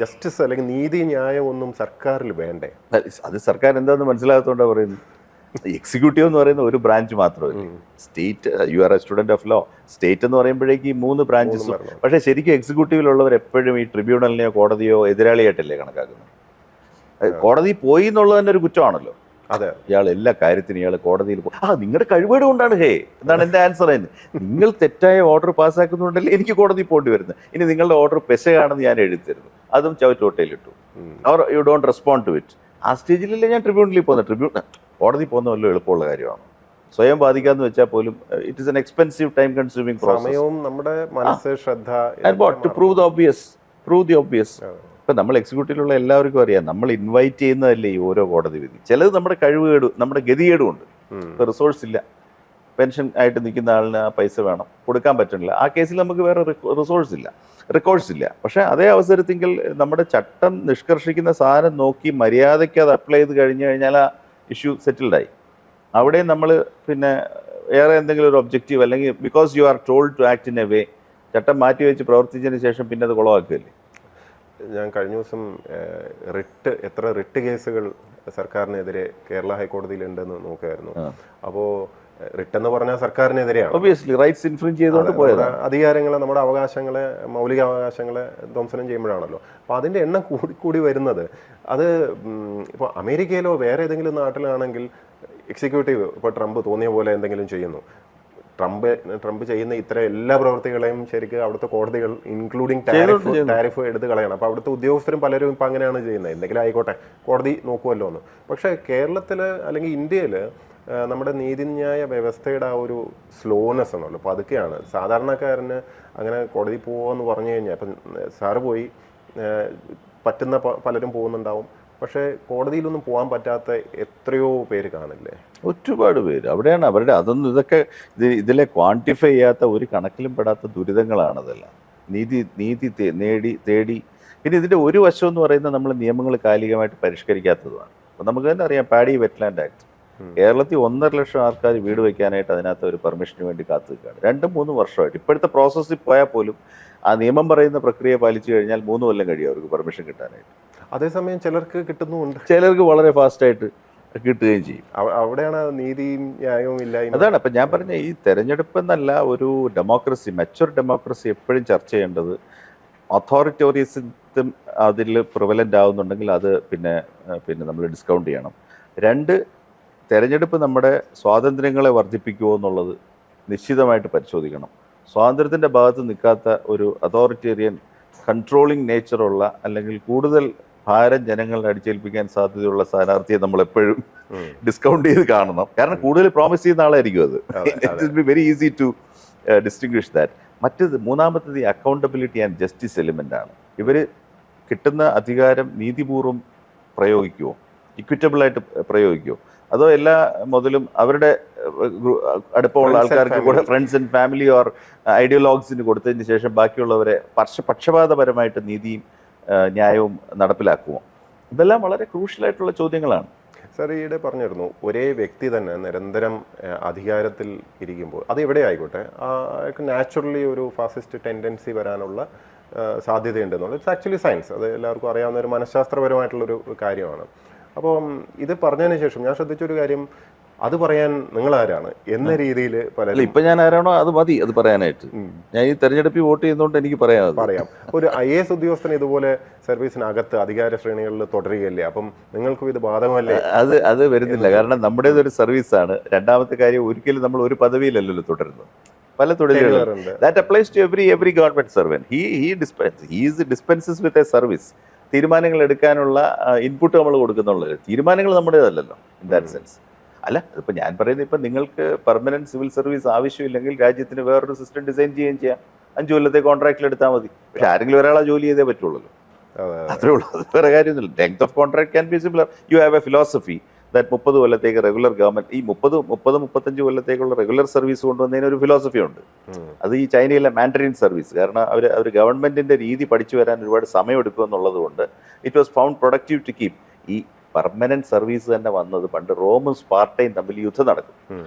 ജസ്റ്റിസ് അല്ലെങ്കിൽ നീതി ന്യായം ഒന്നും സർക്കാരിൽ വേണ്ടേ? അത് സർക്കാർ എന്താണെന്ന് മനസ്സിലാകാത്തതുകൊണ്ടാണ് പറയുന്നത്. എക്സിക്യൂട്ടീവ് എന്ന് പറയുന്ന ഒരു ബ്രാഞ്ച് മാത്രമേ. State, you are a student of law. State എന്ന് പറയുമ്പോഴേക്ക് ഈ 3 ബ്രാഞ്ചസും. പക്ഷേ ശരിക്കും എക്സിക്യൂട്ടീവിലുള്ളവർ എപ്പോഴും ഈ ട്രിബ്യൂണലിനെയോ കോടതിയോ എതിരാളിയായിട്ടല്ലേ കണക്കാക്കുന്നത്. കോടതി പോയി എന്നുള്ളത് തന്നെ ഒരു കുറ്റമാണല്ലോ. അതെ, ഇയാൾ എല്ലാ കാര്യത്തിനും ഇയാൾ കോടതിയിൽ നിങ്ങളുടെ കഴിവേട് കൊണ്ടാണ് എന്നാണ് എൻ്റെ ആൻസർ. നിങ്ങൾ തെറ്റായ ഓർഡർ പാസ്സാക്കുന്നുണ്ടല്ലേ എനിക്ക് കോടതി പോകേണ്ടി വരുന്നത്. ഇനി നിങ്ങളുടെ ഓർഡർ പെശകാണെന്ന് ഞാൻ എഴുതിത്തരുന്നു, അതും ചവറ്റോട്ടയിലിട്ടു. അവർ you don't respond to it. ആ സ്റ്റേജിലല്ലേ ഞാൻ ട്രിബ്യൂണലിൽ പോകുന്നത്. കോടതി പോകുന്ന വല്ല എളുപ്പമുള്ള കാര്യമാണ്. സ്വയം ബാധിക്കാന്ന് വെച്ചാൽ പോലും it is an expensive time consuming process. നമ്മുടെ മനസ്സ്, ശ്രദ്ധ, ടു പ്രൂവ് ദി ഒബ്വിയസ്. ഇപ്പം നമ്മൾ എക്സിക്യൂട്ടീവിലുള്ള എല്ലാവർക്കും അറിയാം, നമ്മൾ ഇൻവൈറ്റ് ചെയ്യുന്നതല്ലേ ഈ ഓരോ കോടതി വിധി. ചിലത് നമ്മുടെ കഴിവുകേട്, നമ്മുടെ ഗതികേടും ഉണ്ട്. ഇപ്പോൾ റിസോഴ്സ് ഇല്ല, പെൻഷൻ ആയിട്ട് നിൽക്കുന്ന ആളിന് ആ പൈസ വേണം, കൊടുക്കാൻ പറ്റുന്നില്ല. ആ കേസിൽ നമുക്ക് വേറെ റെക്കോർഡ്സ് ഇല്ല. പക്ഷേ അതേ അവസരത്തിൽ നമ്മുടെ ചട്ടം നിഷ്കർഷിക്കുന്ന സാധനം നോക്കി മര്യാദയ്ക്ക് അത് അപ്ലൈ ചെയ്ത് കഴിഞ്ഞാൽ ആ ഇഷ്യൂ സെറ്റിൽഡായി. അവിടെ നമ്മൾ പിന്നെ വേറെ എന്തെങ്കിലും ഒരു ഒബ്ജക്റ്റീവ് അല്ലെങ്കിൽ because you are told to act in a way, ചട്ടം മാറ്റി വെച്ച് പ്രവർത്തിച്ചതിന് ശേഷം പിന്നെ അത് കുളമാക്കുകയല്ലേ. ഞാൻ കഴിഞ്ഞ ദിവസം എത്ര റിട്ട് കേസുകൾ സർക്കാരിനെതിരെ കേരള ഹൈക്കോടതിയിലുണ്ടെന്ന് നോക്കുകയായിരുന്നു. അപ്പോൾ റിട്ട് എന്ന് പറഞ്ഞാൽ സർക്കാരിനെതിരെയാണ്. ഒബ്വിയസ്ലി റൈറ്റ്സ് ഇൻഫ്രിഞ്ച് ചെയ്തുകൊണ്ട് പോയത്. അധികാരങ്ങളെ, നമ്മുടെ അവകാശങ്ങളെ, മൗലികാവകാശങ്ങളെ ധ്വംസനം ചെയ്യുമ്പോഴാണല്ലോ. അപ്പോൾ അതിൻ്റെ എണ്ണം കൂടി വരുന്നത്. അത് ഇപ്പോൾ അമേരിക്കയിലോ വേറെ ഏതെങ്കിലും നാട്ടിലാണെങ്കിൽ എക്സിക്യൂട്ടീവ് ഇപ്പോൾ ട്രംപ് തോന്നിയ പോലെ എന്തെങ്കിലും ചെയ്യുന്നു. ട്രംപ് ചെയ്യുന്ന ഇത്തരം എല്ലാ പ്രവൃത്തികളെയും ശരിക്കും അവിടുത്തെ കോടതികൾ ഇൻക്ലൂഡിങ് ടാരിഫ് എടുത്ത് കളയണം. അപ്പോൾ അവിടുത്തെ ഉദ്യോഗസ്ഥരും പലരും ഇപ്പം അങ്ങനെയാണ് ചെയ്യുന്നത്. എന്തെങ്കിലും ആയിക്കോട്ടെ, കോടതി നോക്കുമല്ലോ എന്ന്. പക്ഷേ കേരളത്തിൽ അല്ലെങ്കിൽ ഇന്ത്യയിൽ നമ്മുടെ നീതിന്യായ വ്യവസ്ഥയുടെ ആ ഒരു സ്ലോനെസ് ആണല്ലോ. അപ്പോൾ അതൊക്കെയാണ് സാധാരണക്കാരന് അങ്ങനെ കോടതി പോകുമെന്ന് പറഞ്ഞു കഴിഞ്ഞാൽ, ഇപ്പം സാറ് പോയി, പറ്റുന്ന പലരും പോകുന്നുണ്ടാവും, പക്ഷേ കോടതിയിലൊന്നും പോകാൻ പറ്റാത്ത എത്രയോ പേര് കാണില്ലേ? ഒരുപാട് പേര് അവിടെയാണ് അവരുടെ അതൊന്നും ഇതൊക്കെ ഇതിലെ ക്വാണ്ടിഫൈ ചെയ്യാത്ത ഒരു കണക്കിലും പെടാത്ത ദുരിതങ്ങളാണ് അതെല്ലാം. നീതി തേടി പിന്നെ ഇതിൻ്റെ ഒരു വശം എന്ന് പറയുന്നത് നമ്മൾ നിയമങ്ങൾ കാലികമായിട്ട് പരിഷ്കരിക്കാത്തതുമാണ്. അപ്പം നമുക്ക് തന്നെ അറിയാം പാഡി വെറ്റ്ലാൻഡ് ആക്ട് കേരളത്തിൽ 1.5 ലക്ഷം ആൾക്കാർ വീട് വയ്ക്കാനായിട്ട് അതിനകത്ത് ഒരു പെർമിഷന് വേണ്ടി കാത്തു നിൽക്കുകയാണ്. 2-3 വർഷമായിട്ട്. ഇപ്പോഴത്തെ പ്രോസസ്സിൽ പോയാൽ പോലും ആ നിയമം പറയുന്ന പ്രക്രിയ പാലിച്ചു കഴിഞ്ഞാൽ 3 കൊല്ലം കഴിയും അവർക്ക് പെർമിഷൻ കിട്ടാനായിട്ട്. അതേസമയം ചിലർക്ക് കിട്ടുന്നുമുണ്ട്, ചിലർക്ക് വളരെ ഫാസ്റ്റായിട്ട് കിട്ടുകയും ചെയ്യും. അവിടെയാണ് നീതിയും ന്യായവും ഇല്ലായ്മ. അതാണ് അപ്പം ഞാൻ പറഞ്ഞ ഈ തെരഞ്ഞെടുപ്പ് എന്നല്ല, ഒരു ഡെമോക്രസി, മെച്വർ ഡെമോക്രസി എപ്പോഴും ചർച്ച ചെയ്യേണ്ടത് അതോറിറ്റോറിയസിസം അതിൽ പ്രിവലൻ്റ് ആവുന്നുണ്ടെങ്കിൽ അത് പിന്നെ നമ്മൾ ഡിസ്കൗണ്ട് ചെയ്യണം. 2, തെരഞ്ഞെടുപ്പ് നമ്മുടെ സ്വാതന്ത്ര്യങ്ങളെ വർദ്ധിപ്പിക്കുമോ എന്നുള്ളത് നിശ്ചിതമായിട്ട് പരിശോധിക്കണം. സ്വാതന്ത്ര്യത്തിൻ്റെ ഭാഗത്ത് നിൽക്കാത്ത ഒരു അതോറിറ്റേറിയൻ കൺട്രോളിങ് നേച്ചറുള്ള അല്ലെങ്കിൽ കൂടുതൽ ഭാരം ജനങ്ങളെ അടിച്ചേൽപ്പിക്കാൻ സാധ്യതയുള്ള സ്ഥാനാർത്ഥിയെ നമ്മൾ എപ്പോഴും ഡിസ്കൗണ്ട് ചെയ്ത് കാണണം. കാരണം കൂടുതൽ പ്രോമിസ് ചെയ്യുന്ന ആളായിരിക്കും അത്. It will be very easy to distinguish that. മൂന്നാമത്തത് ഈ അക്കൗണ്ടബിലിറ്റി ആൻഡ് ജസ്റ്റിസ് എലിമെൻ്റ് ആണ്. ഇവർ കിട്ടുന്ന അധികാരം നീതിപൂർവ്വം പ്രയോഗിക്കുമോ, ഇക്വിറ്റബിളായിട്ട് പ്രയോഗിക്കുമോ, അതോ എല്ലാ മുതലും അവരുടെ അടുപ്പമുള്ള ആൾക്കാർക്ക് കൂടെ ഫ്രണ്ട്സ് ആൻഡ് ഫാമിലി ഓർ ഐഡിയോളോഗ്സിന് കൊടുത്തതിന് ശേഷം ബാക്കിയുള്ളവരെ പക്ഷപാതപരമായിട്ട് നീതിയും ന്യായവും നടപ്പിലാക്കുമോ? ഇതെല്ലാം വളരെ ക്രൂഷ്യലായിട്ടുള്ള ചോദ്യങ്ങളാണ്. സാർ ഈയിടെ പറഞ്ഞിരുന്നു, ഒരേ വ്യക്തി തന്നെ നിരന്തരം അധികാരത്തിൽ ഇരിക്കുമ്പോൾ അത് എവിടെ ആയിക്കോട്ടെ അയാൾക്ക് നാച്ചുറലി ഒരു ഫാസിസ്റ്റ് ടെൻഡൻസി വരാനുള്ള സാധ്യതയുണ്ടെന്നുള്ളത് ഇറ്റ്സ് ആക്ച്വലി സയൻസ്. അത് എല്ലാവർക്കും അറിയാവുന്ന ഒരു മനഃശാസ്ത്രപരമായിട്ടുള്ളൊരു കാര്യമാണ്. അപ്പം ഇത് പറഞ്ഞതിന് ശേഷം ഞാൻ ശ്രദ്ധിച്ചൊരു കാര്യം, അത് പറയാൻ നിങ്ങളാരാണ് എന്ന രീതിയിൽ പലരും, ഇപ്പം ഞാൻ ആരാണോ അത് മതി അത് പറയാനായിട്ട്. ഞാൻ ഈ തെരഞ്ഞെടുപ്പിൽ വോട്ട് ചെയ്യുന്നതുകൊണ്ട് എനിക്ക് പറയാം. ഒരു IAS ഉദ്യോഗസ്ഥൻ ഇതുപോലെ സർവീസിനകത്ത് അധികാര ശ്രേണികളിൽ തുടരുകയല്ലേ, അപ്പം നിങ്ങൾക്കും ഇത് ബാധകമല്ലേ? അത് വരുന്നില്ല. കാരണം നമ്മുടേതൊരു സർവീസാണ്. രണ്ടാമത്തെ കാര്യം, ഒരിക്കലും നമ്മൾ ഒരു പദവിയിലല്ലല്ലോ തുടരുന്നത്, പല തൊഴിലുകളുണ്ട്. That applies to every government servant. He dispenses with a service. തീരുമാനങ്ങൾ എടുക്കാനുള്ള ഇൻപുട്ട് നമ്മൾ കൊടുക്കുന്നുള്ളത്, തീരുമാനങ്ങൾ നമ്മുടേതല്ലല്ലോ ഇൻ ദാറ്റ് സെൻസ്. അല്ല, ഇപ്പം ഞാൻ പറയുന്നത്, ഇപ്പം നിങ്ങൾക്ക് പെർമനന്റ് സിവിൽ സർവീസ് ആവശ്യമില്ലെങ്കിൽ രാജ്യത്തിന് വേറൊരു സിസ്റ്റം ഡിസൈൻ ചെയ്യുകയും ചെയ്യാം. 5 കൊല്ലത്തെ കോൺട്രാക്റ്റിൽ എടുത്താൽ മതി. പക്ഷെ ആരെങ്കിലും ഒരാളെ ജോലി ചെയ്തേ പറ്റുള്ളൂ. അത്രേ ഉള്ളൂ. അത് വേറെ കാര്യമൊന്നുമില്ല. Length of contract can be similar. You have A philosophy that 30 കൊല്ലത്തേക്ക് റെഗുലർ ഗവൺമെന്റ്, ഈ 30-35 കൊല്ലത്തേക്കുള്ള റെഗുലർ സർവീസ് കൊണ്ടുവന്നതിന് ഒരു ഫിലോസഫി ഉണ്ട്. അത് ഈ ചൈനയിലെ മാൻഡറിൻ സർവീസ്. കാരണം അവർ ഗവൺമെന്റിന്റെ രീതി പഠിച്ചു വരാൻ ഒരുപാട് സമയം എടുക്കും എന്നുള്ളത് കൊണ്ട് it was found productive to keep. ഈ പെർമനന്റ് സർവീസ് തന്നെ വന്നത് പണ്ട് റോമും സ്പാർട്ടയും തമ്മിൽ യുദ്ധം നടക്കും.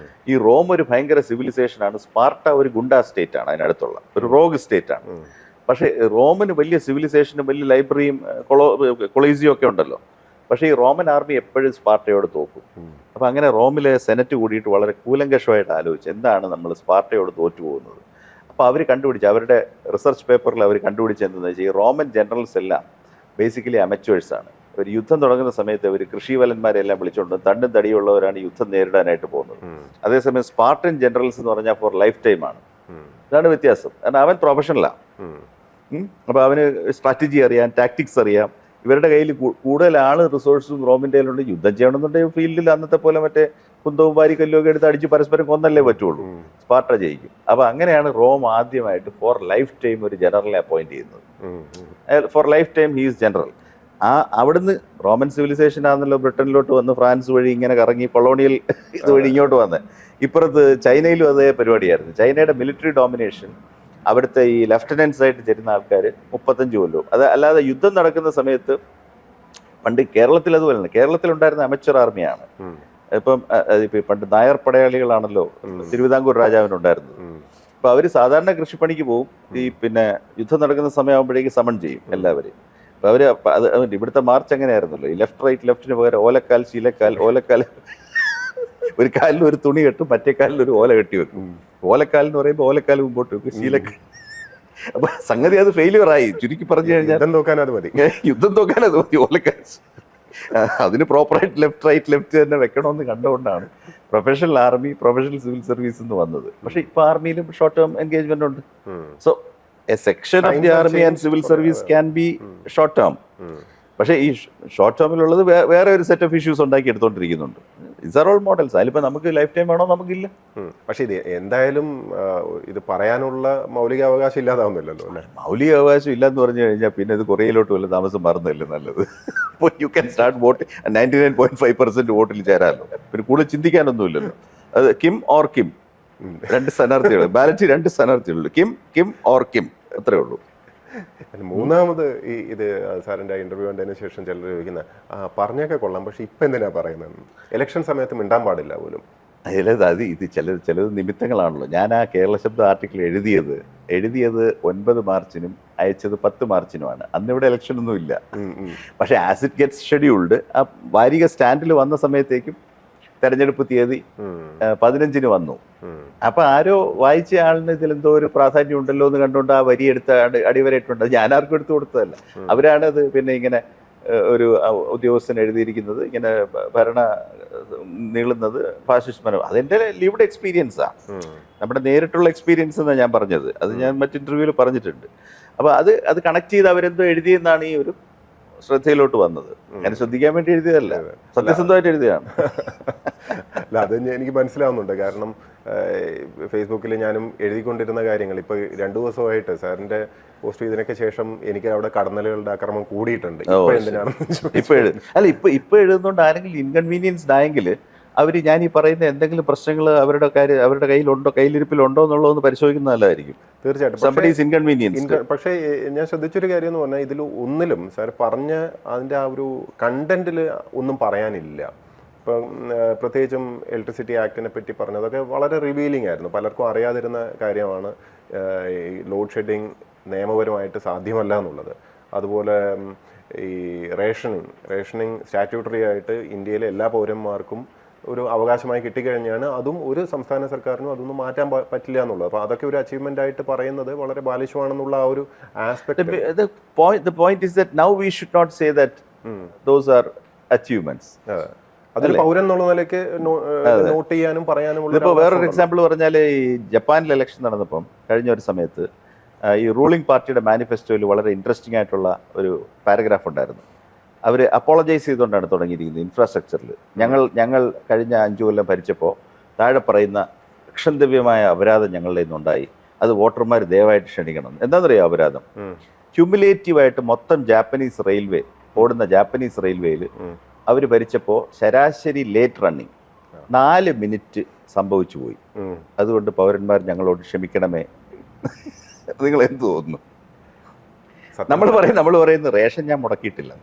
ഈ റോം ഒരു ഭയങ്കര സിവിലൈസേഷനാണ്, സ്പാർട്ട ഒരു ഗുണ്ടാ സ്റ്റേറ്റ് ആണ്, അതിനടുത്തുള്ള ഒരു റോഗ് സ്റ്റേറ്റ് ആണ്. പക്ഷേ റോമിന് വലിയ സിവിലൈസേഷനും വലിയ ലൈബ്രറിയും കൊളീസിയും ഒക്കെ ഉണ്ടല്ലോ. പക്ഷേ ഈ റോമൻ ആർമി എപ്പോഴും സ്പാർട്ടയോട് തോക്കും. അപ്പം അങ്ങനെ റോമിലെ സെനറ്റ് കൂടിയിട്ട് വളരെ കൂലങ്കഷമായിട്ട് ആലോചിച്ച് എന്താണ് നമ്മൾ സ്പാർട്ടയോട് തോറ്റു പോകുന്നത്. അപ്പോൾ അവർ കണ്ടുപിടിച്ച്, അവരുടെ റിസർച്ച് പേപ്പറിൽ അവർ കണ്ടുപിടിച്ച് എന്താണെന്ന് വെച്ചാൽ, ഈ റോമൻ ജനറൽസ് എല്ലാം ബേസിക്കലി അമച്വേഴ്സാണ്. ഒരു യുദ്ധം തുടങ്ങുന്ന സമയത്ത് അവർ കൃഷിവലന്മാരെല്ലാം വിളിച്ചുകൊണ്ട് തണ്ടും തടിയുള്ളവരാണ് യുദ്ധം നേരിടാനായിട്ട് പോകുന്നത്. അതേസമയം സ്പാർട്ടൻ ജനറൽസ് എന്ന് പറഞ്ഞാൽ ഫോർ ലൈഫ് ടൈമാണ്. ഇതാണ് വ്യത്യാസം. കാരണം അവൻ പ്രൊഫഷണലാണ്. അപ്പോൾ അവന് സ്ട്രാറ്റജി അറിയാം, ടാക്ടിക്സ് അറിയാം. ഇവരുടെ കയ്യിൽ കൂടുതൽ റിസോഴ്സും റോമിൻ്റെ കയ്യിലുണ്ട്. യുദ്ധം ചെയ്യണമെന്നുണ്ടെങ്കിൽ ഫീൽഡിൽ അന്നത്തെ പോലെ മറ്റേ കുന്തവും വാരിക്കല്ലും ഒക്കെ എടുത്ത് അടിച്ച് പരസ്പരം കൊന്നല്ലേ പറ്റുള്ളൂ. സ്പാർട്ട ജയിക്കും. അപ്പോൾ അങ്ങനെയാണ് റോം ആദ്യമായിട്ട് ഫോർ ലൈഫ് ടൈം ഒരു ജനറലിനെ അപ്പോയിന്റ് ചെയ്യുന്നത്. Four life time he's general. അവിടുന്ന് റോമൻ സിവിലൈസേഷൻ ആണല്ലോ ബ്രിട്ടനിലോട്ട് വന്ന് ഫ്രാൻസ് വഴി ഇങ്ങനെ കറങ്ങി കൊളോണിയൽ ഇത് വഴി ഇങ്ങോട്ട് വന്ന്. ഇപ്പുറത്ത് ചൈനയിലും അതേ പരിപാടിയായിരുന്നു. ചൈനയുടെ മിലിറ്ററി ഡോമിനേഷൻ അവിടുത്തെ ഈ ലെഫ്റ്റനൻസ് ആയിട്ട് ചേരുന്ന ആൾക്കാർ 35 കൊല്ലവും. അത് അല്ലാതെ യുദ്ധം നടക്കുന്ന സമയത്ത് പണ്ട് കേരളത്തിൽ അതുപോലെ കേരളത്തിലുണ്ടായിരുന്ന അമച്വർ ആർമിയാണ്. ഇപ്പം പണ്ട് നായർ പടയാളികളാണല്ലോ തിരുവിതാംകൂർ രാജാവിനുണ്ടായിരുന്നത്. അപ്പോൾ അവർ സാധാരണ കൃഷിപ്പണിക്ക് പോകും. ഈ യുദ്ധം നടക്കുന്ന സമയമാകുമ്പോഴേക്ക് സമൺ ചെയ്യും എല്ലാവരെയും. അപ്പോൾ അത് ഇവിടുത്തെ മാർച്ച് അങ്ങനെയായിരുന്നല്ലോ. ഈ ലെഫ്റ്റിന് പകരം ഓലക്കാൽ, ശീലക്കാൽ, ഓലക്കാൽ ഒരു കാലിൽ ഒരു തുണി കെട്ടും, മറ്റേ കാലിൽ ഒരു ഓല കെട്ടി വെക്കും. ഓലക്കാൽ എന്ന് പറയുമ്പോൾ ഓലക്കാൽ മുമ്പോട്ട് വെക്കും, ശീലക്കാൽ. അപ്പൊ സംഗതി അത് ഫെയിലിയർ ആയി. ചുരുക്കി പറഞ്ഞു കഴിഞ്ഞാൽ യുദ്ധം നോക്കാൻ അത് മതി ഓലക്കാൽ. അതിന് പ്രോപ്പറായിട്ട് ലെഫ്റ്റ് തന്നെ വെക്കണമെന്ന് കണ്ടുകൊണ്ടാണ് professional army, professional civil service എന്ന് വന്നത്. പക്ഷെ ഇപ്പൊ ആർമിയിലും ഷോർട്ട് ടേം എൻഗേജ്മെന്റ് ഉണ്ട്. So A section of the army and civil service can be short term. പക്ഷേ ഈ ഷോർട്ട് ടേമിലുള്ളത് വേറെ ഒരു സെറ്റ് ഓഫ് ഇഷ്യൂസ് ഉണ്ടാക്കി എടുത്തോണ്ടിരിക്കുന്നുണ്ട്. These are all models. അതിലിപ്പോൾ നമുക്ക് ലൈഫ് ടൈം വേണോ, നമുക്കില്ല. പക്ഷേ ഇത് എന്തായാലും ഇത് പറയാനുള്ള മൗലിക അവകാശം ഇല്ലാതാവുന്നില്ലല്ലോ അല്ലേ? മൗലിക അവകാശം ഇല്ലെന്ന് പറഞ്ഞു കഴിഞ്ഞാൽ പിന്നെ ഇത് കൊറിയയിലോട്ട് വല്ല താമസം മാറുന്നില്ല നല്ലത്. അപ്പോൾ യു ക്യാൻ സ്റ്റാർട്ട് വോട്ട് 99.5% വോട്ടിൽ ചേരാമല്ലോ. പിന്നെ കൂടുതൽ ചിന്തിക്കാനൊന്നുമില്ലല്ലോ. അത് കിം ഓർ കിം, 2 സ്ഥാനാർത്ഥികൾ, ബാലറ്റ് 2 സ്ഥാനാർത്ഥികളുള്ളൂ, കിം ഓർ കിം, അത്രേ ഉള്ളൂ. മൂന്നാമത് ഇത് സാറിൻ്റെ ഇന്റർവ്യൂ കണ്ടതിന് ശേഷം ചിലർ ചോദിക്കുന്ന പറഞ്ഞൊക്കെ കൊള്ളാം, പക്ഷെ ഇപ്പം എന്തിനാ പറയുന്നത്? ഇലക്ഷൻ സമയത്ത് മിണ്ടാൻ പാടില്ല പോലും. ഇത് ചിലത് നിമിത്തങ്ങളാണല്ലോ. ഞാൻ ആ കേരള ശബ്ദ ആർട്ടിക്കിൾ എഴുതിയത് 9 മാർച്ചിനും അയച്ചത് 10 മാർച്ചിനുമാണ്. അന്നിവിടെ ഇലക്ഷൻ ഒന്നും ഇല്ല. പക്ഷെ ആസ് ഇറ്റ് ഗെറ്റ്സ് ഷെഡ്യൂൾഡ്, ആ വാരിക സ്റ്റാൻഡിൽ വന്ന സമയത്തേക്കും തെരഞ്ഞെടുപ്പ് തീയതി 15-ന് വന്നു. അപ്പൊ ആരോ വായിച്ച ആളിന് ഇതിലെന്തോ ഒരു പ്രാധാന്യം ഉണ്ടല്ലോ എന്ന് കണ്ടുകൊണ്ട് ആ വരി എടുത്ത് അടിവരയിട്ടുണ്ട്. ഞാൻ ആർക്കും എടുത്തു കൊടുത്തതല്ല, അവരാണ് അത് പിന്നെ ഇങ്ങനെ ഒരു ഉദ്യോഗസ്ഥൻ എഴുതിയിരിക്കുന്നത്, ഇങ്ങനെ ഭരണ നീളുന്നത് ഫാസിസ്റ്റ്. അതെന്റെ ലീവ്ഡ് എക്സ്പീരിയൻസാണ്, നമ്മുടെ നേരിട്ടുള്ള എക്സ്പീരിയൻസ് എന്നാണ് ഞാൻ പറഞ്ഞത്. അത് ഞാൻ മറ്റു ഇന്റർവ്യൂവിൽ പറഞ്ഞിട്ടുണ്ട്. അപ്പൊ അത് കണക്ട് ചെയ്ത് അവരെന്തോ എഴുതിയെന്നാണ് ഈ ഒരു ശ്രദ്ധയിലോട്ട് വന്നത്. ഞാൻ ശ്രദ്ധിക്കാൻ വേണ്ടി എഴുതിയതല്ല, സത്യസന്ധമായിട്ട് എഴുതിയതാണ്. അല്ല, അത് എനിക്ക് മനസ്സിലാവുന്നുണ്ട്. കാരണം ഫേസ്ബുക്കിൽ ഞാനും എഴുതിക്കൊണ്ടിരുന്ന കാര്യങ്ങൾ ഇപ്പോൾ 2 ദിവസമായിട്ട് സാറിന്റെ പോസ്റ്റ് ചെയ്തതിനൊക്കെ ശേഷം എനിക്ക് അവിടെ കടന്നലുകളുടെ ആക്രമണം കൂടിയിട്ടുണ്ട്. ഇപ്പൊ എഴുതുന്നോണ്ട് ആരെങ്കിലും ഇൻകൺവീനിയൻസ്ഡ് ആയെങ്കിൽ അവർ ഞാൻ ഈ പറയുന്ന എന്തെങ്കിലും പ്രശ്നങ്ങൾ അവരുടെ കയ്യിലുണ്ടോ, കയ്യിലിരിപ്പിലുണ്ടോ എന്നുള്ളതൊന്ന് പരിശോധിക്കുന്നത് നല്ലതായിരിക്കും. തീർച്ചയായിട്ടും. പക്ഷേ ഞാൻ ശ്രദ്ധിച്ചൊരു കാര്യം എന്ന് പറഞ്ഞാൽ ഇതിൽ ഒന്നിലും സാർ പറഞ്ഞ അതിൻ്റെ ആ ഒരു കണ്ടന്റിൽ ഒന്നും പറയാനില്ല. ഇപ്പം പ്രത്യേകിച്ചും ഇലക്ട്രിസിറ്റി ആക്ടിനെ പറ്റി പറഞ്ഞതൊക്കെ വളരെ റിവീലിംഗ് ആയിരുന്നു. പലർക്കും അറിയാതിരുന്ന കാര്യമാണ് ലോഡ് ഷെഡിങ് നിയമപരമായിട്ട് സാധ്യമല്ല എന്നുള്ളത്. അതുപോലെ ഈ റേഷനിങ് സ്റ്റാറ്റ്യൂട്ടറി ആയിട്ട് ഇന്ത്യയിലെ എല്ലാ പൗരന്മാർക്കും ഒരു അവകാശമായി കിട്ടിക്കഴിഞ്ഞാണ് അതും ഒരു സംസ്ഥാന സർക്കാരിനും അതൊന്നും മാറ്റാൻ പറ്റില്ല എന്നുള്ളത്. അപ്പോൾ അതൊക്കെ ഒരു അച്ചീവ്മെന്റ് ആയിട്ട് പറയുന്നത് വളരെ ബാലിശമാണെന്നുള്ള ആ ഒരു aspect. The point is that now we should not say that those are achievements. അതൊരു പൗരൻ എന്നുള്ള നിലയ്ക്ക് നോട്ട് ചെയ്യാനും പറയാനും. ഇപ്പോൾ വേറൊരു എക്സാമ്പിൾ പറഞ്ഞാൽ, ഈ ജപ്പാനിൽ ഇലക്ഷൻ നടന്നപ്പം കഴിഞ്ഞ ഒരു സമയത്ത് ഈ റൂളിംഗ് പാർട്ടിയുടെ മാനിഫെസ്റ്റോയിൽ വളരെ ഇൻട്രസ്റ്റിംഗ് ആയിട്ടുള്ള ഒരു പാരഗ്രാഫ് ഉണ്ടായിരുന്നു. അവർ അപ്പോളജൈസ് ചെയ്തുകൊണ്ടാണ് തുടങ്ങിയിരിക്കുന്നത് ഇൻഫ്രാസ്ട്രക്ചറിൽ. ഞങ്ങൾ കഴിഞ്ഞ 5 കൊല്ലം ഭരിച്ചപ്പോൾ താഴെ പറയുന്ന അക്ഷന്തവ്യമായ അപരാധം ഞങ്ങളുടെ നിന്നുണ്ടായി, അത് വോട്ടർമാർ ദയവായിട്ട് ക്ഷണിക്കണം. എന്താണെന്നറിയോ അപരാധം? ക്യുമുലേറ്റീവായിട്ട് മൊത്തം ജാപ്പനീസ് റെയിൽവേ ഓടുന്ന ജാപ്പനീസ് റെയിൽവേയിൽ അവർ ഭരിച്ചപ്പോൾ ശരാശരി ലേറ്റ് റണ്ണിങ് 4 മിനിറ്റ് സംഭവിച്ചു പോയി. അതുകൊണ്ട് പൗരന്മാർ ഞങ്ങളോട് ക്ഷമിക്കണമേ. നിങ്ങൾ എന്ത് തോന്നുന്നു? നമ്മൾ പറയുന്നു റേഷൻ ഞാൻ മുടക്കിയിട്ടില്ല.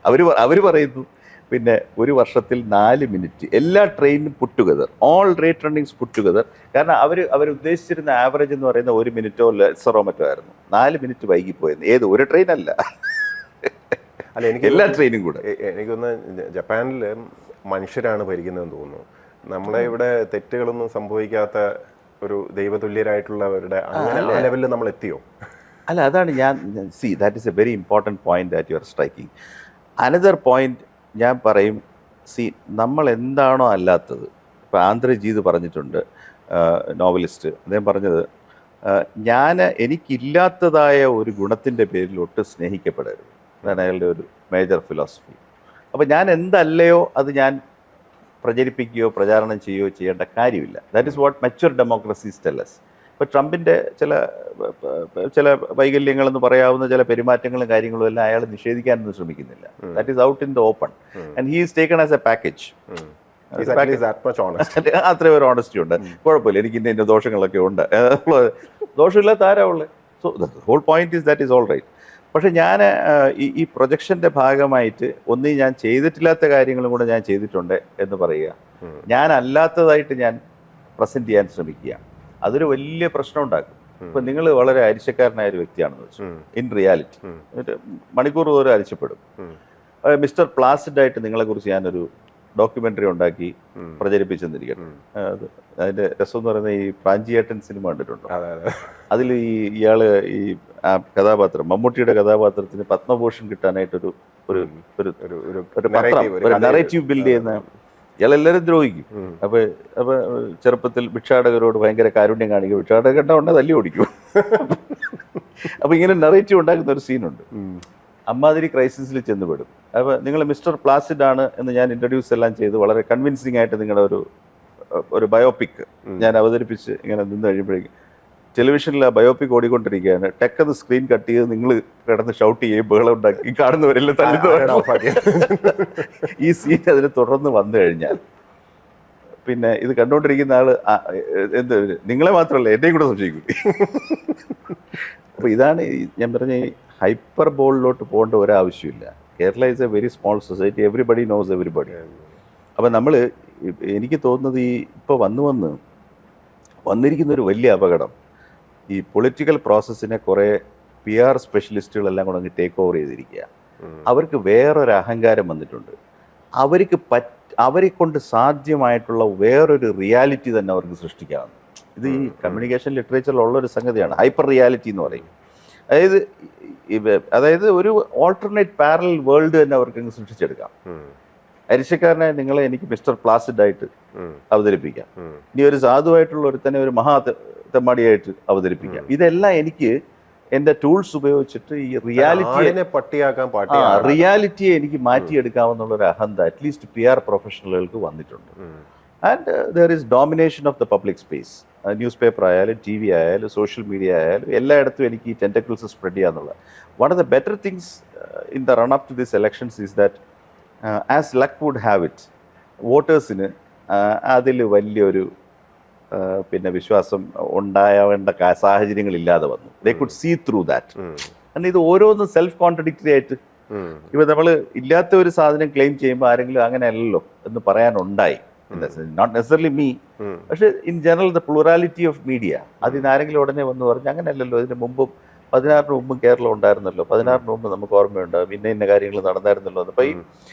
അവർ പറയുന്നു പിന്നെ ഒരു വർഷത്തിൽ 4 മിനിറ്റ് എല്ലാ ട്രെയിനും പുട്ടുകതർ, ഓൾ റേറ്റ് റണ്ണിങ്സ് പുട്ടുകതർ. കാരണം അവർ ഉദ്ദേശിച്ചിരുന്ന ആവറേജ് എന്ന് പറയുന്ന 1 മിനിറ്റോ ലെസറോ മറ്റോ ആയിരുന്നു. 4 മിനിറ്റ് വൈകിപ്പോയെന്ന്. ഏത് ഒരു ട്രെയിൻ അല്ല, അല്ല, എനിക്ക് എല്ലാ ട്രെയിനും കൂടെ. എനിക്കൊന്ന് ജപ്പാനിൽ മനുഷ്യരാണ് ഭരിക്കുന്നതെന്ന് തോന്നുന്നു. നമ്മളെ ഇവിടെ തെറ്റുകളൊന്നും സംഭവിക്കാത്ത ഒരു ദൈവതുല്യരായിട്ടുള്ളവരുടെ അങ്ങനെ ആ ലെവലിൽ നമ്മൾ എത്തിയോ? അല്ല, അതാണ് ഞാൻ that is a very important point that you are striking. Another point ഞാൻ പറയും, നമ്മൾ എന്താണോ അല്ലാത്തത്. ഇപ്പോൾ ആന്ധ്രജീത് പറഞ്ഞിട്ടുണ്ട്, നോവലിസ്റ്റ്. അദ്ദേഹം പറഞ്ഞത്, എനിക്കില്ലാത്തതായ ഒരു ഗുണത്തിൻ്റെ പേരിൽ ഒട്ടും സ്നേഹിക്കപ്പെടരുത്. അതാണ് അയാളുടെ ഒരു മേജർ ഫിലോസഫി. അപ്പോൾ ഞാൻ എന്തല്ലയോ അത് ഞാൻ പ്രചരിപ്പിക്കുകയോ പ്രചാരണം ചെയ്യുകയോ ചെയ്യേണ്ട കാര്യമില്ല. That is what mature democracies tell us. ഇപ്പോൾ ട്രംപിൻ്റെ ചില വൈകല്യങ്ങളെന്ന് പറയാവുന്ന ചില പെരുമാറ്റങ്ങളും കാര്യങ്ങളും എല്ലാം അയാൾ നിഷേധിക്കാനൊന്നും ശ്രമിക്കുന്നില്ല. That is out in the open and he is taken as A package. അത്രയും ഒരു ഓണസ്റ്റി ഉണ്ട്. കുഴപ്പമില്ല, എനിക്ക് ഇന്ന ദോഷങ്ങളൊക്കെ ഉണ്ട്, ദോഷമില്ലാത്ത ആരാ ഉള്ളത്. So whole point is that is all right. പക്ഷെ ഞാൻ ഈ പ്രൊജക്ഷൻ്റെ ഭാഗമായിട്ട് ഒന്നും ഞാൻ ചെയ്തിട്ടില്ലാത്ത കാര്യങ്ങളും കൂടെ ഞാൻ ചെയ്തിട്ടുണ്ട് എന്ന് പറയുക, ഞാൻ അല്ലാത്തതായിട്ട് ഞാൻ പ്രസൻറ്റ് ചെയ്യാൻ ശ്രമിക്കുക, അതൊരു വലിയ പ്രശ്നം ഉണ്ടാക്കും. ഇപ്പം നിങ്ങൾ വളരെ അരിശക്കാരനായ ഒരു വ്യക്തിയാണെന്ന് വെച്ചു, ഇൻ റിയാലിറ്റി മണിക്കൂർ തോറും അരിശപ്പെടും. മിസ്റ്റർ പ്ലാസിഡ് ആയിട്ട് നിങ്ങളെക്കുറിച്ച് ഞാനൊരു ഡോക്യുമെൻ്ററി ഉണ്ടാക്കി പ്രചരിപ്പിച്ചെന്നിരിക്കട്ടെ. അതിൻ്റെ രസം എന്ന് പറയുന്നത്, ഈ പ്രാഞ്ചിയേട്ടൻ സിനിമ കണ്ടിട്ടുണ്ടോ? അതിൽ ഇയാള് ഈ ആ കഥാപാത്രം, മമ്മൂട്ടിയുടെ കഥാപാത്രത്തിന് പത്മഭൂഷൺ കിട്ടാനായിട്ടൊരു നറേറ്റീവ് ബിൽഡ് ചെയ്യുന്ന ഇയാളെല്ലാവരും ദ്രോഹിക്കും. അപ്പൊ ചെറുപ്പത്തിൽ ഭിക്ഷാടകരോട് ഭയങ്കര കാരുണ്യം കാണിക്കും, ഭിക്ഷാടക കണ്ട ഉടനെ തല്ലി ഓടിക്കും. അപ്പൊ ഇങ്ങനെ നറേറ്റീവ് ഉണ്ടാക്കുന്ന ഒരു സീനുണ്ട്. അമ്മാതിരി ക്രൈസിസിൽ ചെന്നുപെടും. അപ്പോൾ നിങ്ങൾ മിസ്റ്റർ പ്ലാസിഡ് ആണ് എന്ന് ഞാൻ ഇൻട്രൊഡ്യൂസ് എല്ലാം ചെയ്ത് വളരെ കൺവിൻസിങ് ആയിട്ട് നിങ്ങളുടെ ഒരു ബയോപിക് ഞാൻ അവതരിപ്പിച്ച് ഇങ്ങനെ നിന്ന് കഴിയുമ്പോഴേക്കും ടെലിവിഷനിൽ ആ ബയോപിക് ഓടിക്കൊണ്ടിരിക്കുകയാണ്. ടെക്കെന്ന് സ്ക്രീൻ കട്ട് ചെയ്ത് നിങ്ങൾ കിടന്ന് ഷൗട്ട് ചെയ്യുകയും ബഹളം ഉണ്ടാക്കി കാണുന്നവരെല്ലാം തല്ലുന്ന ഈ സീൻ അതിന് തുടർന്ന് വന്നു കഴിഞ്ഞാൽ പിന്നെ ഇത് കണ്ടുകൊണ്ടിരിക്കുന്ന ആള് എന്ത് നിങ്ങളെ മാത്രമല്ല എന്നെയും കൂടെ സംശയിക്കും. അപ്പോൾ ഇതാണ് ഞാൻ പറഞ്ഞ ഹൈപ്പർ ബോളിലോട്ട് പോകേണ്ട ഒരാവശ്യമില്ല. Kerala is a very small society, everybody knows everybody. അപ്പം നമ്മൾ എനിക്ക് തോന്നുന്നത് ഈ ഇപ്പോൾ വന്നിരിക്കുന്ന ഒരു വലിയ അപകടം ഈ പൊളിറ്റിക്കൽ പ്രോസസ്സിനെ കുറേ PR സ്പെഷ്യലിസ്റ്റുകളെല്ലാം കൂടെ അങ്ങ് ടേക്ക് ഓവർ ചെയ്തിരിക്കുക. അവർക്ക് വേറൊരു അഹങ്കാരം വന്നിട്ടുണ്ട്. അവരെ കൊണ്ട് സാധ്യമായിട്ടുള്ള വേറൊരു റിയാലിറ്റി തന്നെ അവർക്ക് സൃഷ്ടിക്കാം. ഇത് ഈ കമ്മ്യൂണിക്കേഷൻ ലിറ്ററേച്ചറിലുള്ളൊരു സംഗതിയാണ് ഹൈപ്പർ റിയാലിറ്റി എന്ന് പറയും. അതായത് ഒരു ഓൾട്ടർനേറ്റ് പാരലൽ വേൾഡ് തന്നെ അവർക്ക് സൃഷ്ടിച്ചെടുക്കാം. അരിശക്കാരനെ നിങ്ങളെ എനിക്ക് മിസ്റ്റർ പ്ലാസിഡ് ആയിട്ട് അവതരിപ്പിക്കാം, ഇനി ഒരു സാധുവായിട്ടുള്ള ഒരുത്തനെ ഒരു തെമ്മാടിയായിട്ട് അവതരിപ്പിക്കാം. ഇതെല്ലാം എനിക്ക് എൻ്റെ ടൂൾസ് ഉപയോഗിച്ചിട്ട് ഈ റിയാലിറ്റിയെ എനിക്ക് മാറ്റിയെടുക്കാമെന്നുള്ള ഒരു അഹന്ത അറ്റ്ലീസ്റ്റ് PR പ്രൊഫഷണലുകൾക്ക് വന്നിട്ടുണ്ട്. And there is domination of the public space. Newspaper ആയാലും TV ആയാലും സോഷ്യൽ മീഡിയ ആയാലും എല്ലായിടത്തും എനിക്ക് ഈ ടെൻറ്റക്കിൾസ് സ്പ്രെഡ് ചെയ്യാന്നുള്ളത്. One of the better things in the run up to this elections is that as luck would have it വോട്ടേഴ്സിന് അതിൽ വലിയൊരു പിന്നെ വിശ്വാസം ഉണ്ടാവേണ്ട സാഹചര്യങ്ങളില്ലാതെ വന്നു. They could see through that. കാരണം ഇത് ഓരോന്നും സെൽഫ് കോൺട്രഡിക്ടറി ആയിട്ട് ഇപ്പം നമ്മൾ ഇല്ലാത്ത ഒരു സാധനം ക്ലെയിം ചെയ്യുമ്പോൾ ആരെങ്കിലും അങ്ങനെയല്ലല്ലോ എന്ന് പറയാനുണ്ടായി. നോട്ട് നെസറലി മീ, പക്ഷെ in general the plurality of media അതിന് ആരെങ്കിലും ഉടനെ വന്ന് പറഞ്ഞു അങ്ങനെയല്ലല്ലോ, ഇതിന് മുമ്പും 16 മുമ്പും കേരളം ഉണ്ടായിരുന്നല്ലോ, 16 മുമ്പ് നമുക്ക് ഓർമ്മയുണ്ടാകും, ഇന്ന കാര്യങ്ങൾ നടന്നായിരുന്നല്ലോ. അപ്പം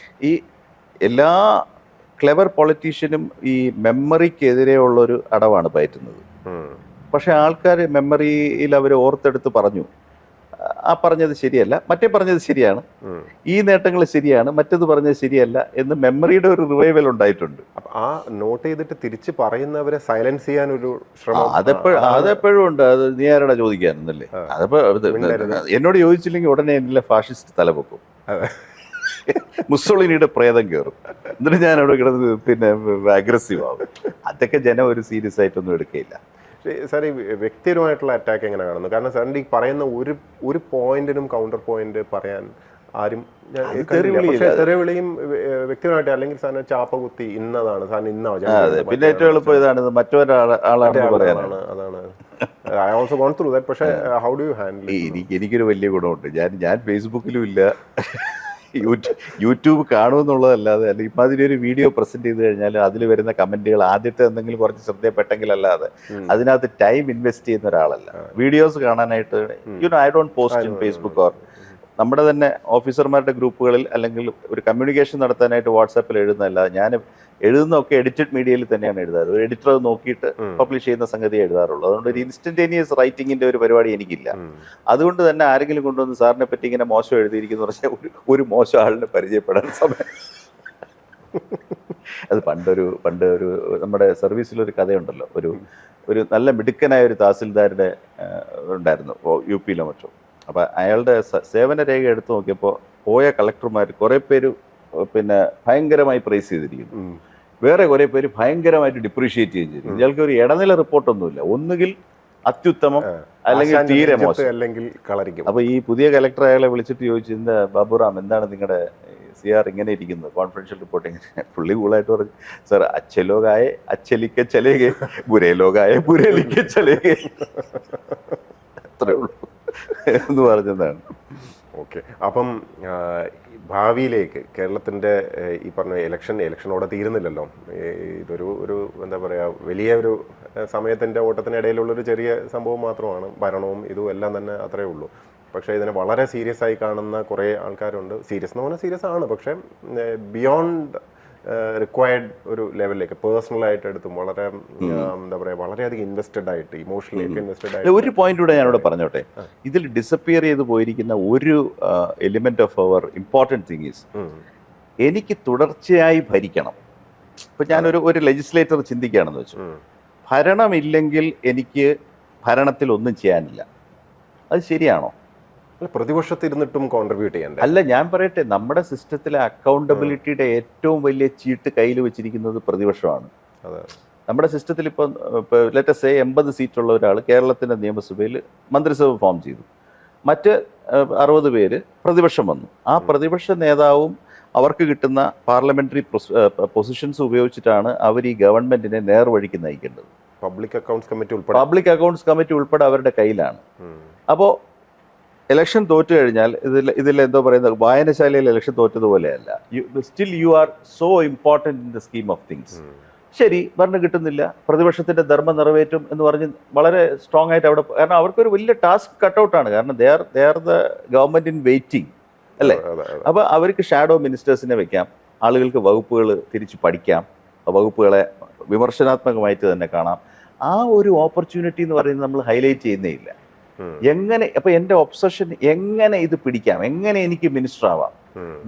ഈ എല്ലാ ക്ലെവർ പൊളിറ്റീഷ്യനും ഈ മെമ്മറിക്കെതിരെയുള്ളൊരു അടവാണ് പയറ്റുന്നത്. പക്ഷെ ആൾക്കാർ മെമ്മറിയിൽ അവർ ഓർത്തെടുത്ത് പറഞ്ഞു ആ പറഞ്ഞത് ശരിയല്ല, മറ്റേ പറഞ്ഞത് ശരിയാണ്, ഈ നേട്ടങ്ങൾ ശരിയാണ്, മറ്റത് പറഞ്ഞത് ശരിയല്ല എന്ന് മെമ്മറിയുടെ ഒരു റിവൈവൽ ഉണ്ടായിട്ടുണ്ട്. ആ നോട്ട് ചെയ്തിട്ട് തിരിച്ച് പറയുന്നവരെ സൈലൻസ് ചെയ്യാൻ ഒരു ശ്രമം അതെപ്പോഴും ഉണ്ട്. അത് നീ ആരോടാ ചോദിക്കാനല്ലേ? അതിപ്പോ എന്നോട് ചോദിച്ചില്ലെങ്കിൽ ഉടനെ എന്നിലെ ഫാഷിസ്റ്റ് തലപൊക്കും, മുസ്സോളിനിയുടെ പ്രേതം കയറും, എന്നിട്ട് ഞാൻ അവിടെ കിടന്ന് പിന്നെ അഗ്രസീവ് ആവും. അതൊക്കെ ജനം ഒരു സീരിയസ് ആയിട്ടൊന്നും എടുക്കുകയില്ല. സാർ ഈ വ്യക്തിപരമായിട്ടുള്ള അറ്റാക്ക് എങ്ങനെ കാണുന്നു? കാരണം സാറിൻ്റെ ഈ പറയുന്ന ഒരു പോയിന്റിനും കൗണ്ടർ പോയിന്റ് പറയാൻ ആരും തെറിവിളിയും വ്യക്തിപരമായിട്ട് അല്ലെങ്കിൽ സാറിന് ചാപ്പ കുത്തി ഇന്നതാണ് സാറിന് ഇന്നാണ്. പിന്നെ ഏറ്റവും എളുപ്പം ഇതാണ് മറ്റൊരാളാണ് പറയാനാണ്. അതാണ് I also gone through that. പക്ഷേ ഹൗ ഡു യു ഹാൻഡിൽ? എനിക്കൊരു വലിയ ഗുണമുണ്ട്. ഞാൻ ഫേസ്ബുക്കിലും ഇല്ല, യൂട്യൂബ് കാണുമെന്നുള്ളതല്ലാതെ, അല്ലെങ്കിൽ ഇപ്പം അതിലൊരു വീഡിയോ പ്രസന്റ് ചെയ്ത് കഴിഞ്ഞാൽ അതിൽ വരുന്ന കമന്റുകൾ ആദ്യത്തെ എന്തെങ്കിലും കുറച്ച് ശ്രദ്ധയപ്പെട്ടെങ്കിലല്ലാതെ അതിനകത്ത് ടൈം ഇൻവെസ്റ്റ് ചെയ്യുന്ന ഒരാളല്ല. വീഡിയോസ് കാണാനായിട്ട് I don't post in Facebook or നമ്മുടെ തന്നെ ഓഫീസർമാരുടെ ഗ്രൂപ്പുകളിൽ അല്ലെങ്കിൽ ഒരു കമ്മ്യൂണിക്കേഷൻ നടത്താനായിട്ട് വാട്സാപ്പിൽ എഴുതുന്നതല്ലാതെ ഞാൻ എഴുതുന്നതൊക്കെ എഡിറ്റഡ് മീഡിയയിൽ തന്നെയാണ് എഴുതാറ്. ഒരു എഡിറ്റർ നോക്കിയിട്ട് പബ്ലിഷ് ചെയ്യുന്ന സംഗതി എഴുതാറുള്ളൂ. അതുകൊണ്ട് ഒരു ഇൻസ്റ്റന്റേനിയസ് റൈറ്റിങ്ങിന്റെ ഒരു പരിപാടി എനിക്കില്ല. അതുകൊണ്ട് തന്നെ ആരെങ്കിലും കൊണ്ടുവന്ന് സാറിനെ പറ്റി ഇങ്ങനെ മോശം എഴുതിയിരിക്കുന്നു പറഞ്ഞാൽ ഒരു മോശം ആളിനെ പരിചയപ്പെടാൻ സമയം. അത് പണ്ട് ഒരു നമ്മുടെ സർവീസിലൊരു കഥയുണ്ടല്ലോ. ഒരു നല്ല മിടുക്കനായ ഒരു തഹസിൽദാരുടെ ഉണ്ടായിരുന്നു UP-യിലോ മറ്റോ. അപ്പം അയാളുടെ സേവന രേഖ എടുത്തു നോക്കിയപ്പോൾ പോയ കളക്ടർമാർ കുറേ പേര് പിന്നെ ഭയങ്കരമായി പ്രൈസ് ചെയ്തിരിക്കുന്നു, വേറെ കുറേ പേര് ഭയങ്കരമായിട്ട് ഡിപ്രീഷിയേറ്റ് ചെയ്തിരിക്കുന്നു. ഇയാൾക്ക് ഒരു ഇടനില റിപ്പോർട്ടൊന്നുമില്ല, ഒന്നുകിൽ അത്യുത്തമം അല്ലെങ്കിൽ തീരെ മോശം അല്ലെങ്കിൽ കളരിക്കും. അപ്പോൾ ഈ പുതിയ കളക്ടർ അയാളെ വിളിച്ചിട്ട് ചോദിച്ചു, എന്താ ബാബുറാം എന്താണ് നിങ്ങളുടെ CR ഇങ്ങനെ ഇരിക്കുന്നത്, കോൺഫിഡൻഷ്യൽ റിപ്പോർട്ടിങ്? പുള്ളി കൂളായിട്ട് പറഞ്ഞു, സാർ അച്ഛേ ലോകായെ അച്ഛലിക്ക ചലേഗെ, ബുരേ ലോകായെ ബുരേലിക്ക ചലേഗെ, അത്രേ ഉള്ളൂ എന്ന് പറഞ്ഞതാണ്. ഓക്കെ. അപ്പം ഭാവിയിലേക്ക് കേരളത്തിൻ്റെ ഈ പറഞ്ഞ ഇലക്ഷനോടെ തീരുന്നില്ലല്ലോ. ഇതൊരു എന്താ പറയുക, വലിയ ഒരു സമയത്തിൻ്റെ ഓട്ടത്തിനിടയിലുള്ളൊരു ചെറിയ സംഭവം മാത്രമാണ്. ഭരണവും ഇതും എല്ലാം തന്നെ അത്രയേ ഉള്ളൂ. പക്ഷേ ഇതിനെ വളരെ സീരിയസ് ആയി കാണുന്ന കുറേ ആൾക്കാരുണ്ട്. സീരിയസ് എന്ന് പറഞ്ഞാൽ സീരിയസ് ആണ്, പക്ഷേ ബിയോണ്ട് റിക്വയർഡ് ഒരു ലെവലിലേക്ക് പേഴ്സണലായിട്ട് എടുത്തും വളരെ എന്താ പറയുക വളരെയധികം ഇൻവെസ്റ്റഡ് ആയിട്ട് ഇമോഷണലി ഒക്കെ ഇൻവെസ്റ്റഡ് ആയിട്ട്. ഒരു പോയിന്റ് കൂടെ ഞാനിവിടെ പറഞ്ഞോട്ടെ. ഇതിൽ ഡിസപ്പിയർ ചെയ്ത് പോയിരിക്കുന്ന ഒരു element of our important thing is എനിക്ക് തുടർച്ചയായി ഭരിക്കണം. ഇപ്പം ഞാനൊരു ലെജിസ്ലേറ്റർ ചിന്തിക്കുകയാണെന്ന് വെച്ചു, ഭരണമില്ലെങ്കിൽ എനിക്ക് ഭരണത്തിൽ ഒന്നും ചെയ്യാനില്ല. അത് ശരിയാണോ? പ്രതിപക്ഷത്തിരുന്നിട്ടും കോൺട്രിബ്യൂട്ട് ചെയ്യണ്ടേ? അല്ല, ഞാൻ പറയട്ടെ, നമ്മുടെ സിസ്റ്റത്തിലെ അക്കൗണ്ടബിലിറ്റിയുടെ ഏറ്റവും വലിയ ചീട്ട് കയ്യിൽ വെച്ചിരിക്കുന്നത് പ്രതിപക്ഷമാണ്. അതെ. നമ്മുടെ സിസ്റ്റത്തിൽ ഇപ്പോൾ ലെറ്റസ് സേ 80 സീറ്റുള്ള ഒരാൾ കേരളത്തിൻ്റെ നിയമസഭയിൽ മന്ത്രിസഭ ഫോം ചെയ്തു, മറ്റ് 60 പേര് പ്രതിപക്ഷം വന്നു. ആ പ്രതിപക്ഷ നേതാവും അവർക്ക് കിട്ടുന്ന പാർലമെന്ററി പൊസിഷൻസ് ഉപയോഗിച്ചിട്ടാണ് അവർ ഈ ഗവൺമെന്റിനെ നേർവഴിക്ക് നയിക്കേണ്ടത്. പബ്ലിക് അക്കൗണ്ട്സ് കമ്മിറ്റി ഉൾപ്പെടെ അവരുടെ കയ്യിലാണ്. അപ്പോൾ ഇലക്ഷൻ തോറ്റു കഴിഞ്ഞാൽ ഇതിൽ എന്തോ പറയുന്നത്, വായനശാലയിൽ ഇലക്ഷൻ തോറ്റതുപോലെയല്ല. Still you are so important in the scheme of things. ശരി, ഭരണം കിട്ടുന്നില്ല, പ്രതിപക്ഷത്തിൻ്റെ ധർമ്മം നിറവേറ്റും എന്ന് പറഞ്ഞ് വളരെ സ്ട്രോങ് ആയിട്ട് അവിടെ, കാരണം അവർക്കൊരു വലിയ ടാസ്ക് കട്ടൗട്ടാണ്. കാരണം they are the government in waiting അല്ലേ. അപ്പോൾ അവർക്ക് ഷാഡോ മിനിസ്റ്റേഴ്സിനെ വെക്കാം, ആളുകൾക്ക് വകുപ്പുകൾ തിരിച്ച് പഠിക്കാം, വകുപ്പുകളെ വിമർശനാത്മകമായിട്ട് തന്നെ കാണാം. ആ ഒരു ഓപ്പർച്യൂണിറ്റി എന്ന് പറയുന്നത് നമ്മൾ ഹൈലൈറ്റ് ചെയ്യുന്നേ ഇല്ല. എങ്ങനെ, അപ്പോൾ എൻ്റെ ഒബ്സഷൻ എങ്ങനെ ഇത് പിടിക്കാം, എങ്ങനെ എനിക്ക് മിനിസ്റ്റർ ആവാം,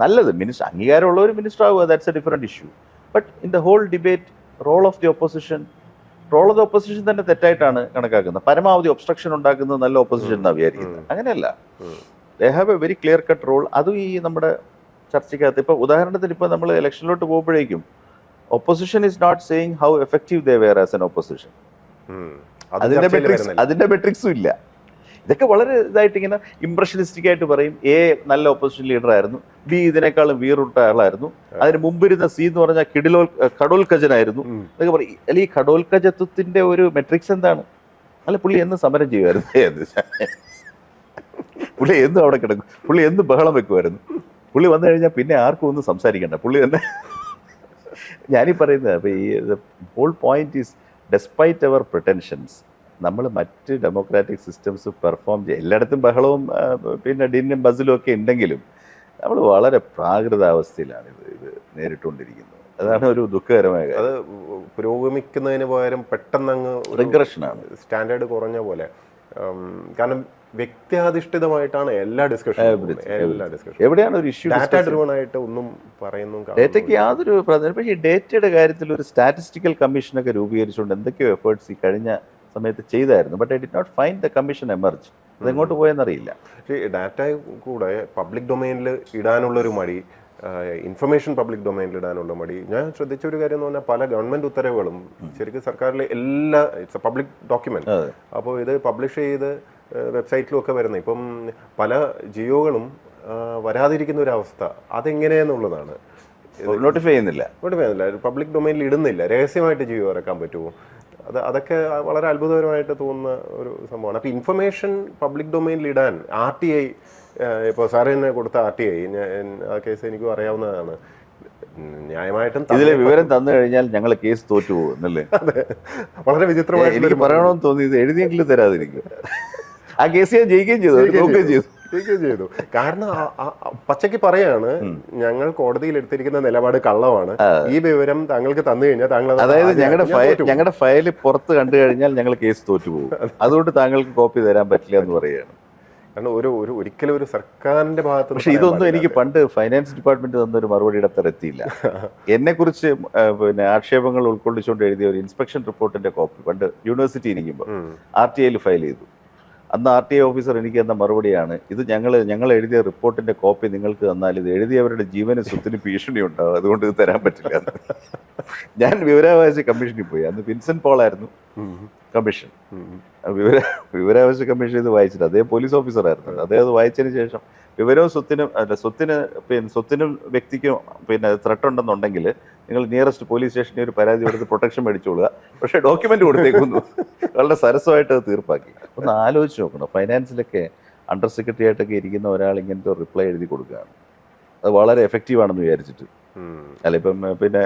നല്ലത് മിനിസ്റ്റർ അംഗീകാരമുള്ള ഒരു മിനിസ്റ്റർ ആവുക, that's a different issue. But in the whole debate role of the opposition തന്നെ തെറ്റായിട്ടാണ് കണക്കാക്കുന്നത്. പരമാവധി ഒബ്സ്ട്രക്ഷൻ ഉണ്ടാക്കുന്നത് നല്ല ഒപ്പോസിഷൻ എന്നാണ് വിചാരിക്കുന്നത്. അങ്ങനെയല്ല, they have a very clear cut role. അതും ഈ നമ്മുടെ ചർച്ചയ്ക്കകത്ത് ഇപ്പോൾ ഉദാഹരണത്തിന് ഇപ്പോൾ നമ്മൾ ഇലക്ഷനിലോട്ട് പോകുമ്പോഴേക്കും opposition is not saying how effective they were as an opposition. അതിൻ്റെ മെട്രിക്സും ഇല്ല. ഇതൊക്കെ വളരെ ഇതായിട്ട് ഇങ്ങനെ ഇംപ്രഷനിസ്റ്റിക് ആയിട്ട് പറയും. എ നല്ല ഒപ്പോസിഷൻ ലീഡർ ആയിരുന്നു, ബി ഇതിനേക്കാളും വീറുട്ട ആളായിരുന്നു, അതിന് മുമ്പിരുന്ന സി എന്ന് പറഞ്ഞാൽ ഖഡോൽക്കജനായിരുന്നു എന്നൊക്കെ പറയും. അല്ല, ഈ ഖഡോൽക്കജത്വത്തിന്റെ ഒരു മെട്രിക്സ് എന്താണ്? അല്ല, പുള്ളി എന്ന് സമരം ചെയ്യുമായിരുന്നു, പുള്ളി എന്നും അവിടെ കിടക്കും, പുള്ളി എന്ന് ബഹളം വെക്കുമായിരുന്നു, പുള്ളി വന്നു കഴിഞ്ഞാൽ പിന്നെ ആർക്കും ഒന്നും സംസാരിക്കണ്ട, പുള്ളി തന്നെ. ഞാനീ പറയുന്നത് അപ്പോൾ ഈ ഹോൾ പോയിന്റ് ഈസ് ഡെസ്പൈറ്റ് അവർ പ്രിട്ടൻഷൻസ് നമ്മൾ മറ്റ് ഡെമോക്രാറ്റിക് സിസ്റ്റംസ് പെർഫോം ചെയ്യും. എല്ലായിടത്തും ബഹളവും പിന്നെ ഡിന്നും ബസിലും ഒക്കെ ഉണ്ടെങ്കിലും നമ്മൾ വളരെ പ്രാകൃതാവസ്ഥയിലാണ് ഇത് നേരിട്ടുകൊണ്ടിരിക്കുന്നത്. അതാണ് ഒരു ദുഃഖകരമായ കാര്യം. അത് പുരോഗമിക്കുന്നതിന് പകരം പെട്ടെന്ന് അങ്ങ് റിഗ്രഷനാണ്, സ്റ്റാൻഡേർഡ് കുറഞ്ഞ പോലെ. കാരണം വ്യക്തിയാധിഷ്ഠിതമായിട്ടാണ് എല്ലാ ഡിസ്കഷനും. എവിടെയാണ് ഒരു ഇഷ്യൂ ഡാറ്റ ഡ്രിവൺ ആയിട്ട് ഒന്നും പറയുന്നു, ഡേറ്റയ്ക്ക് യാതൊരു പ്രാധാന്യം. പക്ഷേ ഈ ഡേറ്റയുടെ കാര്യത്തിൽ ഒരു സ്റ്റാറ്റിസ്റ്റിക്കൽ കമ്മീഷനൊക്കെ രൂപീകരിച്ചുകൊണ്ട് എന്തൊക്കെയോ എഫേർട്സ് ഈ കഴിഞ്ഞ സമയത്ത് ചെയ്തായിരുന്നു. But I did not find the commission emerge. അതെങ്ങോട്ട് പോയെന്നറിയില്ല. പക്ഷേ ഡാറ്റ കൂടെ പബ്ലിക് ഡൊമൈനിൽ ഇടാനുള്ളൊരു മടി, ഇൻഫർമേഷൻ പബ്ലിക് ഡൊമൈനിൽ ഇടാനുള്ള മടി. ഞാൻ ശ്രദ്ധിച്ച ഒരു കാര്യം എന്ന് പറഞ്ഞാൽ പല ഗവൺമെൻറ് ഉത്തരവുകളും ശരിക്കും സർക്കാരിലെ എല്ലാ ഇറ്റ്സ് എ പബ്ലിക് ഡോക്യുമെന്റ്. അപ്പോൾ ഇത് പബ്ലിഷ് ചെയ്ത് വെബ്സൈറ്റിലും ഒക്കെ വരുന്നത് ഇപ്പം പല ജിയോകളും വരാതിരിക്കുന്ന ഒരു അവസ്ഥ. അതെങ്ങനെയെന്നുള്ളതാണ്. നോട്ടിഫൈ ചെയ്യുന്നില്ല, പബ്ലിക് ഡൊമൈനിൽ ഇടുന്നില്ല. രഹസ്യമായിട്ട് ജിയോ ഇറക്കാൻ പറ്റുമോ? അതൊക്കെ വളരെ അത്ഭുതകരമായിട്ട് തോന്നുന്ന ഒരു സംഭവമാണ്. അപ്പോൾ ഇൻഫർമേഷൻ പബ്ലിക് ഡൊമൈനിൽ ഇടാൻ RTI, ഇപ്പോൾ സാറിന് കൊടുത്ത RTI, ആ കേസ് എനിക്കും അറിയാവുന്നതാണ്. ന്യായമായിട്ടും ഇതിലെ വിവരം തന്നു കഴിഞ്ഞാൽ ഞങ്ങൾ കേസ് തോറ്റു പോകും എന്നല്ലേ? വളരെ വിചിത്രമായിട്ട് എനിക്ക് പറയണമെന്ന് തോന്നി. ഇത് എഴുതിയെങ്കിലും തരാതിരിക്കും. ആ കേസ് ഞാൻ ജയിക്കുകയും ചെയ്തു. കാരണം പച്ചയ്ക്ക് പറയാണ്, ഞങ്ങൾ കോടതിയിൽ എടുത്തിരിക്കുന്ന നിലപാട് കള്ളമാണ്, ഈ വിവരം താങ്കൾക്ക് തന്നു കഴിഞ്ഞാൽ താങ്കൾ, അതായത് ഞങ്ങളുടെ ഫയൽ പുറത്ത് കണ്ടു കഴിഞ്ഞാൽ ഞങ്ങൾ കേസ് തോറ്റുപോകും, അതുകൊണ്ട് താങ്കൾക്ക് കോപ്പി തരാൻ പറ്റില്ല എന്ന് പറയുകയാണ്. കാരണം ഒരിക്കലും ഒരു സർക്കാരിന്റെ ഭാഗത്ത്. പക്ഷെ ഇതൊന്നും എനിക്ക് പണ്ട് ഫൈനാൻസ് ഡിപ്പാർട്ട്മെന്റ് തന്നൊരു മറുപടിയുടെ അത്ര എത്തിയില്ല. എന്നെക്കുറിച്ച് പിന്നെ ആക്ഷേപങ്ങൾ ഉൾക്കൊള്ളിച്ചുകൊണ്ട് എഴുതിയ ഒരു ഇൻസ്പെക്ഷൻ റിപ്പോർട്ടിന്റെ കോപ്പി പണ്ട് യൂണിവേഴ്സിറ്റി ഇരിക്കുമ്പോൾ RTIയിൽ ഫയൽ ചെയ്തു. അന്ന് RTI ഓഫീസർ എനിക്ക് തന്ന മറുപടിയാണ്, ഇത് ഞങ്ങൾ എഴുതിയ റിപ്പോർട്ടിന്റെ കോപ്പി നിങ്ങൾക്ക് തന്നാൽ ഇത് എഴുതിയവരുടെ ജീവനും സ്വത്തിന് ഭീഷണി ഉണ്ടാവും, അതുകൊണ്ട് ഇത് തരാൻ പറ്റില്ല. ഞാൻ വിവരാവകാശ കമ്മീഷനിൽ പോയി. അന്ന് വിൻസെന്റ് പോൾ ആയിരുന്നു കമ്മീഷൻ. വിവരാവകാശ കമ്മീഷൻ ഇത് വായിച്ചിട്ട് അദ്ദേഹം പോലീസ് ഓഫീസറായിരുന്നു. അദ്ദേഹം അത് വായിച്ചതിന് ശേഷം വിവരവും സ്വത്തിനും വ്യക്തിക്കും പിന്നെ ത്രെട്ട് ഉണ്ടെന്നുണ്ടെങ്കിൽ നിങ്ങൾ നിയറസ്റ്റ് പോലീസ് സ്റ്റേഷനിൽ ഒരു പരാതി എടുത്ത് പ്രൊട്ടക്ഷൻ മേടിച്ചോളുക, പക്ഷേ ഡോക്യുമെന്റ് കൊടുത്തേക്കുന്നു. വളരെ സരസമായിട്ട് അത് തീർപ്പാക്കി. ഒന്ന് ആലോചിച്ച് നോക്കണം, ഫൈനാൻസിലൊക്കെ അണ്ടർ സെക്രട്ടറി ആയിട്ടൊക്കെ ഇരിക്കുന്ന ഒരാൾ ഇങ്ങനത്തെ ഒരു റിപ്ലൈ എഴുതി കൊടുക്കുകയാണ്. അത് വളരെ എഫക്റ്റീവ് ആണെന്ന് വിചാരിച്ചിട്ട്. അല്ല, ഇപ്പം പിന്നെ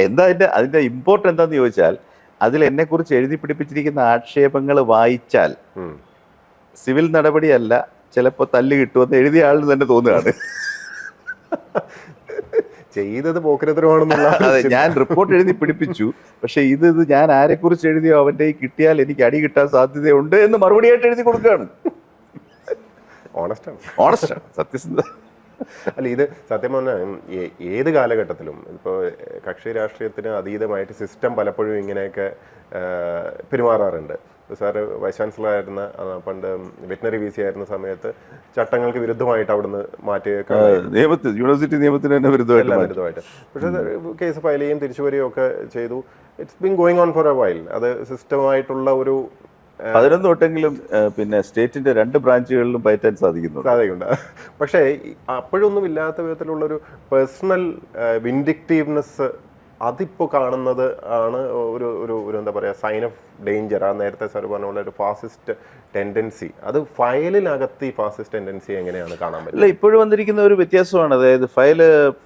എന്താ അതിൻ്റെ ഇമ്പോർട്ട് എന്താന്ന് ചോദിച്ചാൽ, അതിൽ എന്നെക്കുറിച്ച് എഴുതി പിടിപ്പിച്ചിരിക്കുന്ന ആക്ഷേപങ്ങൾ വായിച്ചാൽ സിവിൽ നടപടിയല്ല, ചിലപ്പോൾ തല്ല് കിട്ടുമെന്ന് എഴുതിയ ആളിന് തന്നെ തോന്നുകയാണ്. ചെയ്തത് പോക്കരത്തരമാണെന്നുള്ള. അതെ, ഞാൻ റിപ്പോർട്ട് എഴുതി പിടിപ്പിച്ചു, പക്ഷെ ഇത് ഞാൻ ആരെക്കുറിച്ച് എഴുതിയോ അവൻ്റെ കിട്ടിയാൽ എനിക്ക് അടി കിട്ടാൻ സാധ്യതയുണ്ട് എന്ന് മറുപടിയായിട്ട് എഴുതി കൊടുക്കുകയാണ്. ഓണസ്റ്റാണ്, സത്യസന്ധത. അല്ല, ഇത് സത്യം പറഞ്ഞാൽ ഏത് കാലഘട്ടത്തിലും ഇപ്പോൾ കക്ഷി രാഷ്ട്രീയത്തിന് അതീതമായിട്ട് സിസ്റ്റം പലപ്പോഴും ഇങ്ങനെയൊക്കെ പെരുമാറാറുണ്ട്. സാറ് വൈസ് ചാൻസലർ ആയിരുന്ന പണ്ട് വെറ്റിനറി വി സി ആയിരുന്ന സമയത്ത് ചട്ടങ്ങൾക്ക് വിരുദ്ധമായിട്ട് അവിടുന്ന് മാറ്റിയേക്കാം, യൂണിവേഴ്സിറ്റി നിയമത്തിന് തന്നെ വിരുദ്ധമായിട്ട്. പക്ഷേ കേസ് ഫയൽ ചെയ്യും, തിരിച്ചു വരികയും ഒക്കെ ചെയ്തു. It's been going on for a while. അത് സിസ്റ്റമായിട്ടുള്ള ഒരു 11 തൊട്ടെങ്കിലും പിന്നെ സ്റ്റേറ്റിന്റെ 2 ബ്രാഞ്ചുകളിലും പയറ്റാൻ സാധിക്കുന്നുണ്ട്. പക്ഷേ അപ്പോഴൊന്നും ഇല്ലാത്ത വിധത്തിലുള്ളൊരു പേഴ്സണൽ വിൻഡിക്റ്റീവ്നെസ് അതിപ്പോൾ കാണുന്നത് ആണ് ഒരു ഒരു ഒരു എന്താ പറയുക, സൈൻ ഓഫ് ഡേഞ്ചർ. ആ നേരത്തെ സാർ പറഞ്ഞ പോലെ ഒരു ഫാസിസ്റ്റ് ടെൻഡൻസി, അത് ഫയലിനകത്ത് ഈ ഫാസിസ്റ്റ് ടെൻഡൻസി എങ്ങനെയാണ് കാണാൻ പറ്റുക? അല്ല, ഇപ്പോഴും വന്നിരിക്കുന്ന ഒരു വ്യത്യാസമാണ്. അതായത്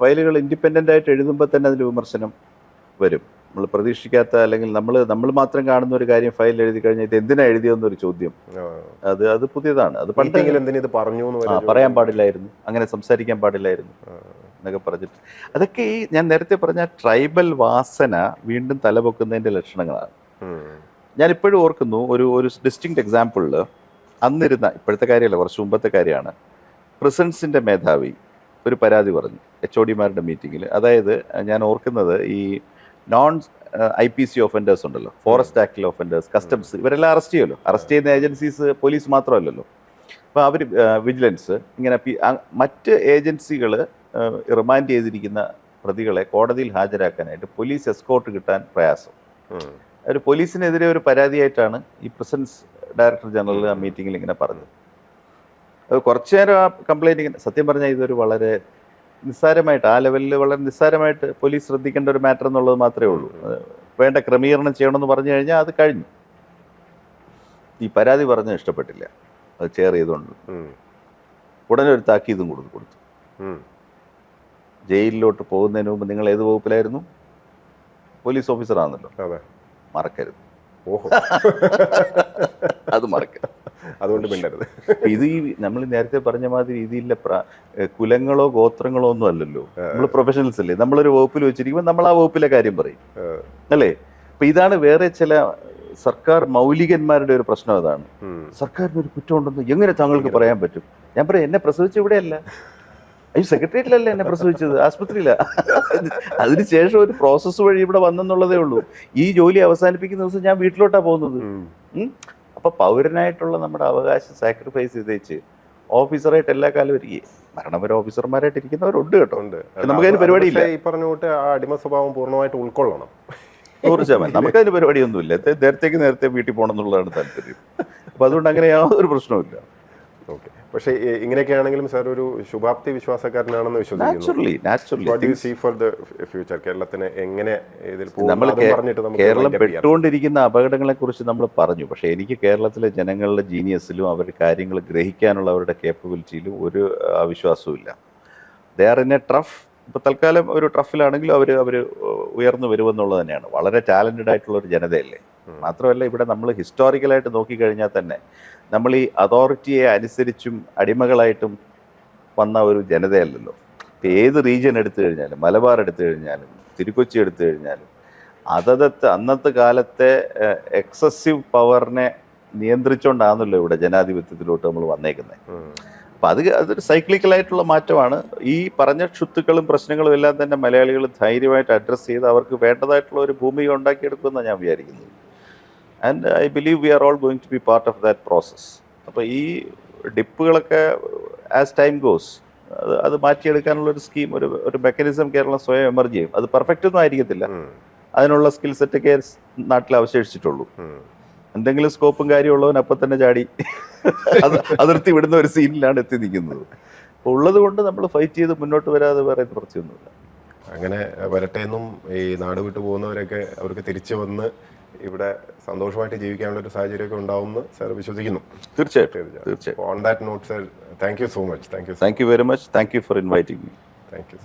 ഫയലുകൾ ഇൻഡിപെൻഡൻ്റ് ആയിട്ട് എഴുതുമ്പോൾ തന്നെ അതിൽ വിമർശനം വരും. നമ്മൾ പ്രതീക്ഷിക്കാത്ത, അല്ലെങ്കിൽ നമ്മൾ മാത്രം കാണുന്ന ഒരു കാര്യം ഫയൽ എഴുതി കഴിഞ്ഞാൽ ഇത് എന്തിനാ എഴുതിയെന്നൊരു ചോദ്യം, അത് പുതിയതാണ്. അത് പണ്ടെങ്കിലും എന്തിനാ ഇത് പറഞ്ഞു പറയാൻ പാടില്ലായിരുന്നു, അങ്ങനെ സംസാരിക്കാൻ പാടില്ലായിരുന്നു എന്നൊക്കെ പറഞ്ഞിട്ട്, അതൊക്കെ ഈ ഞാൻ നേരത്തെ പറഞ്ഞ ട്രൈബൽ വാസന വീണ്ടും തലപൊക്കുന്നതിന്റെ ലക്ഷണങ്ങളാണ്. ഞാൻ ഇപ്പോഴും ഓർക്കുന്നു ഒരു ഡിസ്റ്റിങ്ക്ട് എക്സാമ്പിളിൽ അന്നിരുന്ന, ഇപ്പോഴത്തെ കാര്യമല്ല, കുറച്ച് മുമ്പത്തെ കാര്യമാണ്, പ്രിസൺസിന്റെ മേധാവി ഒരു പരാതി പറഞ്ഞു HOD-മാരുടെ മീറ്റിങ്ങിൽ. അതായത് ഞാൻ ഓർക്കുന്നത് ഈ നോൺ IPC ഒഫൻഡേഴ്സ് ഉണ്ടല്ലോ, ഫോറസ്റ്റ് ആക്ടിലെ ഒഫൻഡേഴ്സ്, കസ്റ്റംസ്, ഇവരെല്ലാം അറസ്റ്റ് ചെയ്യുമല്ലോ. അറസ്റ്റ് ചെയ്യുന്ന ഏജൻസീസ് പോലീസ് മാത്രമല്ലല്ലോ. അപ്പോൾ അവർ വിജിലൻസ് ഇങ്ങനെ മറ്റ് ഏജൻസികൾ റിമാൻഡ് ചെയ്തിരിക്കുന്ന പ്രതികളെ കോടതിയിൽ ഹാജരാക്കാനായിട്ട് പോലീസ് എസ്കോർട്ട് കിട്ടാൻ പ്രയാസം. ഒരു പോലീസിനെതിരെ ഒരു പരാതിയായിട്ടാണ് ഈ പ്രിസൻസ് ഡയറക്ടർ ജനറൽ ആ മീറ്റിങ്ങിൽ ഇങ്ങനെ പറഞ്ഞത്. അത് കുറച്ചു നേരം ആ കംപ്ലൈൻറ്റ് ഇങ്ങനെ, സത്യം പറഞ്ഞാൽ ഇതൊരു വളരെ നിസ്സാരമായിട്ട്, ആ ലെവലിൽ വളരെ നിസ്സാരമായിട്ട് പോലീസ് ശ്രദ്ധിക്കേണ്ട ഒരു മാറ്റർ എന്നുള്ളത് മാത്രമേ ഉള്ളൂ. വേണ്ട ക്രമീകരണം ചെയ്യണമെന്ന് പറഞ്ഞു കഴിഞ്ഞാൽ അത് കഴിഞ്ഞു. ഈ പരാതി പറഞ്ഞ് ഇഷ്ടപ്പെട്ടില്ല, അത് ചെയർ ചെയ്തുകൊണ്ട് ഉടനെ ഒരു താക്കീതും കൊടുത്തു. ജയിലിലോട്ട് പോകുന്നതിന് മുമ്പ് നിങ്ങൾ ഏത് വകുപ്പിലായിരുന്നു? പോലീസ് ഓഫീസറാണല്ലോ, മറക്കരുത്. ഓഹോ, അത് മറക്കരുത്. അതുകൊണ്ട് മിണ്ടരുത്. ഇത് ഈ നമ്മൾ നേരത്തെ പറഞ്ഞ മാതിരി ഇതില്ല കുലങ്ങളോ ഗോത്രങ്ങളോ ഒന്നും അല്ലല്ലോ, നമ്മൾ പ്രൊഫഷണൽസ് അല്ലേ. നമ്മളൊരു വകുപ്പിൽ വെച്ചിരിക്കുമ്പോൾ നമ്മൾ ആ വകുപ്പിലെ കാര്യം പറയും, അല്ലേ? അപ്പൊ ഇതാണ് വേറെ ചില സർക്കാർ മൗലികന്മാരുടെ ഒരു പ്രശ്നം. അതാണ്, സർക്കാരിന് ഒരു കുറ്റം ഉണ്ടെന്ന് എങ്ങനെ താങ്കൾക്ക് പറയാൻ പറ്റും? ഞാൻ പറയാം, എന്നെ പ്രസവിച്ച ഇവിടെയല്ല, സെക്രട്ടേറിയറ്റിലല്ല എന്നെ പ്രസവിച്ചത്, ആശുപത്രിയില്ല. അതിനുശേഷം ഒരു പ്രോസസ്സ് വഴി ഇവിടെ വന്നെന്നുള്ളതേ ഉള്ളൂ. ഈ ജോലി അവസാനിപ്പിക്കുന്ന ദിവസം ഞാൻ വീട്ടിലോട്ടാ പോകുന്നത്. അപ്പൊ പൗരനായിട്ടുള്ള നമ്മുടെ അവകാശം സാക്രിഫൈസ് ചെയ്തേച്ച് ഓഫീസറായിട്ട് എല്ലാ കാലവും ഇരിക്കുക, മരണം വരെ ഓഫീസർമാരായിട്ട് ഇരിക്കുന്നവരുണ്ട് കേട്ടോ. നമുക്കതിന് പരിപാടിയില്ല. ഈ പറഞ്ഞ കൂട്ട് ആ അടിമ സ്വഭാവം പൂർണ്ണമായിട്ട് ഉൾക്കൊള്ളണം. 100%. നമുക്കതിന് പരിപാടിയൊന്നുമില്ല. നേരത്തെ വീട്ടിൽ പോകണം എന്നുള്ളതാണ് താല്പര്യം. അപ്പൊ അതുകൊണ്ട് അങ്ങനെ യാതൊരു പ്രശ്നവുമില്ല. ഓക്കെ, പക്ഷേ ഇങ്ങനെയൊക്കെയാണെങ്കിലും സാർ ഒരു ശുഭാപ്തി വിശ്വാസക്കാരനാണെന്ന് വിശ്വസിക്കുന്നു. കേരളത്തിന് എങ്ങനെ കേരളം പെട്ടുകൊണ്ടിരിക്കുന്ന അപകടങ്ങളെ കുറിച്ച് നമ്മൾ പറഞ്ഞു. പക്ഷെ എനിക്ക് കേരളത്തിലെ ജനങ്ങളുടെ ജീനിയസിലും അവരുടെ കാര്യങ്ങൾ ഗ്രഹിക്കാനുള്ള അവരുടെ കേപ്പബിലിറ്റിയിലും ഒരു അവിശ്വാസവും ഇല്ല. They are in A trough. ഇപ്പൊ തൽക്കാലം ഒരു ട്രഫിലാണെങ്കിലും അവർ ഉയർന്നു വരുമെന്നുള്ളത് തന്നെയാണ്. വളരെ ടാലന്റഡ് ആയിട്ടുള്ള ഒരു ജനതയല്ലേ. മാത്രമല്ല, ഇവിടെ നമ്മൾ ഹിസ്റ്റോറിക്കലായിട്ട് നോക്കിക്കഴിഞ്ഞാൽ തന്നെ നമ്മൾ ഈ അതോറിറ്റിയെ അനുസരിച്ചും അടിമകളായിട്ടും വന്ന ഒരു ജനതയല്ലല്ലോ. ഇപ്പം ഏത് റീജിയൻ എടുത്തു കഴിഞ്ഞാലും, മലബാർ എടുത്തു കഴിഞ്ഞാലും, തിരുക്കൊച്ചി എടുത്തു കഴിഞ്ഞാലും, അന്നത്തെ കാലത്തെ എക്സസീവ് പവറിനെ നിയന്ത്രിച്ചുകൊണ്ടാണല്ലോ ഇവിടെ ജനാധിപത്യത്തിലോട്ട് നമ്മൾ വന്നേക്കുന്നത്. അപ്പം അതൊരു സൈക്ലിക്കലായിട്ടുള്ള മാറ്റമാണ്. ഈ പറഞ്ഞ ക്ഷുത്തുക്കളും പ്രശ്നങ്ങളും എല്ലാം തന്നെ മലയാളികൾ ധൈര്യമായിട്ട് അഡ്രസ്സ് ചെയ്ത് അവർക്ക് വേണ്ടതായിട്ടുള്ള ഒരു ഭൂമിക ഉണ്ടാക്കിയെടുക്കുമെന്നാണ് ഞാൻ വിചാരിക്കുന്നത്. And I believe we are all going to be part of that process. അപ്പോൾ ഈ ഡിപ്പുകളൊക്കെ ആസ് ടൈം ഗോസ് അത് മാറ്റിയെടുക്കാനുള്ളൊരു സ്കീം, ഒരു മെക്കാനിസം കേരളം സ്വയം എമർജ് ചെയ്യും. അത് പെർഫെക്റ്റ് ഒന്നും ആയിരിക്കത്തില്ല, അതിനുള്ള സ്കിൽ സെറ്റൊക്കെ നാട്ടിൽ അവശേഷിച്ചിട്ടുള്ളൂ. എന്തെങ്കിലും സ്കോപ്പും കാര്യമുള്ളവൻ അപ്പം തന്നെ ചാടി അതിർത്തി വിടുന്ന ഒരു സീനിലാണ് എത്തി നിൽക്കുന്നത്. അപ്പോൾ ഉള്ളത് കൊണ്ട് നമ്മൾ ഫൈറ്റ് ചെയ്ത് മുന്നോട്ട് വരാതെ വേറെ പ്രശ്നമൊന്നുമില്ല. അങ്ങനെ വരട്ടെ എന്നും ഈ നാട് വിട്ടു പോകുന്നവരൊക്കെ അവർക്ക് തിരിച്ചു വന്ന് ഇവിടെ സന്തോഷമായിട്ട് ജീവിക്കാനുള്ള ഒരു സാഹചര്യമൊക്കെ ഉണ്ടാവുമെന്ന് സാർ വിശ്വസിക്കുന്നു. തീർച്ചയായിട്ടും. On that note sir, thank you so much. Thank you very much. Thank you for inviting me. Thank U.